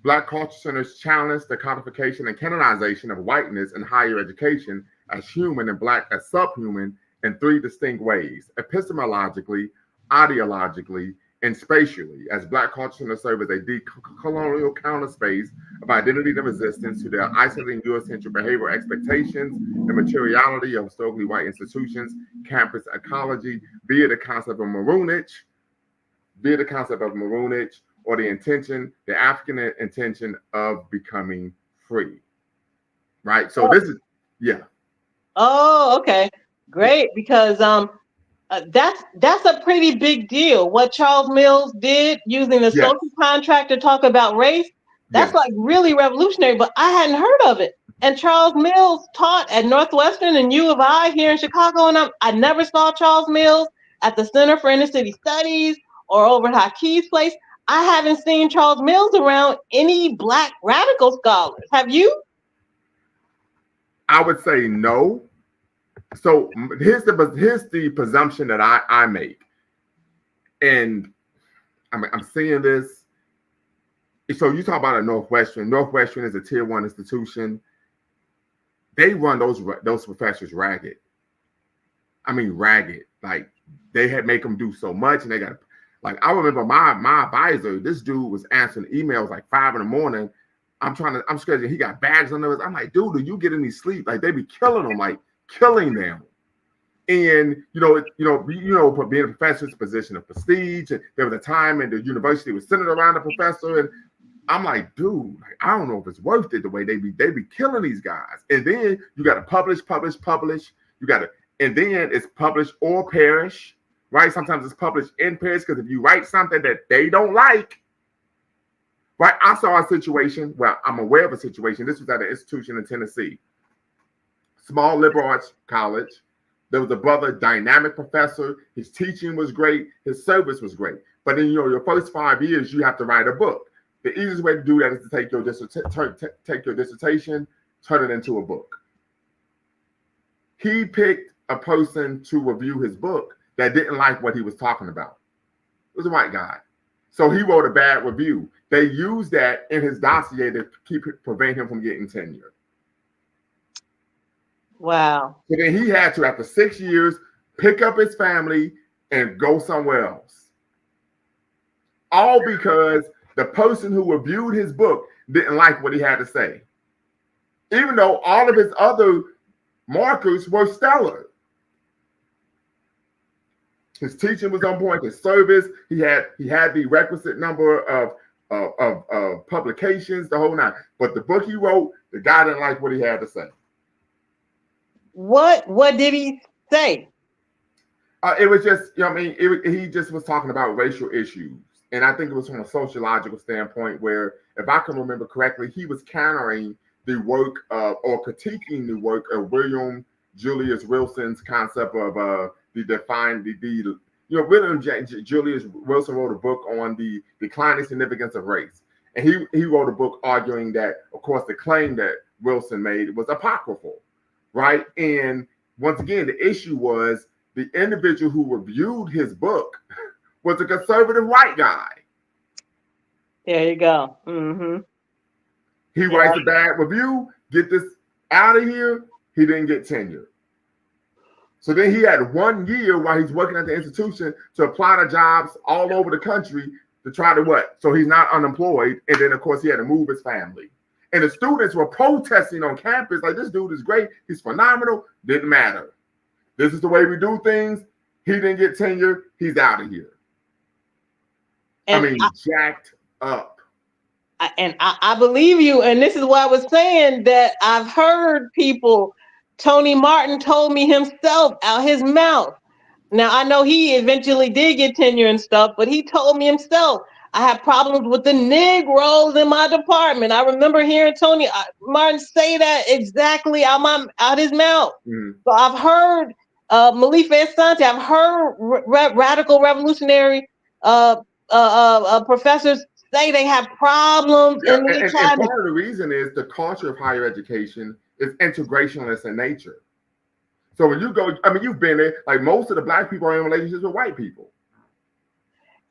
Black culture centers challenge the codification and canonization of whiteness in higher education as human and Black as subhuman in 3 distinct ways: epistemologically, ideologically, and spatially, as Black culture centers serve as a decolonial counterspace of identity and resistance to the isolating Eurocentric behavioral expectations and materiality of historically white institutions, campus ecology, via the concept of maroonage, or the African intention of becoming free. Right? So this is, yeah. Oh, okay. Great, because that's a pretty big deal. What Charles Mills did using the social contract to talk about race, that's like really revolutionary, but I hadn't heard of it. And Charles Mills taught at Northwestern and U of I here in Chicago, and I never saw Charles Mills at the Center for Inner City Studies or over at Hakeem's place. I haven't seen Charles Mills around any Black radical scholars. Have you? I would say no. So here's the presumption that I make, and I'm seeing this. So you talk about a Northwestern. Northwestern is a Tier 1 institution. They run those professors ragged. I mean ragged. Like they had make them do so much, and they got like I remember my advisor. This dude was answering emails like 5 in the morning. I'm scheduling. He got bags under us. I'm like, dude, do you get any sleep? Like they be killing them. Like. Killing them. And being a professor's position of prestige, and there was a time and the university was centered around the professor, and I'm like, dude, I don't know if it's worth it the way they be killing these guys. And then you got to publish. You got to, and then it's publish or perish, right? Sometimes it's published and perish, because if you write something that they don't like, right? I saw a situation. Well, I'm aware of a situation. This was at an institution in Tennessee. Small liberal arts college. There was a brother, dynamic professor. His teaching was great. His service was great. But in your first 5 years, you have to write a book. The easiest way to do that is to take your dissertation, turn it into a book. He picked a person to review his book that didn't like what he was talking about. It was a white guy. So he wrote a bad review. They used that in his dossier to prevent him from getting tenure. Wow. So then he had to, after 6 years, pick up his family and go somewhere else. All because the person who reviewed his book didn't like what he had to say. Even though all of his other markers were stellar. His teaching was on point, his service, he had the requisite number of publications, the whole nine. But the book he wrote, the guy didn't like what he had to say. What did he say? It was just, you know what I mean? He just was talking about racial issues. And I think it was from a sociological standpoint where, if I can remember correctly, he was countering the work or critiquing the work of William Julius Wilson's concept of William Julius Wilson wrote a book on the declining significance of race. And he wrote a book arguing that, of course, the claim that Wilson made was apocryphal, right? And once again, the issue was the individual who reviewed his book was a conservative white guy. There you go. Mm-hmm. He writes a bad review, get this out of here. He didn't get tenure. So then he had 1 year while he's working at the institution to apply to jobs all over the country to try to what? So he's not unemployed. And then, of course, he had to move his family. And the students were protesting on campus like, this dude is great. He's phenomenal. Didn't matter. This is the way we do things. He didn't get tenure. He's out of here. And jacked up. I believe you. And this is why I was saying that I've heard people, Tony Martin told me himself out his mouth. Now, I know he eventually did get tenure and stuff, but he told me himself, I have problems with the Negroes in my department. I remember hearing Tony Martin say that exactly out his mouth. Mm. So I've heard Malifa Asante, I've heard radical revolutionary professors say they have problems. Yeah, and part of the reason is the culture of higher education is integrationist in nature. So when you go, I mean, you've been there, like most of the black people are in relationships with white people.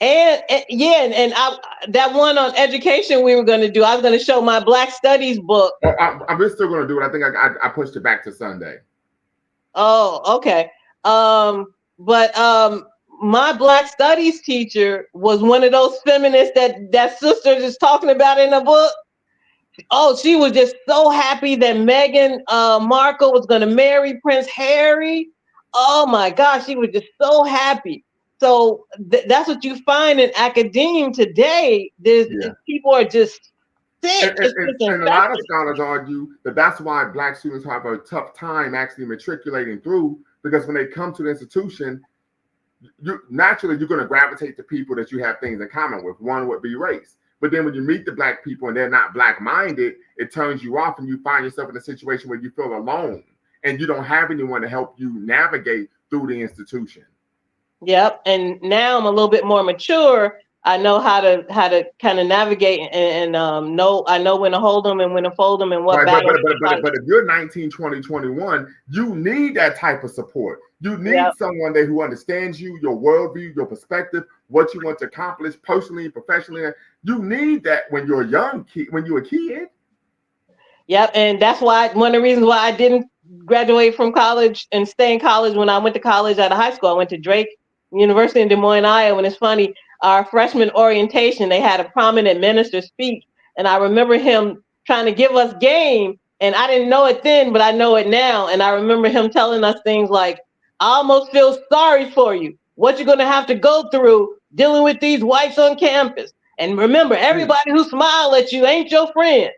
And that one on education we were going to do, I was going to show my Black Studies book. Oh, I'm still going to do it. I think I pushed it back to Sunday. Oh, okay. But my Black Studies teacher was one of those feminists that sister is talking about in the book. Oh, she was just so happy that Meghan Markle was going to marry Prince Harry. Oh my gosh, she was just so happy. So that's what you find in academia today. People are just sick. And a lot of scholars argue that that's why Black students have a tough time actually matriculating through, because when they come to the institution, naturally you're going to gravitate to people that you have things in common with. One would be race. But then when you meet the Black people and they're not Black-minded, it turns you off and you find yourself in a situation where you feel alone and you don't have anyone to help you navigate through the institution. Yep. And now I'm a little bit more mature. I know how to kind of navigate and I know when to hold them and when to fold them and what battle. But if you're 19, 20, 21, you need that type of support. You need someone there who understands you, your worldview, your perspective, what you want to accomplish personally and professionally. You need that when you're a young kid, when you're a kid. Yep. And that's why one of the reasons why I didn't graduate from college and stay in college when I went to college out of high school. I went to Drake University in Des Moines, Iowa. And it's funny, our freshman orientation, they had a prominent minister speak. And I remember him trying to give us game. And I didn't know it then, but I know it now. And I remember him telling us things like, I almost feel sorry for you. What you're going to have to go through dealing with these whites on campus. And remember, everybody who smile at you ain't your friend.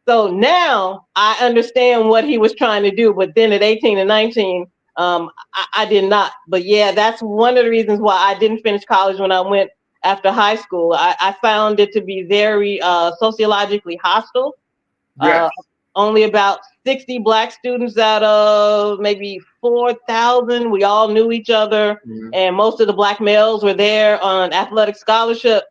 So now I understand what he was trying to do. But then at 18 and 19, I did not. But yeah, that's one of the reasons why I didn't finish college when I went after high school. I found it to be very sociologically hostile. Yes. Only about 60 Black students out of maybe 4,000. We all knew each other. Mm-hmm. And most of the Black males were there on athletic scholarship.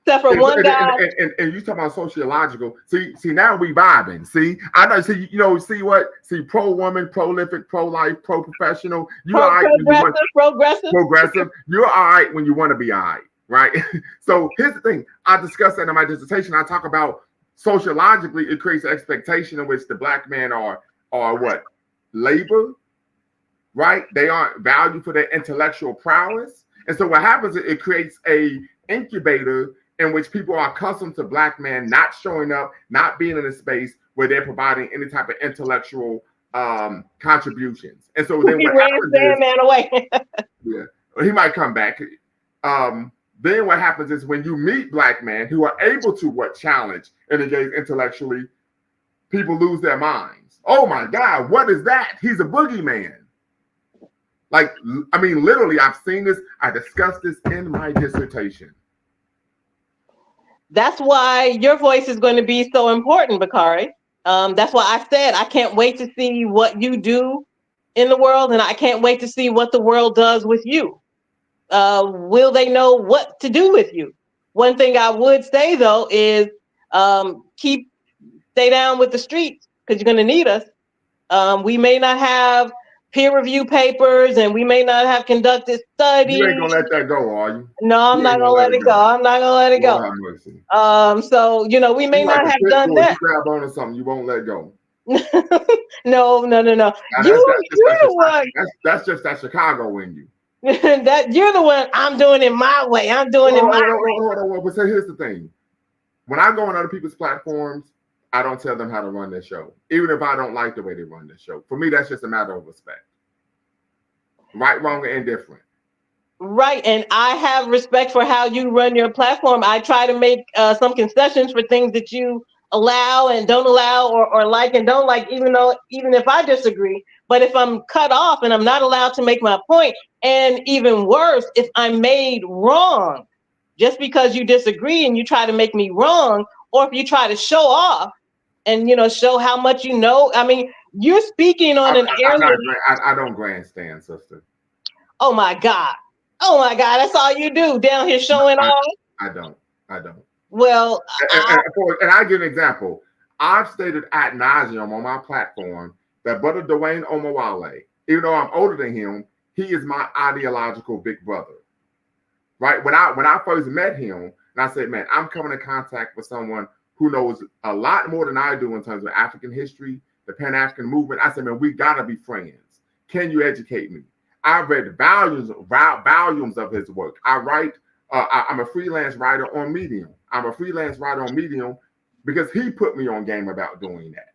Except for one guy. And you talking about sociological. See, now we vibing. See, I know. See, See, pro woman, prolific, pro life, pro professional. You all right? Progressive. You're all right when you want to be all right? So here's the thing. I discussed that in my dissertation. I talk about sociologically, it creates an expectation in which the black men are what? Labor, right? They aren't valued for their intellectual prowess. And so what happens is it creates a incubator in which people are accustomed to black men not showing up, not being in a space where they're providing any type of intellectual contributions. And so then what happens is, he might come back. Then what happens is when you meet black men who are able to challenge and engage intellectually, people lose their minds. Oh my God, what is that? He's a boogeyman. Like, I mean, literally, I've seen this. I discussed this in my dissertation. That's why your voice is going to be so important, Bakari. That's why I said I can't wait to see what you do in the world, and I can't wait to see what the world does with you. Will they know what to do with you? One thing I would say, though, is stay down with the streets, because you're going to need us. We may not have peer review papers, and we may not have conducted studies. You ain't gonna let that go, are you? No, I'm not gonna let it go. I'm not gonna let it go. So we may not have done that. You grab on or something, you won't let go. No. You're the one. That's just that Chicago in you. That you're the one. I'm doing it my way. I'm doing it my way. Hold on. But so here's the thing. When I go on other people's platforms, I don't tell them how to run their show, even if I don't like the way they run their show. For me, that's just a matter of respect. Right, wrong, or indifferent. Right, and I have respect for how you run your platform. I try to make some concessions for things that you allow and don't allow, or like and don't like, even if I disagree. But if I'm cut off and I'm not allowed to make my point, and even worse, if I'm made wrong, just because you disagree and you try to make me wrong, or if you try to show off and show how much you know. I mean, you're speaking on an area. I don't grandstand, sister. Oh my God. That's all you do down here showing off. I don't. Well, and I give an example. I've stated ad nauseum on my platform that Brother Dwayne Omowale, even though I'm older than him, he is my ideological big brother. Right? When I first met him, and I said, man, I'm coming in contact with someone who knows a lot more than I do in terms of African history, the Pan-African movement. I said, man, we gotta be friends. Can you educate me? I read volumes of his work. I write. I'm a freelance writer on Medium. Because he put me on game about doing that.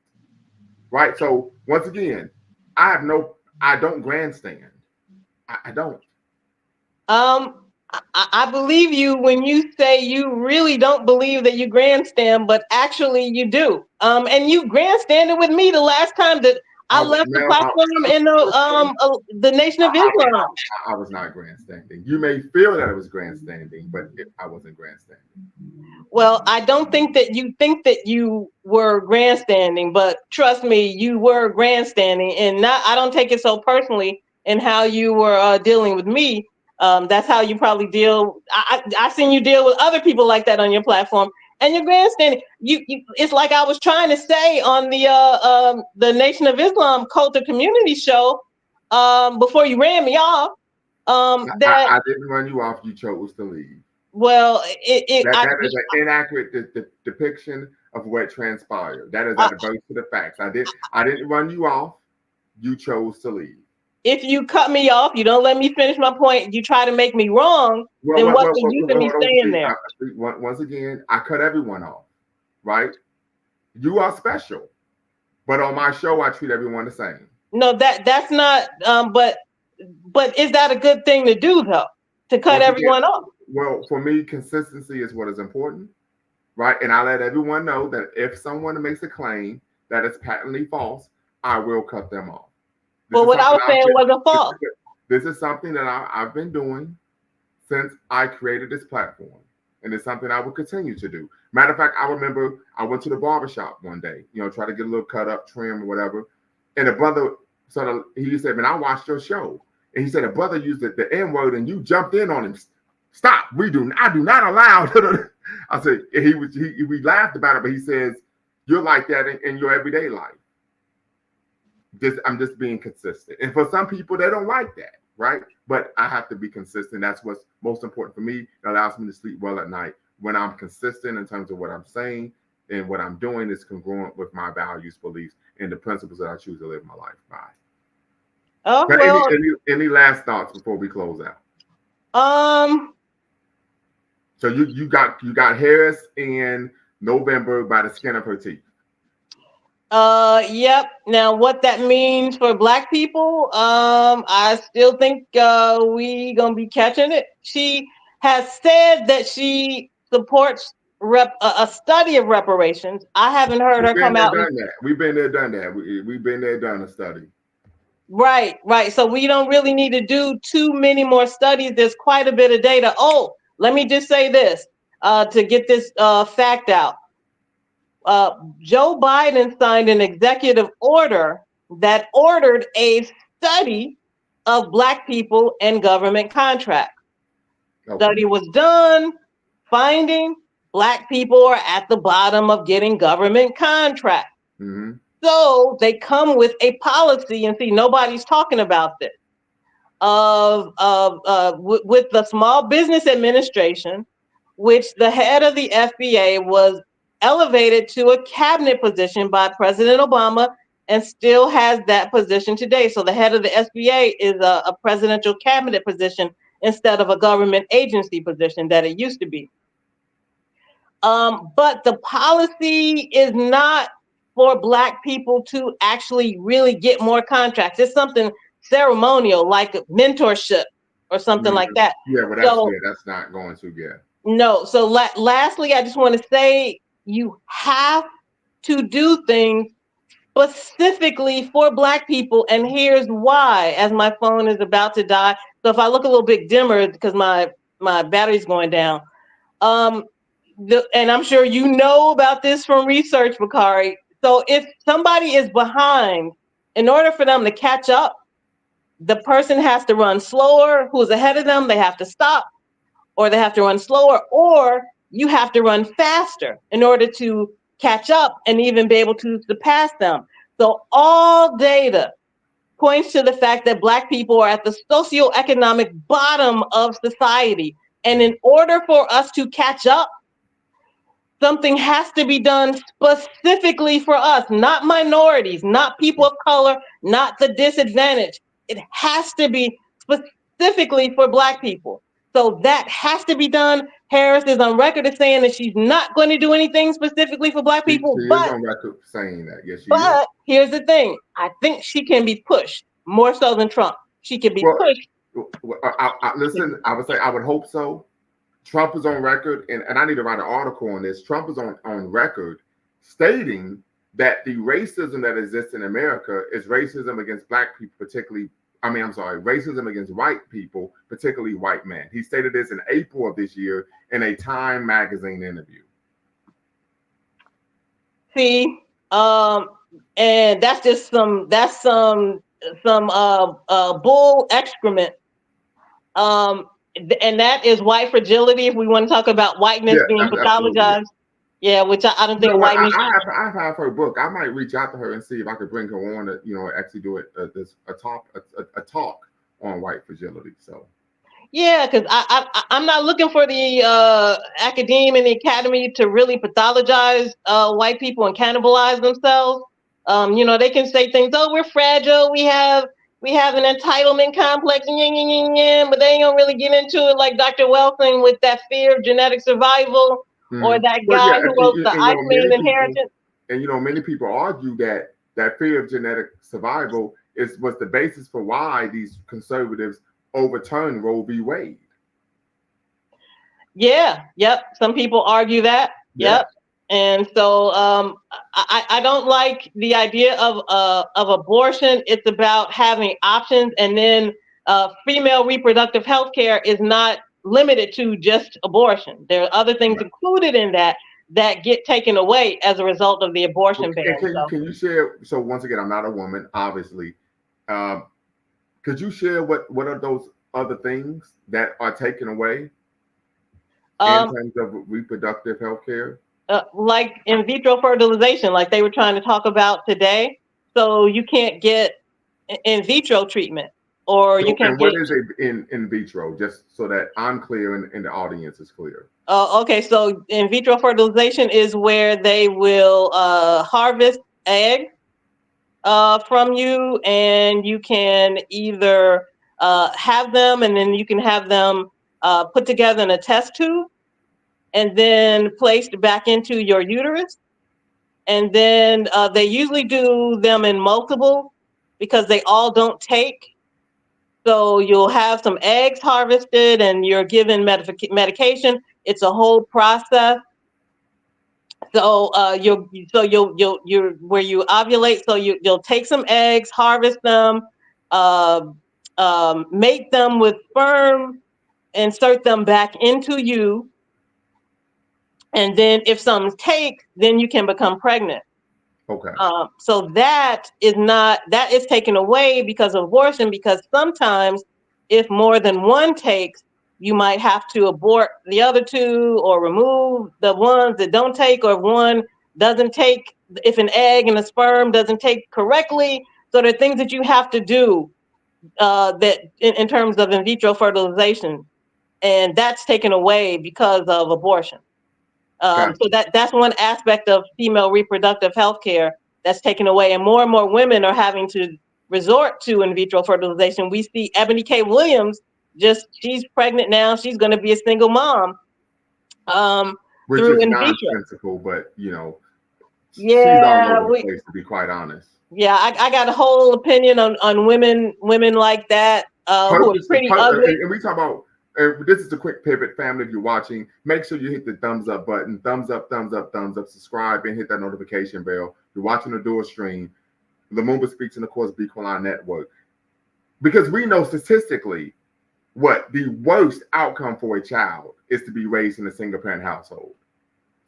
Right. So once again, I don't grandstand. I don't. I believe you when you say you really don't believe that you grandstand, but actually you do. And you grandstanded with me the last time that I left the platform in the Nation of Islam. I was not grandstanding. You may feel that it was grandstanding, but I wasn't grandstanding. Well, I don't think that you were grandstanding, but trust me, you were grandstanding, and I don't take it so personally in how you were dealing with me. That's how you probably deal. I've seen you deal with other people like that on your platform, and you're grandstanding. It's like I was trying to say on the Nation of Islam Culture Community show before you ran me off. That I didn't run you off. You chose to leave. Well, that is an inaccurate depiction of what transpired. That is adverse to the facts. I didn't run you off. You chose to leave. If you cut me off, you don't let me finish my point, you try to make me wrong, then what's the use of me staying there? Once again, I cut everyone off, right? You are special. But on my show, I treat everyone the same. No, that's not, but is that a good thing to do, though? To cut everyone off? Well, for me, consistency is what is important, right? And I let everyone know that if someone makes a claim that is patently false, I will cut them off. Well, what I was saying wasn't false. This is something that I've been doing since I created this platform. And it's something I will continue to do. Matter of fact, I remember I went to the barbershop one day, try to get a little cut up, trim or whatever. And the brother he said, man, I watched your show. And he said, a brother used the N-word and you jumped in on him. Stop. I do not allow. I said we laughed about it, but he says you're like that in your everyday life. I'm just being consistent. And for some people, they don't like that, right? But I have to be consistent. That's what's most important for me. It allows me to sleep well at night. When I'm consistent in terms of what I'm saying and what I'm doing is congruent with my values, beliefs, and the principles that I choose to live my life by. Oh, But well, any last thoughts before we close out? So you got Harris in November by the skin of her teeth. Yep. Now, what that means for Black people, I still think we gonna be catching it. She has said that she supports a study of reparations. I haven't heard her come out. We've been there, done that. We've been there, done a study. Right. So we don't really need to do too many more studies. There's quite a bit of data. Oh, let me just say this to get this fact out. Joe Biden signed an executive order that ordered a study of Black people and government contracts. Okay. Study was done, finding Black people are at the bottom of getting government contracts. Mm-hmm. So they come with a policy, and see, nobody's talking about this, with the Small Business Administration, which the head of the FBA was elevated to a cabinet position by President Obama and still has that position today. So the head of the SBA is a presidential cabinet position instead of a government agency position that it used to be. But the policy is not for Black people to actually really get more contracts. It's something ceremonial, like mentorship or something like that. Yeah, well, that's not going to get. No. So lastly, I just want to say you have to do things specifically for Black people. And here's why, as my phone is about to die. So if I look a little bit dimmer because my battery's going down. And I'm sure you know about this from research, Bakari. So if somebody is behind, in order for them to catch up, the person has to run slower. Who's ahead of them, they have to stop, or they have to run slower, or you have to run faster in order to catch up and even be able to surpass them. So all data points to the fact that Black people are at the socioeconomic bottom of society. And in order for us to catch up, something has to be done specifically for us, not minorities, not people of color, not the disadvantaged. It has to be specifically for Black people. So that has to be done. Harris is on record as saying that she's not going to do anything specifically for Black people. She but is on record saying that. Yes, she but is. here's the thing. I think she can be pushed more so than Trump. She can be pushed. Listen, I would say I would hope so. Trump is on record, and I need to write an article on this. Trump is on record stating that the racism that exists in America is racism against Black people, particularly, racism against white people, particularly white men. He stated this in April of this year in a Time magazine interview. See, and that's just some bull excrement. And that is white fragility. If we want to talk about whiteness being pathologized, which I don't think a white man. I have her book. I might reach out to her and see if I could bring her on to actually do it a talk on white fragility. So. Yeah, because I'm not looking for the academe and the academy to really pathologize white people and cannibalize themselves. They can say things. Oh, we're fragile. We have an entitlement complex, but they ain't gonna really get into it like Dr. Wilson with that fear of genetic survival, or that guy who wrote the Eichmann Inheritance. And many people argue that fear of genetic survival was the basis for why these conservatives overturned Roe v. Wade. Yeah, yep. Some people argue that. Yep. And so I don't like the idea of abortion. It's about having options, and then female reproductive health care is not limited to just abortion. There are other things included in that get taken away as a result of the abortion ban. Can you share? So once again, I'm not a woman, obviously. Could you share what are those other things that are taken away? in terms of reproductive health care? Like in vitro fertilization, like they were trying to talk about today. So you can't get in vitro treatment, or you can And get. what is it in vitro, just so that I'm clear and the audience is clear? Okay, so in vitro fertilization is where they will harvest eggs from you, and you can either have them, and then you can have them put together in a test tube, and then placed back into your uterus. And then they usually do them in multiple because they all don't take. So you'll have some eggs harvested and you're given medication. It's a whole process. So you're where you ovulate. So you'll take some eggs, harvest them, mate them with sperm, insert them back into you, and then if some take, then you can become pregnant. Okay. So that is taken away because of abortion, because sometimes if more than one takes, you might have to abort the other two or remove the ones that don't take, or if one doesn't take, if an egg and a sperm doesn't take correctly. So there are things that you have to do that in terms of in vitro fertilization, and that's taken away because of abortion. So that's one aspect of female reproductive health care that's taken away, and more women are having to resort to in vitro fertilization. We see Ebony K. Williams, she's pregnant now. She's going to be a single mom. Which Through is in vitro. nonsensical, but she's all Yeah, over the place, to be quite honest. Yeah, I got a whole opinion on women like that who are pretty ugly. And we talk about. This is a quick pivot, family. If you're watching, make sure you hit the thumbs up button. Thumbs up, thumbs up, thumbs up. Subscribe and hit that notification bell. If you're watching the Door Stream, Lumumba Speaks, and of course, Bequalon Network. Because we know statistically what the worst outcome for a child is to be raised in a single parent household.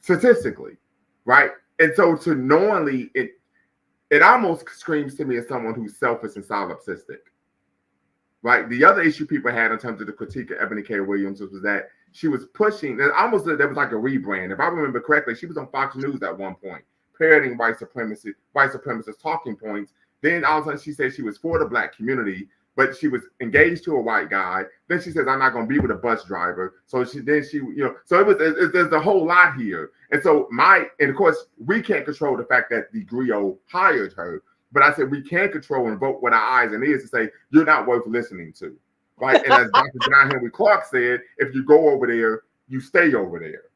Statistically, right? And so to knowingly, it almost screams to me as someone who's selfish and solipsistic. Right. The other issue people had in terms of the critique of Ebony K. Williams was that she was pushing, and almost there was like a rebrand. If I remember correctly, she was on Fox News at one point, parroting white supremacist talking points. Then all of a sudden she said she was for the Black community, but she was engaged to a white guy. Then she says, I'm not going to be with a bus driver. So so there's a whole lot here. And so and of course, we can't control the fact that the griot hired her. But I said we can control and vote with our eyes and ears to say you're not worth listening to, right? And as Dr. John Henry Clark said, if you go over there, you stay over there.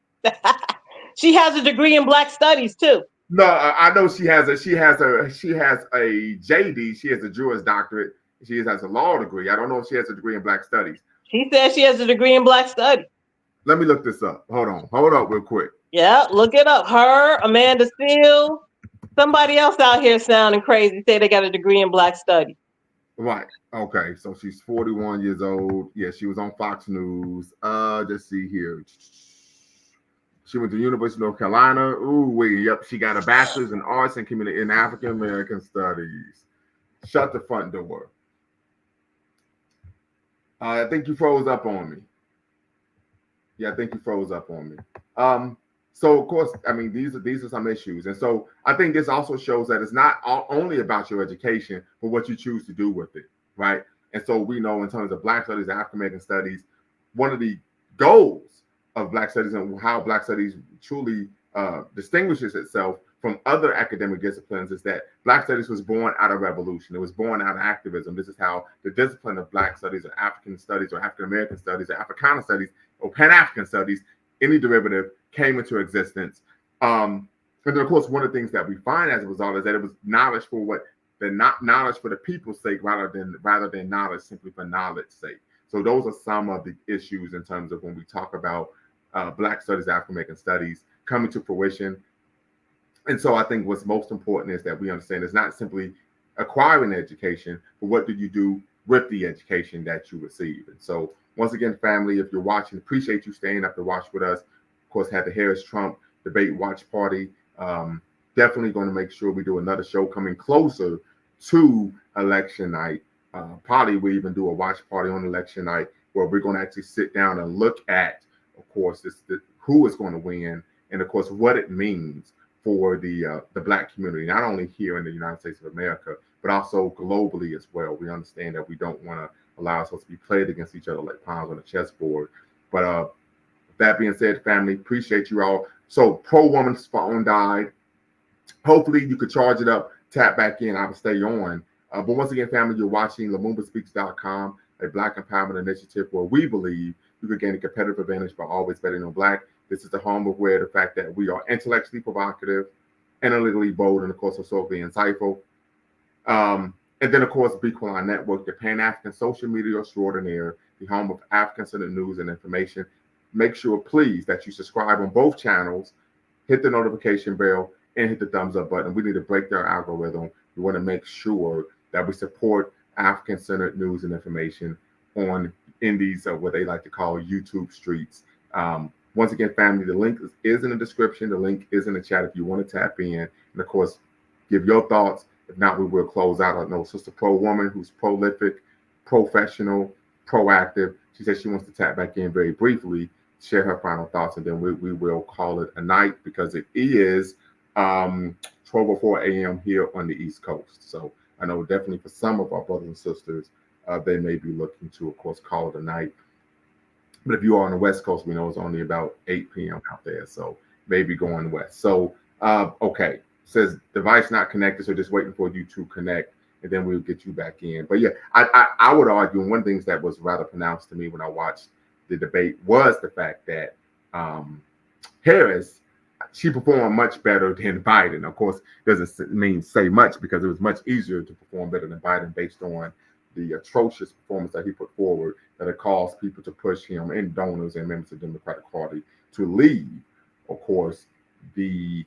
She has a degree in Black Studies too. No, I know she has a JD. She has a Juris Doctorate. She has a law degree. I don't know if she has a degree in Black Studies. She says she has a degree in Black Studies. Let me look this up. Hold up real quick. Yeah, look it up. Her, Amanda Seales. Somebody else out here sounding crazy say they got a degree in Black Studies. Right. Okay. So she's 41 years old. Yeah, she was on Fox News. Let's see here. She went to the University of North Carolina. Ooh, wait. Yep. She got a bachelor's in arts and community in African American studies. Shut the front door. I think you froze up on me. Yeah, I think you froze up on me. So of course, I mean, these are some issues. And so I think this also shows that it's not only about your education, but what you choose to do with it, right? And so we know in terms of Black studies, African American studies, one of the goals of Black studies and how Black studies truly distinguishes itself from other academic disciplines is that Black studies was born out of revolution. It was born out of activism. This is how the discipline of Black studies or African studies or African American studies or Africana studies or Pan-African studies, any derivative, came into existence. And then, of course, one of the things that we find as a result is that it was knowledge for knowledge for the people's sake rather than knowledge simply for knowledge's sake. So those are some of the issues in terms of when we talk about Black studies, African American studies coming to fruition. And so I think what's most important is that we understand it's not simply acquiring education, but what do you do with the education that you receive? And so once again, family, if you're watching, appreciate you staying up to watch with us. Of course, had the Harris-Trump debate watch party. Definitely going to make sure we do another show coming closer to election night. Probably we even do a watch party on election night where we're going to actually sit down and look at of course, who is going to win, and of course, what it means for the Black community, not only here in the United States of America, but also globally as well. We understand that we don't want to allow ourselves to be played against each other like pawns on a chessboard. But that being said, family, appreciate you all. So Pro Woman's phone died. Hopefully you could charge it up, tap back in. I will stay on. But once again, family, you're watching LumumbaSpeaks.com, a Black empowerment initiative where we believe you can gain a competitive advantage by always betting on Black. This is the home of where the fact that we are intellectually provocative, analytically bold, and of course, socially insightful. And then, of course, Bequalon Network, the Pan-African social media extraordinaire, the home of African-centered news and information. Make sure, please, that you subscribe on both channels, hit the notification bell, and hit the thumbs up button. We need to break their algorithm. We want to make sure that we support African-centered news and information in these what they like to call YouTube streets. Once again, family, the link is in the description. The link is in the chat if you want to tap in. And of course, give your thoughts. If not, we will close out. I know Sister Pro Woman, who's prolific, professional, proactive. She said she wants to tap back in very briefly, share her final thoughts, and then we will call it a night because it is 12:04 a.m. here on the East Coast. So I know definitely for some of our brothers and sisters, they may be looking to, of course, call it a night. But if you are on the West Coast, we know it's only about 8 p.m. out there. So maybe going west. So, okay. Says device not connected. So just waiting for you to connect and then we'll get you back in. But yeah, I would argue, and one of the things that was rather pronounced to me when I watched the debate was the fact that Harris, she performed much better than Biden. Of course, doesn't mean say much because it was much easier to perform better than Biden based on the atrocious performance that he put forward that had caused people to push him and donors and members of the Democratic Party to leave, of course, the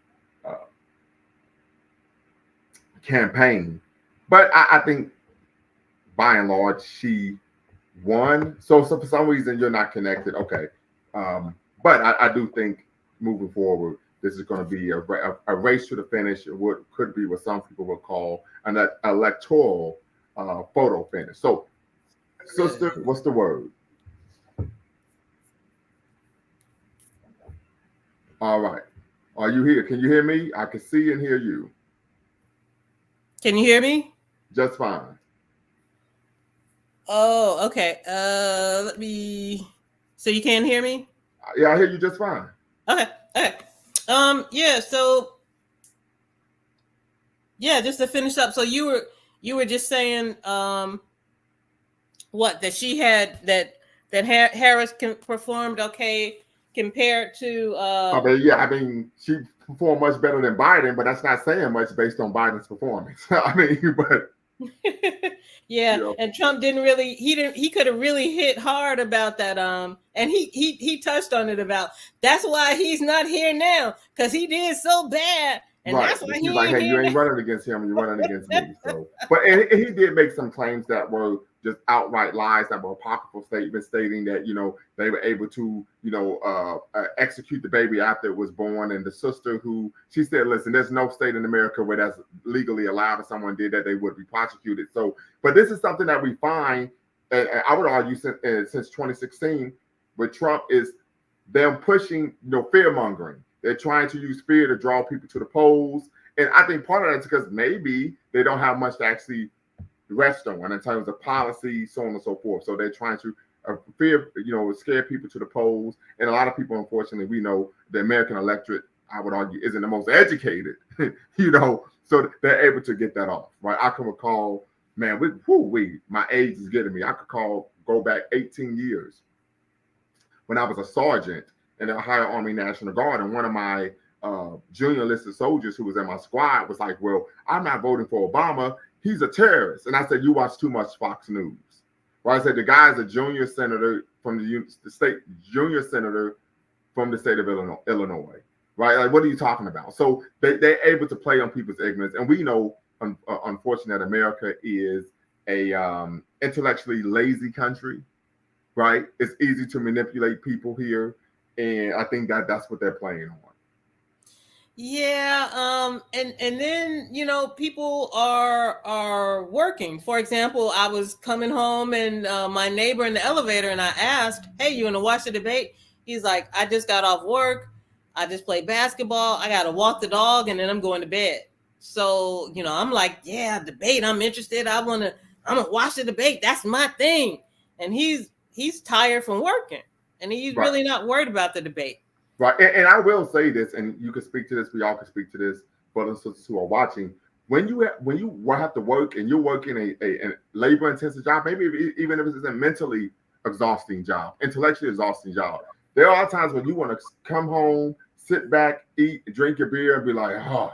campaign. But I think by and large, she won. So for some reason, you're not connected. Okay. But I do think moving forward, this is going to be a race to the finish. What could be what some people would call an electoral photo finish. So, sister, what's the word? All right. Are you here? Can you hear me? I can see and hear you. Can you hear me? Just fine. Oh, okay. Let me. So you can't hear me? Yeah, I hear you just fine. Okay. Okay. Yeah. So. Yeah, just to finish up. So you were just saying, what that she had that Harris performed okay compared to. I mean, she performed much better than Biden, but that's not saying much based on Biden's performance. I mean, but. Yeah, you know. And Trump he could have really hit hard about that. And he touched on it about that's why he's not here now because he did so bad. And right. That's why he's like, hey, you ain't running against him, you're running against me. So, but and he did make some claims that were just outright lies, that were apocryphal statements stating that, you know, they were able to, you know, execute the baby after it was born. And the sister who, she said, listen, there's no state in America where that's legally allowed. If someone did that, they would be prosecuted. So, but this is something that we find, I would argue since 2016 with Trump, is them pushing, you know, fear mongering. They're trying to use fear to draw people to the polls. And I think part of that's because maybe they don't have much to actually rest on in terms of policy, so on and so forth. So they're trying to scare people to the polls. And a lot of people, unfortunately, we know the American electorate, I would argue, isn't the most educated, you know, so they're able to get that off, right? I can recall, man, my age is getting me. I could go back 18 years when I was a sergeant in the Ohio Army National Guard. And one of my junior enlisted soldiers who was in my squad was like, well, I'm not voting for Obama. He's a terrorist. And I said, you watch too much Fox News. Well, I said, the guy's a junior senator from the state, junior senator from the state of Illinois, right? Like, what are you talking about? So they're able to play on people's ignorance. And we know, unfortunately, that America is a intellectually lazy country, right? It's easy to manipulate people here. And I think that's what they're playing on. Yeah, and then, you know, people are working. For example, I was coming home and my neighbor in the elevator, and I asked, hey, you want to watch the debate? He's like, I just got off work. I just played basketball. I got to walk the dog and then I'm going to bed. So, you know, I'm like, yeah, debate. I'm interested. I'm going to watch the debate. That's my thing. And he's tired from working and he's Right. really not worried about the debate. Right. And I will say this, and you can speak to this, we all can speak to this, brothers and sisters who are watching. When you have to work and you're working a labor intensive job, maybe even if it's a mentally exhausting job, intellectually exhausting job, there are times when you want to come home, sit back, eat, drink your beer, and be like, oh,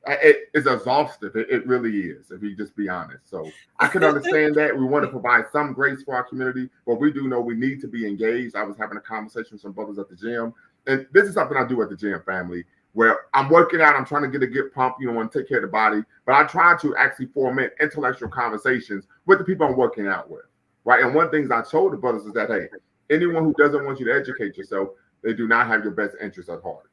it's exhaustive. It really is, if you just be honest. So I can understand that. We want to provide some grace for our community, but we do know we need to be engaged. I was having a conversation with some brothers at the gym, and this is something I do at the gym, family, where I'm working out, I'm trying to get a good pump, you know, want to take care of the body, but I try to actually foment intellectual conversations with the people I'm working out with, right? And one of the things I told the brothers is that, hey, anyone who doesn't want you to educate yourself, they do not have your best interest at heart.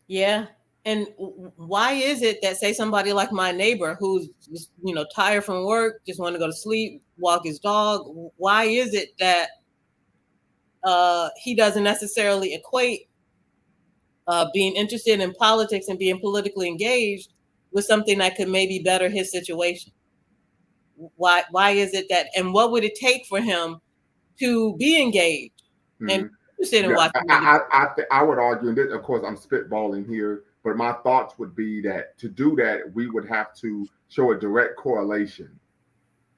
Yeah. And why is it that, say, somebody like my neighbor who's just, you know, tired from work, just want to go to sleep, walk his dog, why is it that he doesn't necessarily equate being interested in politics and being politically engaged with something that could maybe better his situation? Why is it that, and what would it take for him to be engaged and interested in watching? I would argue, and this, of course, I'm spitballing here, but my thoughts would be that to do that, we would have to show a direct correlation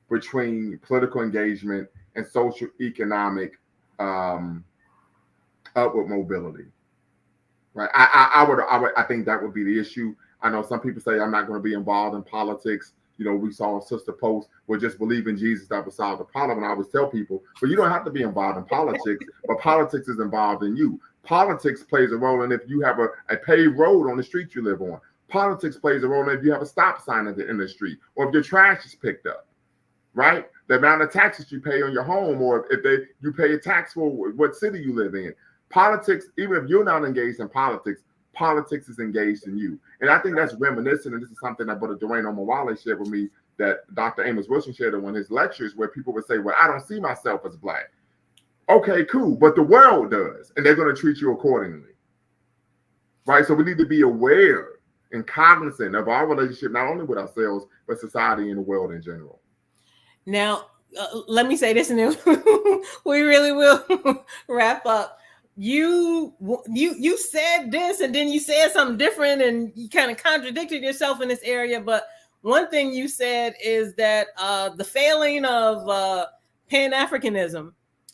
between political engagement and social economic upward mobility. Right. I think that would be the issue. I know some people say I'm not going to be involved in politics. You know, we saw a sister post where just believe in Jesus that will solve the problem. And I always tell people, but you don't have to be involved in politics, but politics is involved in you. Politics plays a role in if you have a paved road on the street you live on. Politics plays a role in if you have a stop sign in the street, or if your trash is picked up, right? The amount of taxes you pay on your home, or if you pay a tax for what city you live in. Politics, even if you're not engaged in politics, politics is engaged in you. And I think that's reminiscent, and this is something that Brother Dwayne Omawale shared with me, that Dr. Amos Wilson shared in one of his lectures, where people would say, well, I don't see myself as Black. Okay, cool, but the world does, and they're going to treat you accordingly, right? So we need to be aware and cognizant of our relationship, not only with ourselves, but society and the world in general. Now, let me say this, and then we really will wrap up. You said this, and then you said something different, and you kind of contradicted yourself in this area. But one thing you said is that the failing of Pan-Africanism.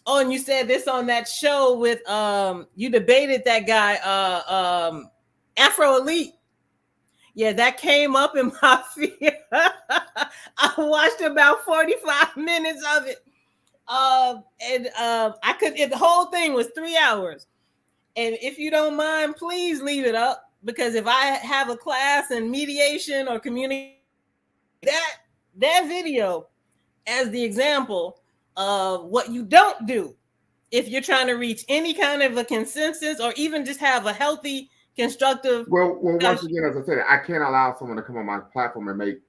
Oh, and you said this on that show with you debated that guy Afro Elite. Yeah, that came up in my feed. I watched about 45 minutes of it. The whole thing was 3 hours. And if you don't mind, please leave it up, because if I have a class in mediation or community, that video as the example of what you don't do if you're trying to reach any kind of a consensus or even just have a healthy, constructive. Well, once again, as I said, I can't allow someone to come on my platform and make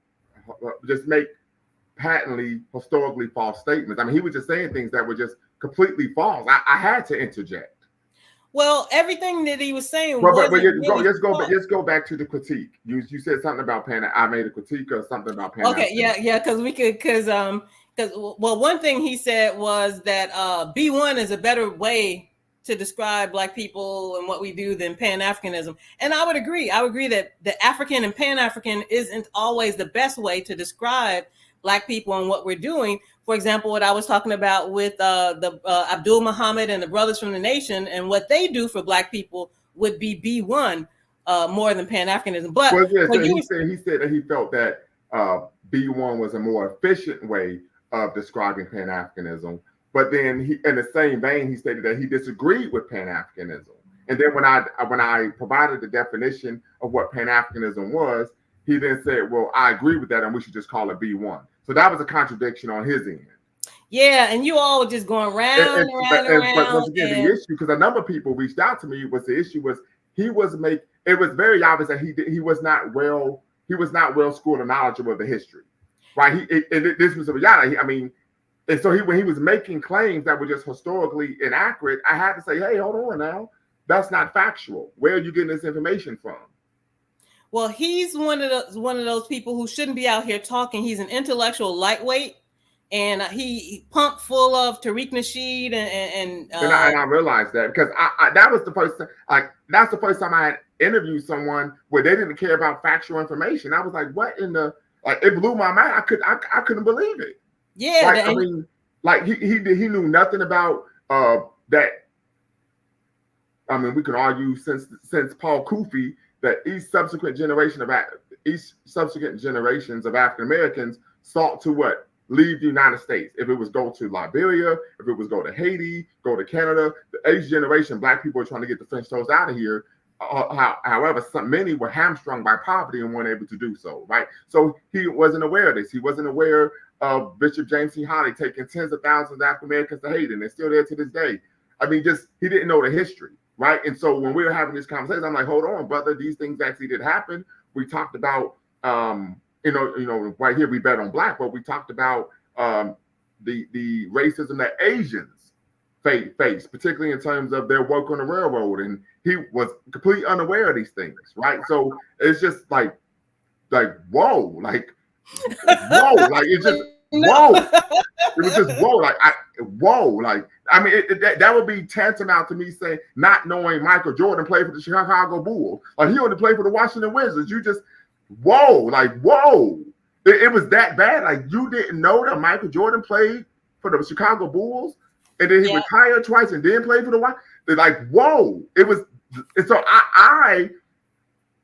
patently historically false statements. I mean, he was just saying things that were just completely false. I had to interject. Well, everything that he was saying. Well, but let's go back to the critique. You said something about I made a critique or something about Pan. Okay, yeah, because one thing he said was that B1 is a better way to describe Black people and what we do than Pan-Africanism. And I would agree. I would agree that the African and Pan-African isn't always the best way to describe Black people and what we're doing. For example, what I was talking about with the Abdul Muhammad and the Brothers from the Nation, and what they do for Black people would be B1 more than Pan-Africanism. But he said that he felt that B1 was a more efficient way of describing Pan-Africanism. But then in the same vein, he stated that he disagreed with Pan-Africanism. And then when I provided the definition of what Pan-Africanism was, he then said, well, I agree with that, and we should just call it B1. So that was a contradiction on his end. Yeah, and you all were just going round and around. But once again, the issue, because a number of people reached out to me, was the issue was it was very obvious that he was not well schooled and knowledgeable of the history, right? This was a reality. I mean, And so when he was making claims that were just historically inaccurate, I had to say, hey, hold on now. That's not factual. Where are you getting this information from? Well, he's one of those people who shouldn't be out here talking. He's an intellectual lightweight, and he pumped full of Tariq Nasheed and I realized that because that was the first that's the first time I had interviewed someone where they didn't care about factual information. I was like, what in the it blew my mind. I couldn't believe it. Yeah, I mean, he knew nothing about that. I mean, we can argue since Paul Kufi that each subsequent generations of African Americans sought to leave the United States. If it was go to Liberia, if it was go to Haiti, go to Canada, the eighth generation Black people are trying to get the French toast out of here. However, many were hamstrung by poverty and weren't able to do so, right? So he wasn't aware of this. He wasn't aware of Bishop James C. Holly taking tens of thousands of African Americans to Haiti, and they're still there to this day. I mean, he didn't know the history, right? And so when we were having this conversation, I'm like, hold on, brother, these things actually did happen. We talked about, right here we bet on Black, but we talked about the racism that Asians face, particularly in terms of their work on the railroad, and he was completely unaware of these things, right? So it's just like whoa, like it's just whoa. It was just whoa, I mean, that would be tantamount to me saying not knowing Michael Jordan played for the Chicago Bulls, he only played for the Washington Wizards. You just whoa. It was that bad. Like, you didn't know that Michael Jordan played for the Chicago Bulls, and then he retired twice and then played for the Washington. They're like, whoa. It was, and so I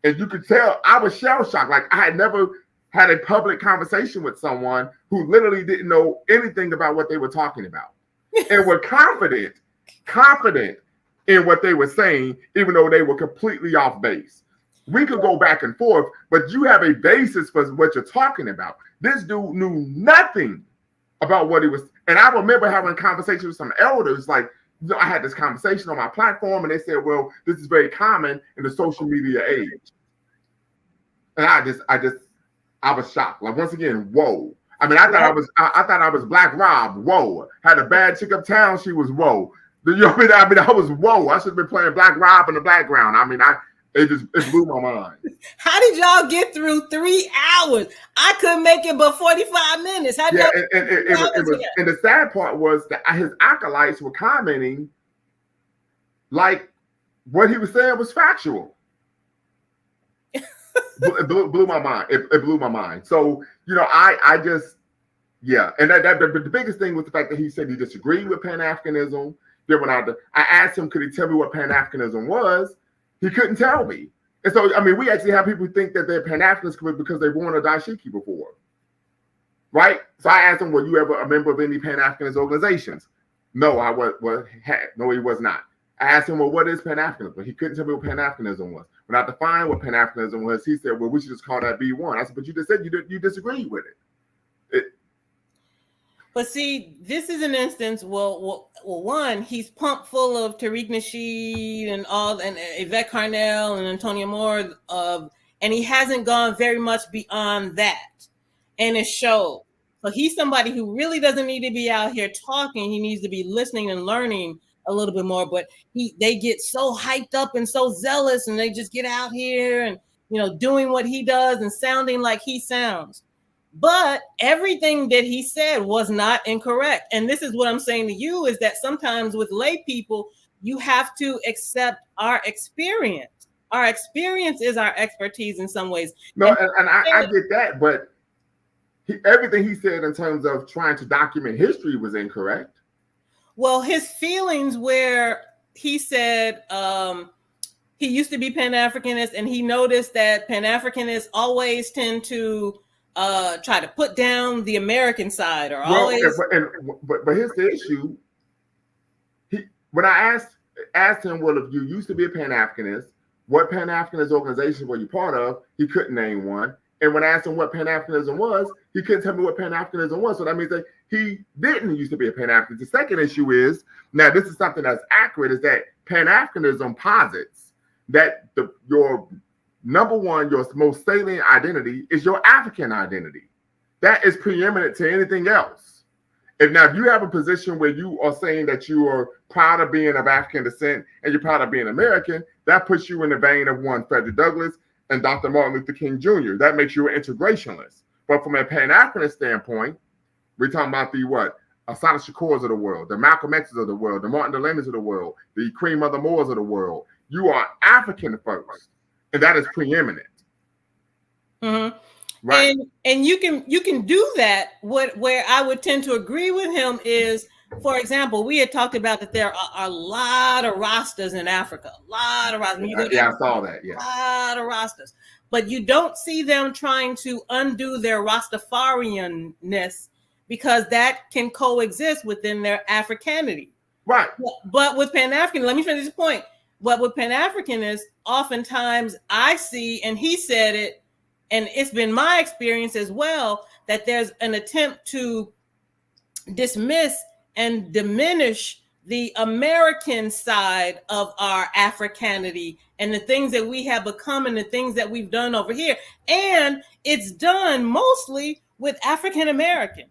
and you could tell I was shell shocked. Like, I had never had a public conversation with someone who literally didn't know anything about what they were talking about, and were confident in what they were saying, even though they were completely off base. We could go back and forth, but you have a basis for what you're talking about. This dude knew nothing about what he was. And I remember having a conversation with some elders, I had this conversation on my platform, and they said, well, this is very common in the social media age. And I was shocked. Like, once again, whoa. I mean, I thought I was Black Rob, whoa. Had a bad chick uptown, she was whoa. You know what I mean? I was whoa. I should have been playing Black Rob in the background. I mean, it blew my mind. How did y'all get through 3 hours? I couldn't make it but 45 minutes. How did y'all and the sad part was that his acolytes were commenting like what he was saying was factual. It blew my mind. It blew my mind. So, I just, and the biggest thing was the fact that he said he disagreed with Pan-Africanism. Then when I asked him, could he tell me what Pan-Africanism was? He couldn't tell me. And so, I mean, we actually have people think that they're Pan-Africanists because they've worn a dashiki before, right? So I asked him, were you ever a member of any Pan-Africanist organizations? No, no, he was not. I asked him, well, what is Pan-Africanism? He couldn't tell me what Pan-Africanism was. When I defined what Pan-Africanism was, he said, well, we should just call that B1. I said, but you just said you disagreed with it. But see, this is an instance. Well, one, he's pumped full of Tariq Nasheed and Yvette Carnell and Antonia Moore, and he hasn't gone very much beyond that, and it showed. So he's somebody who really doesn't need to be out here talking. He needs to be listening and learning a little bit more. But they get so hyped up and so zealous, and they just get out here and doing what he does and sounding like he sounds. But everything that he said was not incorrect. And this is what I'm saying to you, is that sometimes with lay people, you have to accept our experience. Our experience is our expertise in some ways. No, and I get that, but everything he said in terms of trying to document history was incorrect. Well, his feelings where he said he used to be Pan-Africanist, and he noticed that Pan-Africanists always tend to try to put down the American side, or always. But here's the issue. When I asked him, well, if you used to be a Pan-Africanist, what Pan-Africanist organization were you part of? He couldn't name one. And when I asked him what Pan-Africanism was, he couldn't tell me what Pan-Africanism was. So that means that he didn't used to be a Pan-Africanist. The second issue is, now this is something that's accurate, is that Pan-Africanism posits that your number one, your most salient identity is your African identity. That is preeminent to anything else. If you have a position where you are saying that you are proud of being of African descent and you're proud of being American, that puts you in the vein of one Frederick Douglass and Dr. Martin Luther King Jr. That makes you an integrationalist. But from a Pan-Africanist standpoint, we're talking about the Assata Shakurs of the world, the Malcolm X's of the world, the Martin Delaney's of the world, the Queen Mother Moores of the world. You are African first, and that is preeminent. Mm-hmm. Right. And you can do that. Where I would tend to agree with him is, for example, we had talked about that there are a lot of Rastas in Africa. A lot of Rastas. Yeah, I saw that. Yeah. A lot of Rastas. But you don't see them trying to undo their Rastafarianness, because that can coexist within their Africanity. Right. But with Pan-African, let me finish this point. But with Pan-African is oftentimes I see, and he said it, and it's been my experience as well, that there's an attempt to dismiss and diminish the American side of our Africanity and the things that we have become and the things that we've done over here. And it's done mostly with African Americans.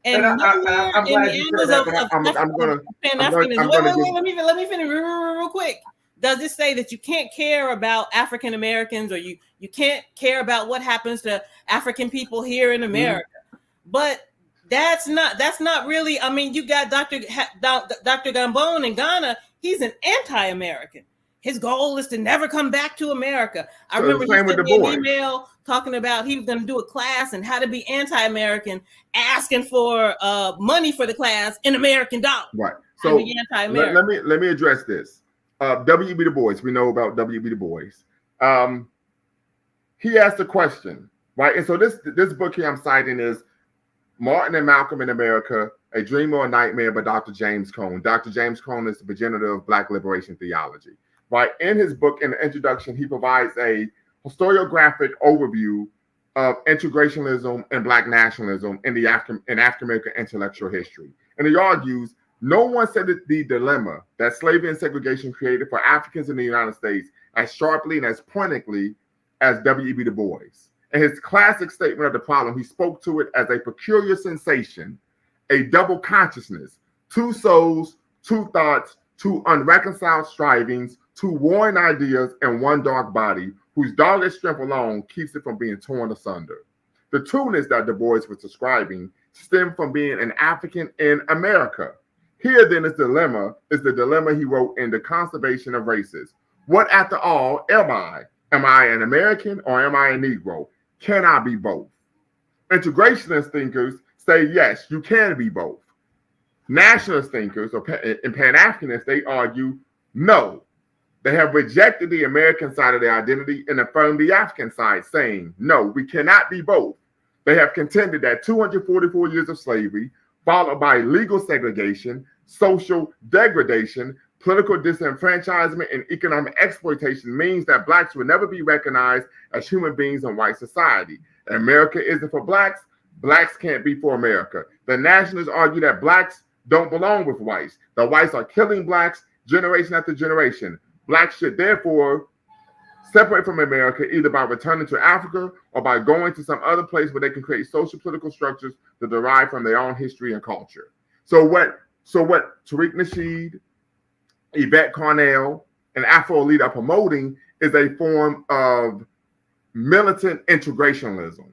And I'm glad you said that, but I'm going to Pan-Africanism. Let me finish real quick. Does it say that you can't care about African Americans, or you can't care about what happens to African people here in America? But that's not really. I mean, you got Dr. Gambone in Ghana. He's an anti-American. His goal is to never come back to America. I remember he sent me an email talking about he was going to do a class and how to be anti-American, asking for money for the class in American dollars. Right. So anti-American. let me address this. W.B. Du Bois, we know about W.B. Du Bois. He asked a question, right? And so this book here I'm citing is Martin and Malcolm in America, A Dream or a Nightmare by Dr. James Cone. Dr. James Cone is the progenitor of Black liberation theology, right? In his book, in the introduction, he provides a historiographic overview of integrationism and Black nationalism in African-American intellectual history. And he argues, no one said that the dilemma that slavery and segregation created for Africans in the United States as sharply and as poignantly as W.E.B. Du Bois. In his classic statement of the problem, he spoke to it as a peculiar sensation, a double consciousness, two souls, two thoughts, two unreconciled strivings, two warring ideas, and one dark body, whose dogged strength alone keeps it from being torn asunder. The two-ness that Du Bois was describing stemmed from being an African in America. Here, then, is the dilemma he wrote in The Conservation of Races. What, after all, am I? Am I an American or am I a Negro? Can I be both? Integrationist thinkers say, yes, you can be both. Nationalist thinkers and Pan-Africanists, they argue, no. They have rejected the American side of their identity and affirmed the African side, saying, no, we cannot be both. They have contended that 244 years of slavery, followed by legal segregation, social degradation, political disenfranchisement, and economic exploitation means that Blacks will never be recognized as human beings in white society. America isn't for Blacks. Blacks can't be for America. The nationalists argue that Blacks don't belong with whites. The whites are killing Blacks generation after generation. Blacks should therefore separate from America either by returning to Africa or by going to some other place where they can create social political structures that derive from their own history and culture. So what Tariq Nasheed, Yvette Carnell, and Afro Elite are promoting is a form of militant integrationism.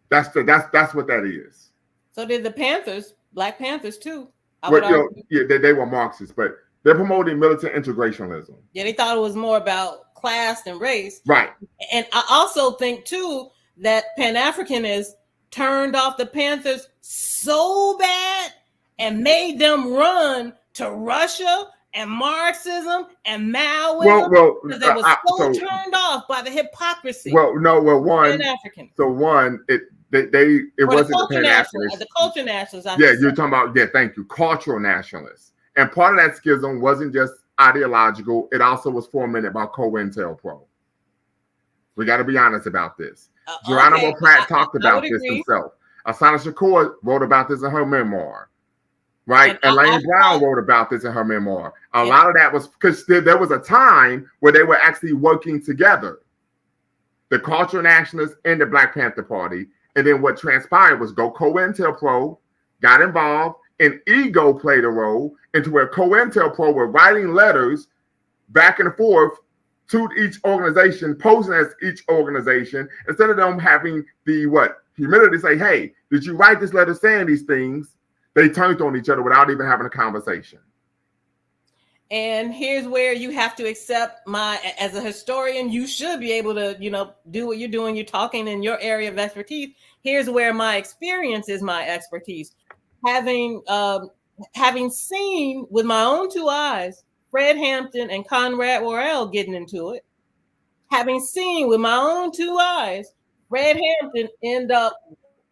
That's what that is. So did the Panthers, Black Panthers too. They were Marxists, but they're promoting militant integrationism. Yeah, they thought it was more about class than race. Right. And I also think too that Pan-Africanists turned off the Panthers so bad and made them run to Russia and Marxism and Maoism because they were so turned off by the hypocrisy. It Or wasn't the Pan-Africanists. The culture nationalists. You're talking about, thank you, cultural nationalists. And part of that schism wasn't just ideological, it also was fomented by COINTELPRO. We got to be honest about this. Geronimo Pratt talked about this himself. Assata Shakur wrote about this in her memoir. Right? And Elaine Brown wrote about this in her memoir. A lot of that was because there was a time where they were actually working together. The cultural nationalists and the Black Panther Party. And then what transpired was go COINTELPRO got involved, and ego played a role, into where COINTELPRO were writing letters back and forth to each organization, posing as each organization, instead of them having the humility to say, hey, did you write this letter saying these things? They turned on each other without even having a conversation. And here's where you have to accept as a historian, you should be able to, do what you're doing. You're talking in your area of expertise. Here's where my experience is my expertise. Having seen with my own two eyes, Fred Hampton and Conrad Worrell getting into it, having seen with my own two eyes, Fred Hampton end up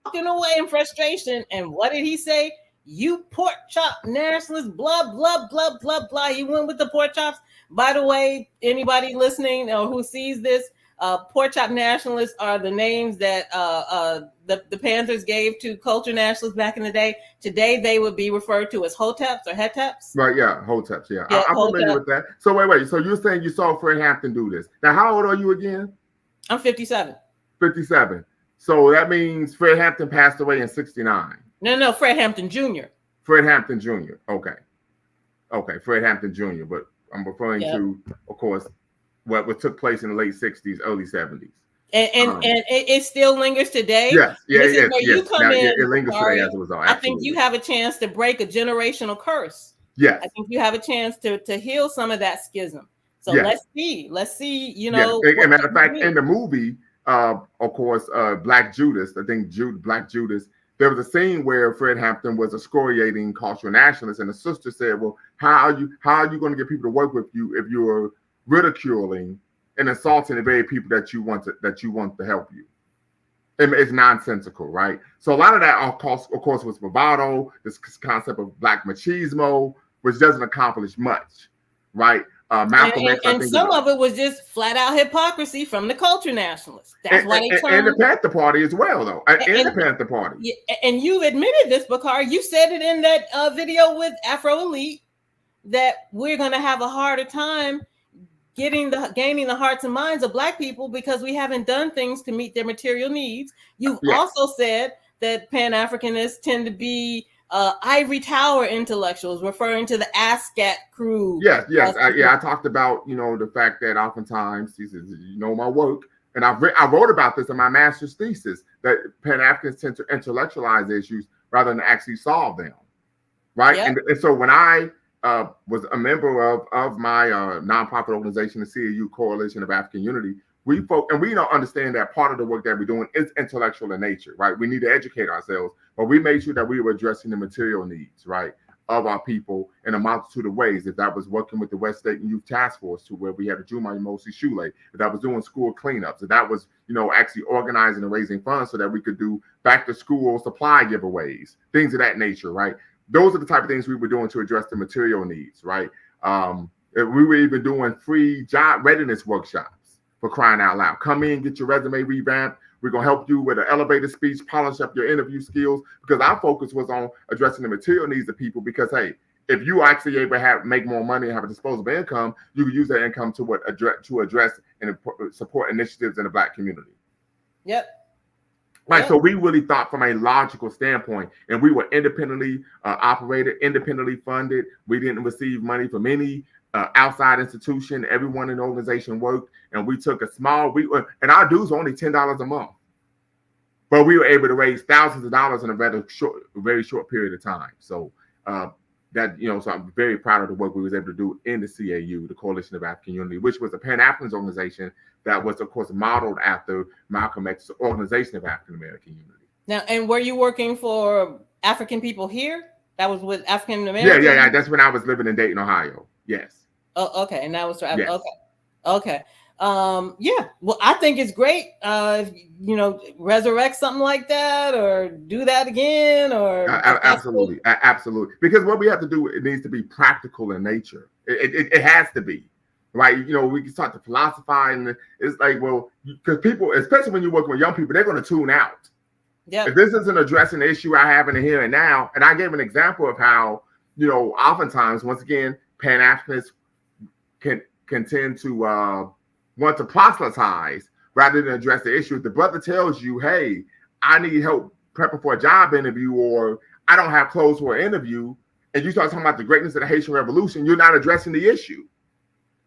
walking away in frustration. And what did he say? You pork chop nationalists, blah, blah, blah, blah, blah. He went with the pork chops. By the way, anybody listening or who sees this, pork chop nationalists are the names that the Panthers gave to culture nationalists back in the day. Today, they would be referred to as Hoteps or Heteps. Right, yeah, Hoteps, yeah. I'm familiar with that. So wait. So you're saying you saw Fred Hampton do this. Now, how old are you again? I'm 57. 57. So that means Fred Hampton passed away in 69. No, Fred Hampton Jr. Fred Hampton Jr. Okay, Fred Hampton Jr. But I'm referring to, of course, what took place in the late 60s, early 70s. And it still lingers today. Yes, You come now, in, it lingers today as a result. I think you have a chance to break a generational curse. Yes. I think you have a chance to heal some of that schism. So let's see, As a matter of fact, in the movie, of course, Black Judas, Black Judas, there was a scene where Fred Hampton was excoriating cultural nationalists, and the sister said, well, how are you going to get people to work with you if you're ridiculing and insulting the very people that you want to help you? It's nonsensical, right? So a lot of that, of course, was bravado, this concept of black machismo, which doesn't accomplish much, right? Malcolm X, and some of it was just flat out hypocrisy from the culture nationalists. That's why they turned. And the Panther Party as well, though. And the Panther Party. Yeah, and you admitted this, Bakar. You said it in that video with Afro Elite that we're going to have a harder time gaining the hearts and minds of Black people because we haven't done things to meet their material needs. You've also said that Pan-Africanists tend to be ivory tower intellectuals, referring to the ASCAT crew. Yes. I talked about, the fact that oftentimes, he says, my work, and I wrote about this in my master's thesis, that Pan-Africans tend to intellectualize issues rather than actually solve them, right? Yep. And so when I was a member of my nonprofit organization, the CAU Coalition of African Unity, we don't understand that part of the work that we're doing is intellectual in nature, right? We need to educate ourselves, but we made sure that we were addressing the material needs, right, of our people in a multitude of ways. If that was working with the West State Youth Task Force, to where we had a Juma Mosi Shule, if that was doing school cleanups, if that was, actually organizing and raising funds so that we could do back to school supply giveaways, things of that nature, right? Those are the type of things we were doing to address the material needs, right? We were even doing free job readiness workshops. For crying out loud. Come in, get your resume revamped. We're going to help you with an elevator speech, polish up your interview skills, because our focus was on addressing the material needs of people. Because, hey, if you actually able to make more money and have a disposable income, you can use that income to address and support initiatives in the Black community. Yep. Right. So we really thought from a logical standpoint, and we were independently operated, independently funded. We didn't receive money from any outside institution. Everyone in the organization worked, and we took and our dues were only $10 a month, but we were able to raise thousands of dollars in a very short period of time. So so I'm very proud of the work we was able to do in the CAU, the Coalition of African Unity, which was a Pan-African organization that was, of course, modeled after Malcolm X's Organization of African American Unity. Now, and were you working for African people here? That was with African Americans? Yeah. That's when I was living in Dayton, Ohio. Yes. Oh, okay. And that was yes. Okay. Yeah. Well, I think it's great. If, resurrect something like that, or do that again, or absolutely. Because what we have to do, it needs to be practical in nature. It has to be, right? We can start to philosophize, and it's like, well, because people, especially when you're working with young people, they're going to tune out. Yeah. If this isn't addressing the issue I have in the here and now, and I gave an example of how, oftentimes, once again, Pan-Africanists can tend to want to proselytize rather than address the issue. If the brother tells you, hey, I need help prepping for a job interview, or I don't have clothes for an interview, and you start talking about the greatness of the Haitian Revolution, you're not addressing the issue,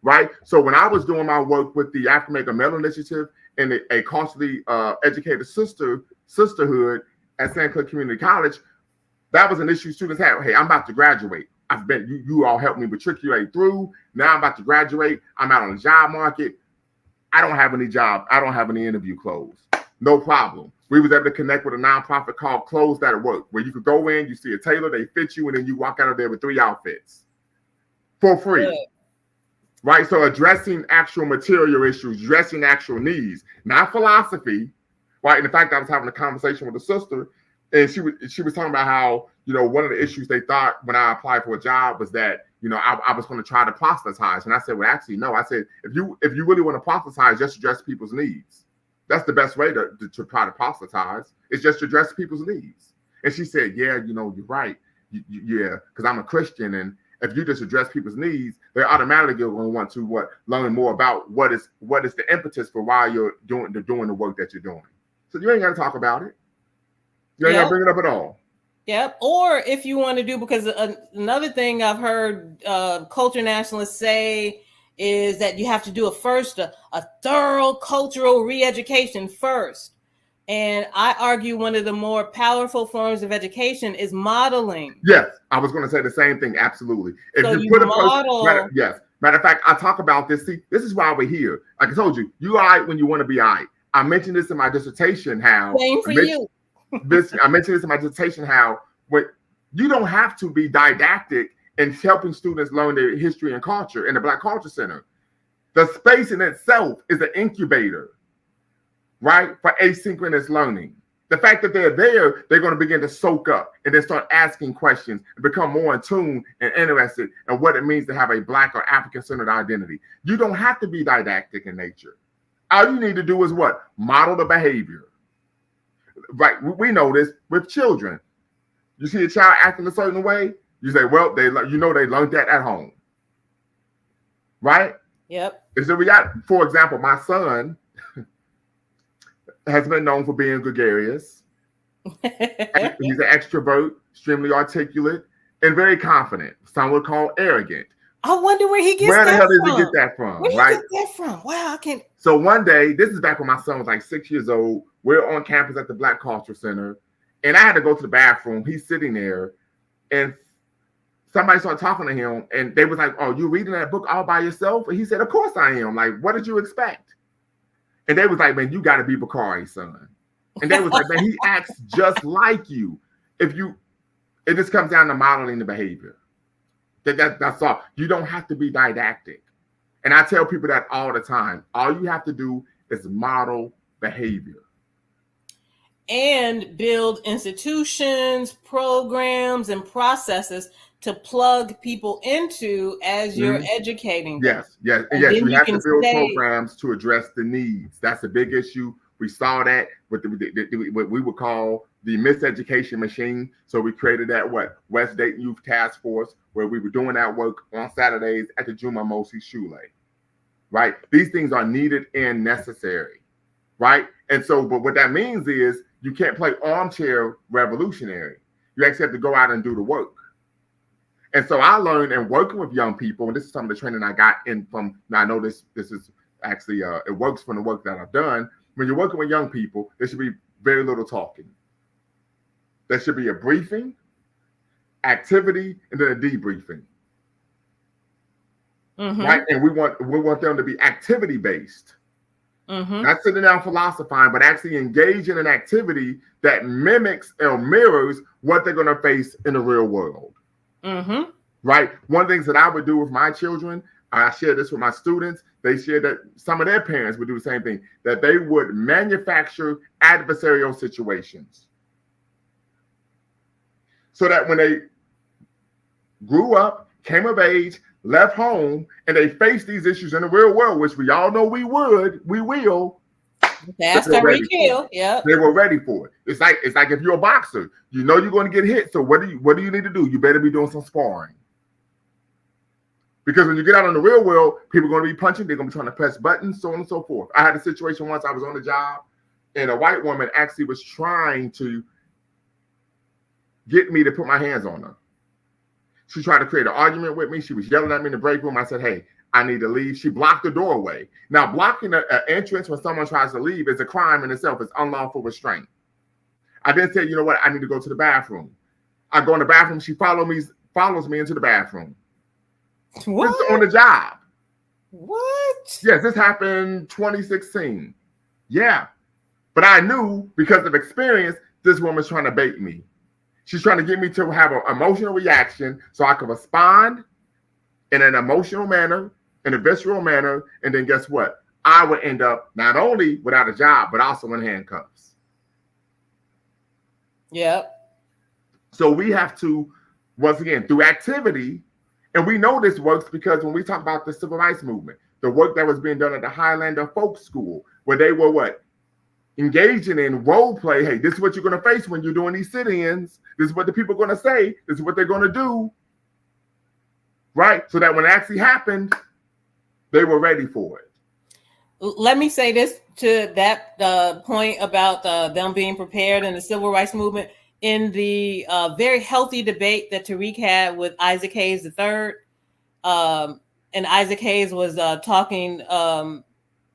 right? So when I was doing my work with the African American Male Initiative and a culturally educated sisterhood at St. Clair Community College, that was an issue students had. Hey, I'm about to graduate. I've been, you all helped me matriculate through. Now I'm about to graduate. I'm out on the job market. I don't have any job. I don't have any interview clothes. No problem. We was able to connect with a nonprofit called Clothes That Work, where you could go in, you see a tailor, they fit you, and then you walk out of there with 3 outfits for free. Yeah. Right? So addressing actual material issues, addressing actual needs, not philosophy. Right? And in fact, I was having a conversation with a sister, and she was talking about how, one of the issues they thought when I applied for a job was that, I was going to try to proselytize. And I said, well, actually, no. I said, if you really want to proselytize, just address people's needs. That's the best way to try to proselytize. It's just to address people's needs. And she said, yeah, you're right. Yeah, because I'm a Christian. And if you just address people's needs, they're automatically going to want to learn more about what is the impetus for why you're doing the work that you're doing. So you ain't got to talk about it. You ain't got to bring it up at all. Yep. Or if you want to do, because another thing I've heard culture nationalists say is that you have to do a thorough cultural re-education first. And I argue one of the more powerful forms of education is modeling. Yes, I was going to say the same thing. Absolutely. If so you put model. Yes. Matter of fact, I talk about this. See, this is why we're here. Like I told you, you all right when you want to be all right. I mentioned this in my dissertation. How same for you. I mentioned this in my dissertation, how you don't have to be didactic in helping students learn their history and culture in the Black Culture Center. The space in itself is an incubator, right, for asynchronous learning. The fact that they're there, they're going to begin to soak up and then start asking questions and become more in tune and interested in what it means to have a Black or African-centered identity. You don't have to be didactic in nature. All you need to do is what? Model the behavior. Right, we know this with children. You see a child acting a certain way, you say, well, they learned that at home. Right? Yep. So we got, for example, my son has been known for being gregarious. He's an extrovert, extremely articulate, and very confident. Some would call arrogant. I wonder where he gets that from. Where the hell does he get that from? Where right? He get that from? Wow, I can't. So one day, this is back when my son was like 6 years old. We're on campus at the Black Culture Center, and I had to go to the bathroom. He's sitting there, and somebody started talking to him, and they was like, "Oh, you reading that book all by yourself?" And he said, "Of course I am." Like, what did you expect? And they was like, "Man, you got to be Bakari's son." And they was like, "Man, he acts just like you." It just comes down to modeling the behavior. That's all. You don't have to be didactic. And I tell people that all the time. All you have to do is model behavior. And build institutions, programs, and processes to plug people into as you're educating them. Yes. And yes, you have to build programs to address the needs. That's a big issue. We saw that with what we would call the miseducation machine. So we created that West Dayton Youth Task Force, where we were doing that work on Saturdays at the Juma Mosi Shule. Right? These things are needed and necessary. Right? And so, but what that means is you can't play armchair revolutionary. You actually have to go out and do the work. And so I learned in working with young people, and this is some of the training I got in from, now I know this is actually, it works from the work that I've done. When you're working with young people, there should be very little talking. There should be a briefing, activity, and then a debriefing. Right? And we want them to be activity based. Not sitting down philosophizing, but actually engage in an activity that mimics or mirrors what they're going to face in the real world. Right? One of the things that I would do with my children, I share this with my students, they share that some of their parents would do the same thing, that they would manufacture adversarial situations. So that when they grew up, came of age, left home, and they face these issues in the real world, which we all know we will. That's how we kill. Yeah. They were ready for it. It's like if you're a boxer, you know you're going to get hit. So what do you need to do? You better be doing some sparring. Because when you get out in the real world, people are going to be punching, they're going to be trying to press buttons, so on and so forth. I had a situation once, I was on the job, and a white woman actually was trying to get me to put my hands on her. She tried to create an argument with me. She was yelling at me in the break room. I said, hey, I need to leave. She blocked the doorway. Now, blocking an entrance when someone tries to leave is a crime in itself. It's unlawful restraint. I then said, you know what? I need to go to the bathroom. I go in the bathroom. She follows me into the bathroom. What? This is on the job. What? Yes, this happened 2016. Yeah. But I knew because of experience, this woman's trying to bait me. She's trying to get me to have an emotional reaction so I can respond in an emotional manner, in a visceral manner. And then guess what? I would end up not only without a job, but also in handcuffs. Yep. So we have to, once again, through activity, and we know this works because when we talk about the civil rights movement, the work that was being done at the Highlander Folk School, where they were what? Engaging in role play. Hey, this is what you're going to face when you're doing these sit-ins. This is what the people are going to say. This is what they're going to do. Right? So that when it actually happened, they were ready for it. Let me say this to that point about them being prepared in the civil rights movement. In the very healthy debate that Tariq had with Isaac Hayes III, and Isaac Hayes was talking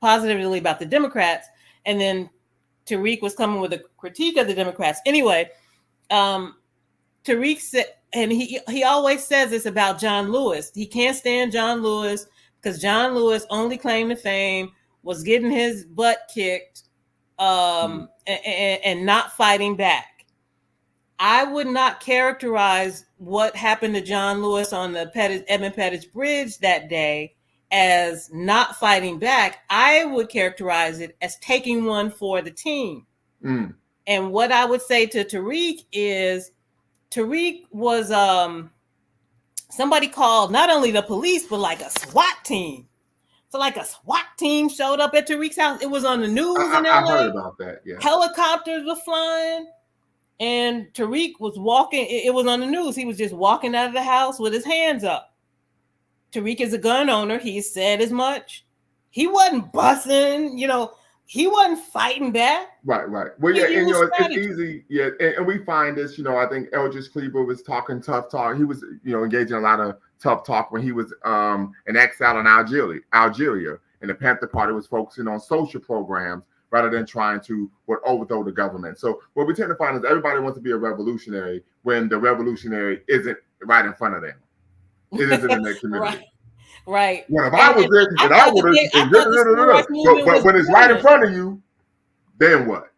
positively about the Democrats, and then Tariq was coming with a critique of the Democrats. Anyway, Tariq said, and he always says this about John Lewis. He can't stand John Lewis because John Lewis only claim to fame was getting his butt kicked and not fighting back. I would not characterize what happened to John Lewis on the Edmund Pettus Bridge that day as not fighting back. I would characterize it as taking one for the team. Mm. And what I would say to Tariq is, Tariq was somebody called not only the police, but like a SWAT team. So like a SWAT team showed up at Tariq's house. It was on the news in LA. I heard about that, yeah. Helicopters were flying. And Tariq was walking. It was on the news. He was just walking out of the house with his hands up. Tariq is a gun owner. He said as much. He wasn't busting, he wasn't fighting back. Right. Well, yeah, and it's easy. Yeah, and we find this, I think Eldridge Cleaver was talking tough talk. He was, engaging a lot of tough talk when he was in exile in Algeria. And the Panther Party was focusing on social programs rather than trying to overthrow the government. So what we tend to find is everybody wants to be a revolutionary when the revolutionary isn't right in front of them. It isn't in their community. Right. Well, if I was there, then I would have. But when it's right in front of you, then what?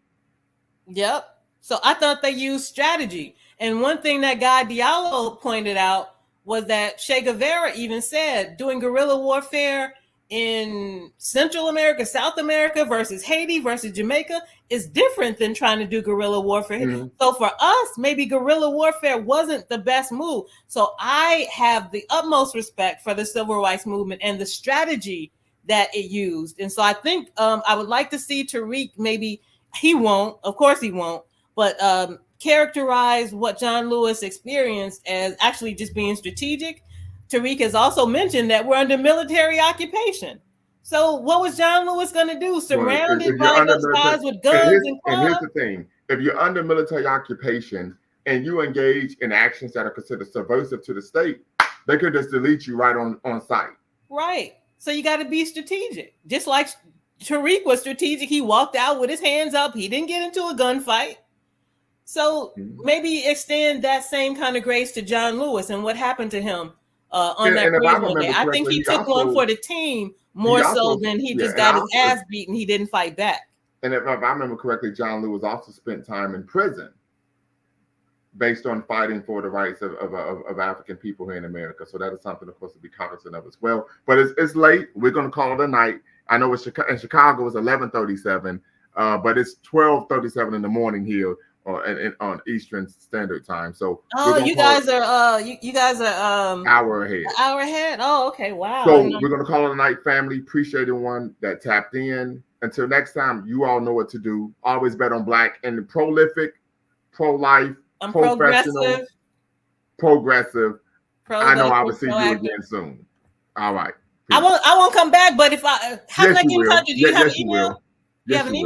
Yep. So I thought they used strategy. And one thing that Guy Diallo pointed out was that Che Guevara even said doing guerrilla warfare in Central America, South America versus Haiti versus Jamaica is different than trying to do guerrilla warfare. Mm-hmm. So for us, maybe guerrilla warfare wasn't the best move. So I have the utmost respect for the civil rights movement and the strategy that it used. And so I think I would like to see Tariq, maybe he won't, of course he won't, but characterize what John Lewis experienced as actually just being strategic. Tariq has also mentioned that we're under military occupation. So what was John Lewis going to do? Surrounded by those guys with guns and clubs? And here's the thing. If you're under military occupation and you engage in actions that are considered subversive to the state, they could just delete you right on site. Right. So you got to be strategic. Just like Tariq was strategic. He walked out with his hands up. He didn't get into a gunfight. So maybe extend that same kind of grace to John Lewis and what happened to him on that bridge day. I think he took one for the team more so than he just got his ass beaten. He didn't fight back. And if I remember correctly, John Lewis also spent time in prison based on fighting for the rights of African people here in America. So that is something, of course, to be cognizant of as well. But it's late. We're going to call it a night. I know in Chicago it's 11:37, but it's 12:37 in the morning here on Eastern Standard Time. So you guys are hour ahead. An hour ahead. Oh, okay. Wow. So we're gonna call it a night, family. Appreciate everyone that tapped in. Until next time, you all know what to do. Always bet on Black and prolific, pro-life, professional, progressive. I know I will see you again soon. All right. Peace. I won't come back, but if how can I get in touch with you? Do you have an email? Yes, you will.